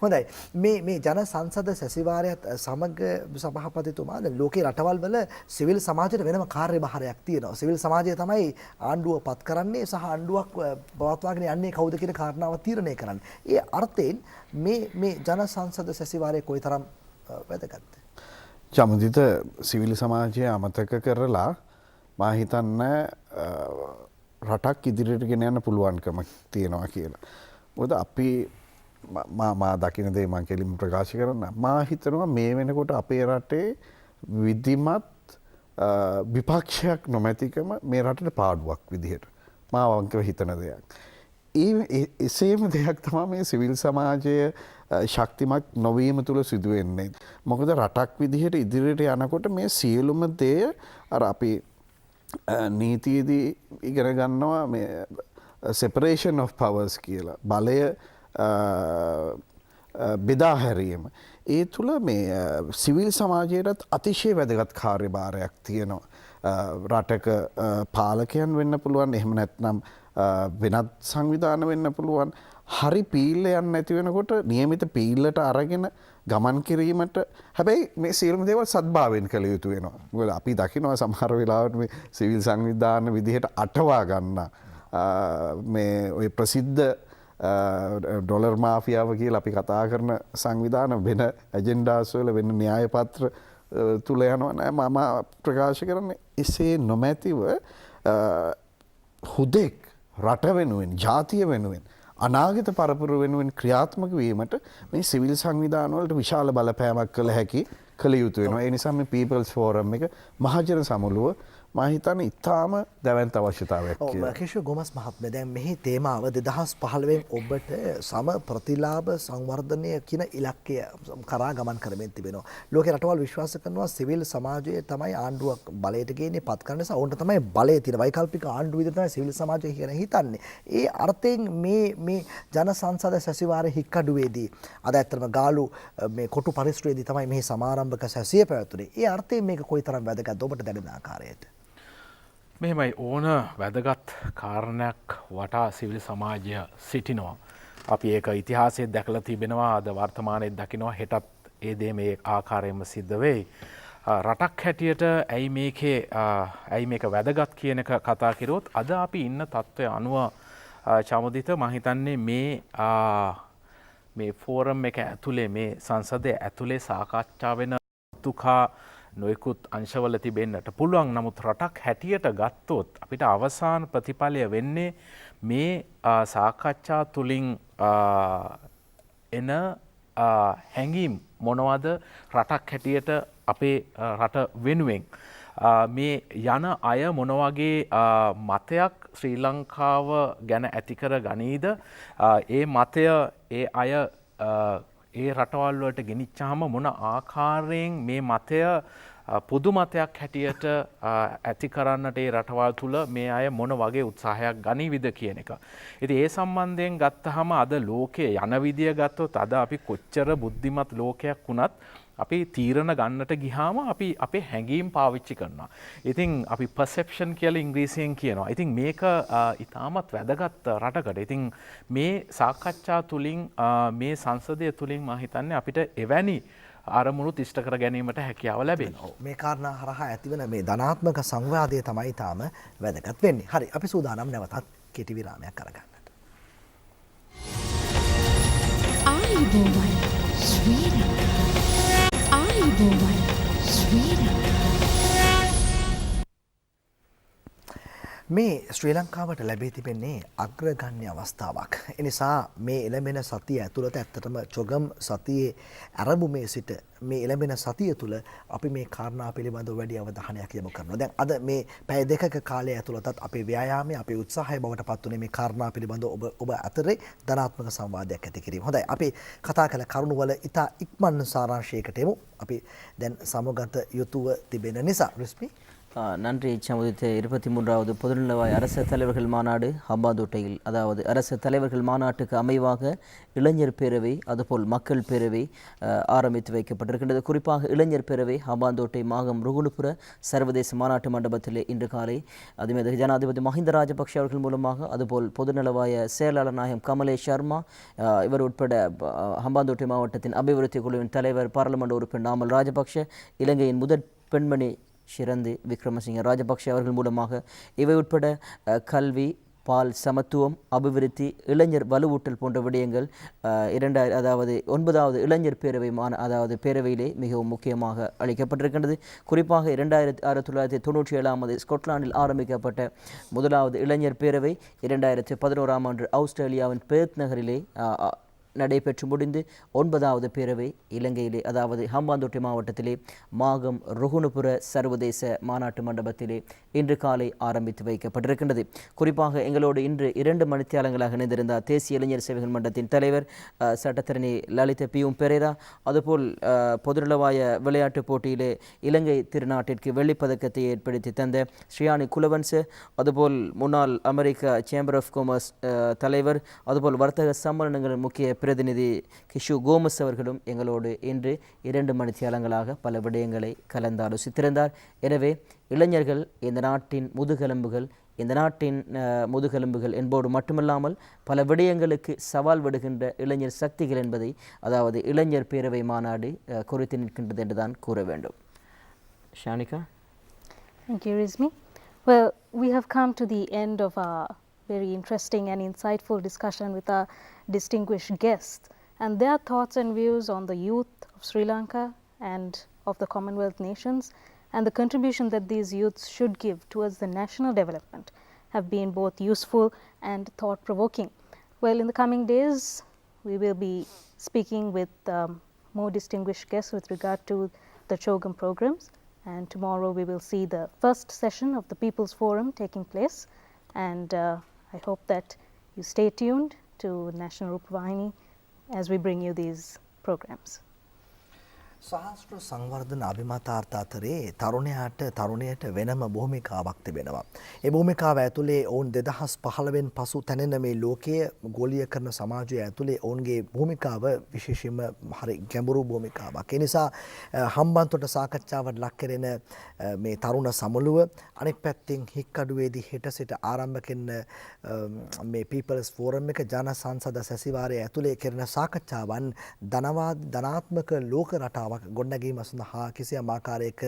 B: හොඳයි. මේ ජන සංසද සැසිවාරයත් සමග සභාපතිතුමා දැන් ලෝකේ රටවල් වල සිවිල් සමාජයට වෙනම කාර්යභාරයක් තියෙනවා. සිවිල් සමාජය තමයි ආණ්ඩුව පත් කරන්නේ සහ ආණ්ඩුවක් පවත්වාගෙන යන්නේ කවුද කියන කාරණාව තීරණය කරන්නේ. ඒ අර්ථයෙන් මේ ජන සංසද සැසිවාරය කොයිතරම් වැදගත්ද?
G: චමුදිත සිවිල් සමාජය අමතක කරලා මා හිතන්නේ රටක් ඉදිරියට ගෙන යන්න පුළුවන්කම තියෙනවා කියලා. මොකද අපි මා දකින දේ මම කෙලින්ම ප්‍රකාශ කරන්න. මා හිතනවා මේ වෙනකොට අපේ රටේ විධිමත් විපක්ෂයක් නොමැතිකම මේ රටට පාඩුවක් විදිහට මා වංකව හිතන දෙයක්. එසේම දෙයක් තමයි මේ සිවිල් සමාජය ශක්තිමත් නොවීම තුළ සිදු වෙන්නේ. මොකද රටක් විදිහට ඉදිරියට යනකොට මේ සියලුම දේ අර අපි නීතියේදී ඉගෙන ගන්නවා මේ separation of powers කියලා බලය බෙදා හැරීම. ඒ තුළ මේ සිවිල් සමාජයටත් අතිශය වැදගත් කාර්යභාරයක් තියෙනවා. රටක පාලකයන් වෙන්න පුළුවන් එහෙම නැත්නම් වෙනත් සංවිධාන වෙන්න පුළුවන් හරි පීල්ල යන්න නැති වෙනකොට නියමිත පීල්ලට අරගෙන ගමන් කිරීමට හැබැයි මේ සියලුම දේවල් සද්භාවයෙන් කළ යුතු වෙනවා. මොකද අපි දකිනවා සමහර වෙලාවට මේ සිවිල් සංවිධාන විදිහට අටවා ගන්න මේ ඔය ප්‍රසිද්ධ ඩොලර් මාෆියාව කියලා අපි කතා කරන සංවිධාන වෙන ඇජෙන්ඩාස් වල වෙන න්‍යාය පත්‍ර තුල යනවා නෑ. මම ප්‍රකාශ කරන්නේ එසේ නොමැතිව හුදෙක් රට වෙනුවෙන් ජාතිය වෙනුවෙන් අනාගත පරපුර වෙනුවෙන් ක්‍රියාත්මක වීමට මේ සිවිල් සංවිධාන වලට විශාල බලපෑමක් කළ හැකි කළ යුතු වෙනවා. ඒ නිසා මේ පීපල්ස් ෆෝරම් එක මහජන සමුළුව මම හිතන්නේ ඉතාම දැවැන්ත අවශ්‍යතාවයක් කියලා.
B: කිෂෝ ගෝමස් මහත්මයා දැන් මෙහි තේමාව 2015 ඔබට සම ප්‍රතිලාභ සංවර්ධනය කියන ඉලක්කය කරා ගමන් කරමින් තිබෙනවා. ලෝකේ රටවල් විශ්වාස කරනවා සිවිල් සමාජය තමයි ආණ්ඩුවක් බලයට ගේන්නේ පත් කරන නිසා ඕන්ට තමයි බලය තියෙන වෛකල්පික ආණ්ඩුව විදිහට තමයි සිවිල් සමාජය කියන හිතන්නේ. ඒ අර්ථයෙන් මේ ජන සංසද සැසිවාරයේ හික්කඩුවේදී අද ඇත්තටම ගාලු මේ කොටු පරිශ්‍රයේදී තමයි මෙහි සමාරම්භක සැසිය පැවැතුනේ. ඒ අර්ථයෙන් මේක කොයිතරම් වැදගත්ද ඔබට දැනෙන ආකාරයට?
H: මෙහෙමයි ඕන වැදගත් කාරණයක් වටා සිවිල් සමාජය සිටිනවා. අපි ඒක ඉතිහාසයේ දැකලා තිබෙනවා අද වර්තමානයේ දකිනවා හෙටත් ඒ දේ මේ ආකාරයෙන්ම සිද්ධ වෙයි. රටක් හැටියට ඇයි මේක වැදගත් කියන එක කතා කරොත් අද අපි ඉන්න තත්ත්වය අනුව චමුදිත මම හිතන්නේ මේ ෆෝරම් එක ඇතුලේ මේ සංසදයේ ඇතුලේ සාකච්ඡා වෙන තුකා නොයෙකුත් අංශවල තිබෙන්නට පුළුවන්. නමුත් රටක් හැටියට ගත්තොත් අපිට අවසාන ප්‍රතිඵලය වෙන්නේ මේ සාකච්ඡා තුලින් එන හැඟීම් මොනවද රටක් හැටියට අපේ රට වෙනුවෙන් මේ යන අය මොන වගේ මතයක් ශ්‍රී ලංකාව ගැන ඇති කර ගනීද? ඒ මතය ඒ අය ඒ රටවල් වලට ගෙනිච්චාම මොන ආකාරයෙන් මේ මතය පොදු මතයක් හැටියට ඇති කරන්නට ඒ රටවල් තුල මේ අය මොන වගේ උත්සාහයක් ගනිවිද කියන එක. ඉතින් ඒ සම්බන්ධයෙන් ගත්තහම අද ලෝකයේ යන විදිය ගත්තොත් අද අපි කොච්චර බුද්ධිමත් ලෝකයක් වුණත් අපි තීරණ ගන්නට ගියාම අපි අපේ හැඟීම් පාවිච්චි කරනවා. ඉතින් අපි perception කියලා ඉංග්‍රීසියෙන් කියනවා. ඉතින් මේක ඉතාමත් වැදගත් රටකට. ඉතින් මේ සාකච්ඡා තුලින් මේ සංසදය තුලින් මම හිතන්නේ අපිට එවැනි අරමුණු ඉෂ්ට කර ගැනීමට හැකියාව ලැබෙනවා.
B: මේ කාරණා හරහා ඇතිවන මේ ධනාත්මක සංවාදය තමයි තාම වැදගත් වෙන්නේ. හරි අපි සූදානම් නැවතත් කෙටි විරාමයක් අරගන්නට.
A: ආයුබෝවන් ශ්‍රී ලංකා ආයුබෝවන් ශ්‍රී ලංකා
B: මේ ශ්‍රී ලංකාවට ලැබී තිබෙන්නේ අග්‍රගණ්‍ය අවස්ථාවක්. එනිසා මේ එළඹෙන සතිය ඇතුළත ඇත්තටම CHOGM සතියේ ආරම්භයේ සිට මේ එළඹෙන සතිය තුළ අපි මේ කාරණා පිළිබඳව වැඩි අවධානයක් යොමු කරනවා. දැන් අද මේ පැය දෙකක කාලය ඇතුළතත් අපේ ව්‍යායාමයේ අපේ උත්සාහය බවට පත් වුණේ මේ කාරණා පිළිබඳව ඔබ අතරේ ධනාත්මක සංවාදයක් ඇති කිරීම. හොඳයි. අපි කතා කළ කරුණු වල ඉතා ඉක්මන් සාරාංශයකට එමු. අපි දැන් සමුගත යුතුව තිබෙන නිසා රිස්මි
E: நன்றி சமுதித்த 23வது பொதுநலவாய அரசு தலைவர்கள் மாநாடு ஹம்பாந்தோட்டையில் அதாவது அரசு தலைவர்கள் மாநாட்டுக்கு அமைவாக இளைஞர் பேரவை அதுபோல் மக்கள் பேரவை ஆரம்பித்து வைக்கப்பட்டிருக்கின்றது. குறிப்பாக இளைஞர் பேரவை ஹம்பாந்தோட்டை மாகம் ருகுணுபுர சர்வதேச மாநாட்டு மண்டபத்திலே இன்று காலை அதுமேத ஜனாதிபதி மஹிந்த ராஜபக்ஷ அவர்கள் மூலமாக அதுபோல் பொதுநலவாய செயலாளர் நாயகம் கமலேஷ் சர்மா இவர் உட்பட ஹம்பாந்தோட்டை மாவட்டத்தின் அபிவிருத்தி குழுவின் தலைவர் பாராளுமன்ற உறுப்பினர் நாமல் ராஜபக்ஷ இலங்கையின் முதல் பெண்மணி ஷிரந்தி விக்ரமசிங்க ராஜபக்ஷ அவர்கள் மூலமாக இவை உட்பட கல்வி பால் சமத்துவம் அபிவிருத்தி இளைஞர் வலுவூட்டல் போன்ற விடயங்கள் 9வது இளைஞர் பேரவை அதாவது பேரவையிலே மிகவும் முக்கியமாக அளிக்கப்பட்டிருக்கின்றது. குறிப்பாக 1997 ஸ்கொட்லாந்தில் ஆரம்பிக்கப்பட்ட முதலாவது இளைஞர் பேரவை 2011ஆம் ஆண்டு ஆஸ்திரேலியாவின் பெர்த் நகரிலே நடைபெற்று முடிந்து 9வது பேரவை இலங்கையிலே அதாவது ஹம்பாந்தோட்டை மாவட்டத்திலே மாகம் ருகுணுபுர சர்வதேச மாநாட்டு மண்டபத்திலே இன்று காலை ஆரம்பித்து வைக்கப்பட்டிருக்கின்றது. குறிப்பாக எங்களோடு இன்று 2 மணித்தியாலங்களாக இணைந்திருந்தார் தேசிய இளைஞர் சேவைகள் மன்றத்தின் தலைவர் சட்டத்தரணி லலித் பியூம் பெரேரா, அதுபோல் பொதுநலவாய விளையாட்டுப் போட்டியிலே இலங்கை திருநாட்டிற்கு வெள்ளிப்பதக்கத்தை ஏற்படுத்தி தந்த ஸ்ரீயானி குலவன்ச, அதுபோல் முன்னாள் அமெரிக்க சேம்பர் ஆஃப் காமர்ஸ் தலைவர், அதுபோல் வர்த்தக சம்மேளனங்களின் முக்கிய பிரதிநிதி CHOGM அவர்களும் எங்களோடு இன்று 2 மணித்தியாலங்களாக பல விடயங்களை கலந்தாலோசித்திருந்தார். எனவே இளைஞர்கள் இந்த நாட்டின் முதுகெலும்புகள், இந்த நாட்டின் முதுகெலும்புகள் என்போடு மட்டுமல்லாமல் பல விடயங்களுக்கு சவால் விடுகின்ற இளைஞர் சக்திகள் என்பதை அதாவது இளைஞர் பேரவை மாநாடு குறித்து நிற்கின்றது என்றுதான் கூற வேண்டும். Shanika.
F: Thank you, Rizmi. Well, we have come to the end of our very interesting and insightful discussion with our distinguished guests and their thoughts and views on the youth of Sri Lanka and of the Commonwealth nations and the contribution that these youths should give towards the national development have been both useful and thought-provoking. Well, in the coming days, we will be speaking with more distinguished guests with regard to the CHOGM programs. And tomorrow we will see the first session of the People's Forum taking place. And I hope that you stay tuned to National Rupavahini as we bring you these programs.
B: සහස්ත්‍ර සංවර්ධන අභිමතාර්ථ අතරේ තරුණයට වෙනම භූමිකාවක් තිබෙනවා. ඒ භූමිකාව ඇතුලේ ඔවුන් 2015 පසු තැනෙන මේ ලෝකයේ ගෝලීයකරණ සමාජය ඇතුලේ ඔවුන්ගේ භූමිකාව විශේෂයෙන්ම හරි ගැඹුරු භූමිකාවක්. ඒ නිසා හම්බන්තොට සාකච්ඡාවට ලක් කෙරෙන මේ තරුණ සමුළුව අනෙක් පැත්තෙන් හික්කඩුවේදී හෙට සිට ආරම්භ කෙරෙන මේ People's Forum එක ජන සංසද සැසිවාරය ඇතුලේ කෙරෙන සාකච්ඡාවන් ධනාත්මක ලෝක රටාව ගොඩනැගීම සඳහා කිසියම් ආකාරයක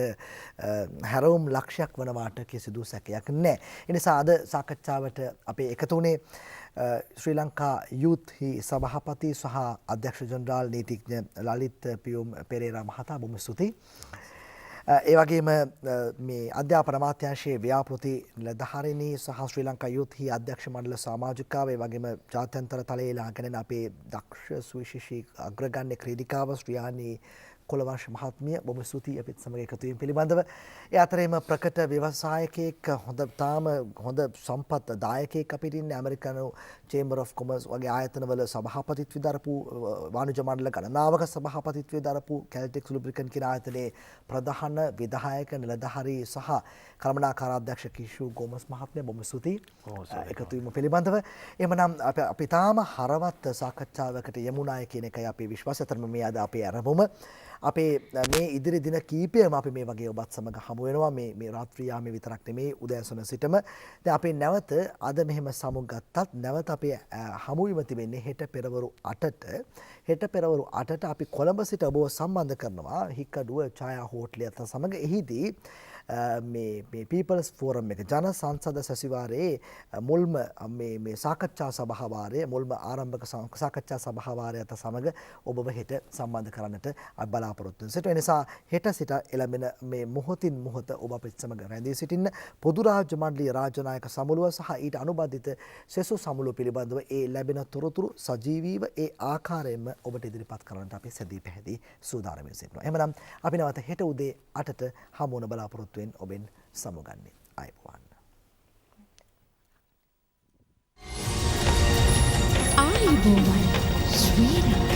B: හැරවුම් ලක්ෂයක් වනවාට කිසිදු සැකයක් නැහැ. ඒ නිසා අද සාකච්ඡාවට අපේ එකතු වුණේ ශ්‍රී ලංකා යූත් සභාපති සහ අධ්‍යක්ෂ ජනරාල් නීතිඥ ලලිත් පියුම් පෙරේරා මහතා බොහොම ස්තුතියි. ඒ වගේම මේ අධ්‍යාපන අමාත්‍යාංශයේ ව්‍යාපෘති නිලධාරිණී සහ ශ්‍රී ලංකා යූත් අධ්‍යක්ෂ මණ්ඩල සමාජිකාව ඒ වගේම ජාත්‍යන්තර තලයේ ලාගෙන අපේ දක්ෂ සුවිශේෂී අග්‍රගණ්‍ය ක්‍රීඩිකාව ශ්‍රියානී කොළවංශ මහත්මිය බොහොම ස්තුතියි අපිත් සමග එකතු වීම පිළිබඳව. ඒ අතරේම ප්‍රකට ව්‍යවසායකයෙක් හොඳ සම්පත් දායකයෙක් අපිට ඉන්නේ ඇමරිකනු චේම්බර් ඔෆ් කොමර්ස් වගේ ආයතනවල සභාපතිත්වය දරපු වාණිජ්‍ය මණ්ඩල ගණනාවක සභාපතිත්වය දරපු කැල්ටෙක්ස් ලුබ්‍රිකන්ට් කියන ආයතනයේ ප්‍රධාන විධායක නිලධාරී සහ කළමනාකාර අධ්‍යක්ෂ කිෂු ගෝමස් මහත්මයා බොහොම ස්තුතියි එකතු වීම පිළිබඳව. එhmenan අපි තාම හරවත් සාකච්ඡාවකට යමුනාය කියන එකයි අපේ විශ්වාසය. අතරම මේ අද අපේ ආරම්භම අපේ මේ ඉදිරි දින කීපයම අපි මේ වගේ ඔබත් සමග හමු වෙනවා මේ රාත්‍රී යාමේ විතරක් නෙමේ උදෑසන සිටම. දැන් අපි නැවත අද මෙහෙම සමුගත්තත් නැවත අපේ හමු වීම තිබෙන්නේ හෙට පෙරවරු 8ට අපි කොළඹ සිට ඔබව සම්බන්ධ කරනවා හික්කඩුව ඡායා හෝටලයත් සමග. එහිදී මේ People's Forum එක ජන සංසද සැසිවාරයේ මුල්ම මේ සාකච්ඡා සභාවාරයේ මුල්ම ආරම්භක සාකච්ඡා සභාවාරයත් සමග ඔබව හෙට සම්බන්ධ කරන්නට බලාපොරොත්තු වෙනවා. ඒ නිසා හෙට සිට එළඹෙන මේ මොහොතින් මොහොත ඔබ අපිට සමග රැඳී සිටින්න. පොදු රාජ්‍ය මණ්ඩලීය රාජ්‍යනායක සමුළුව සහ ඊට අනුබද්ධිත සෙසු සමුළුව පිළිබඳව ඒ ලැබෙන තොරතුරු සජීවීව ඒ ආකාරයෙන්ම ඔබට ඉදිරිපත් කරන්නට අපි සැදී පැහැදී සූදානම් වෙනවා. එහෙනම් අපි නැවත හෙට උදේ 8ට හමු වන බලාපොරොත්තු ඔබෙන් සමුගන්නේ. ආයුබෝවන්.
A: ආයුබෝවන් ශ්‍රී ලංකා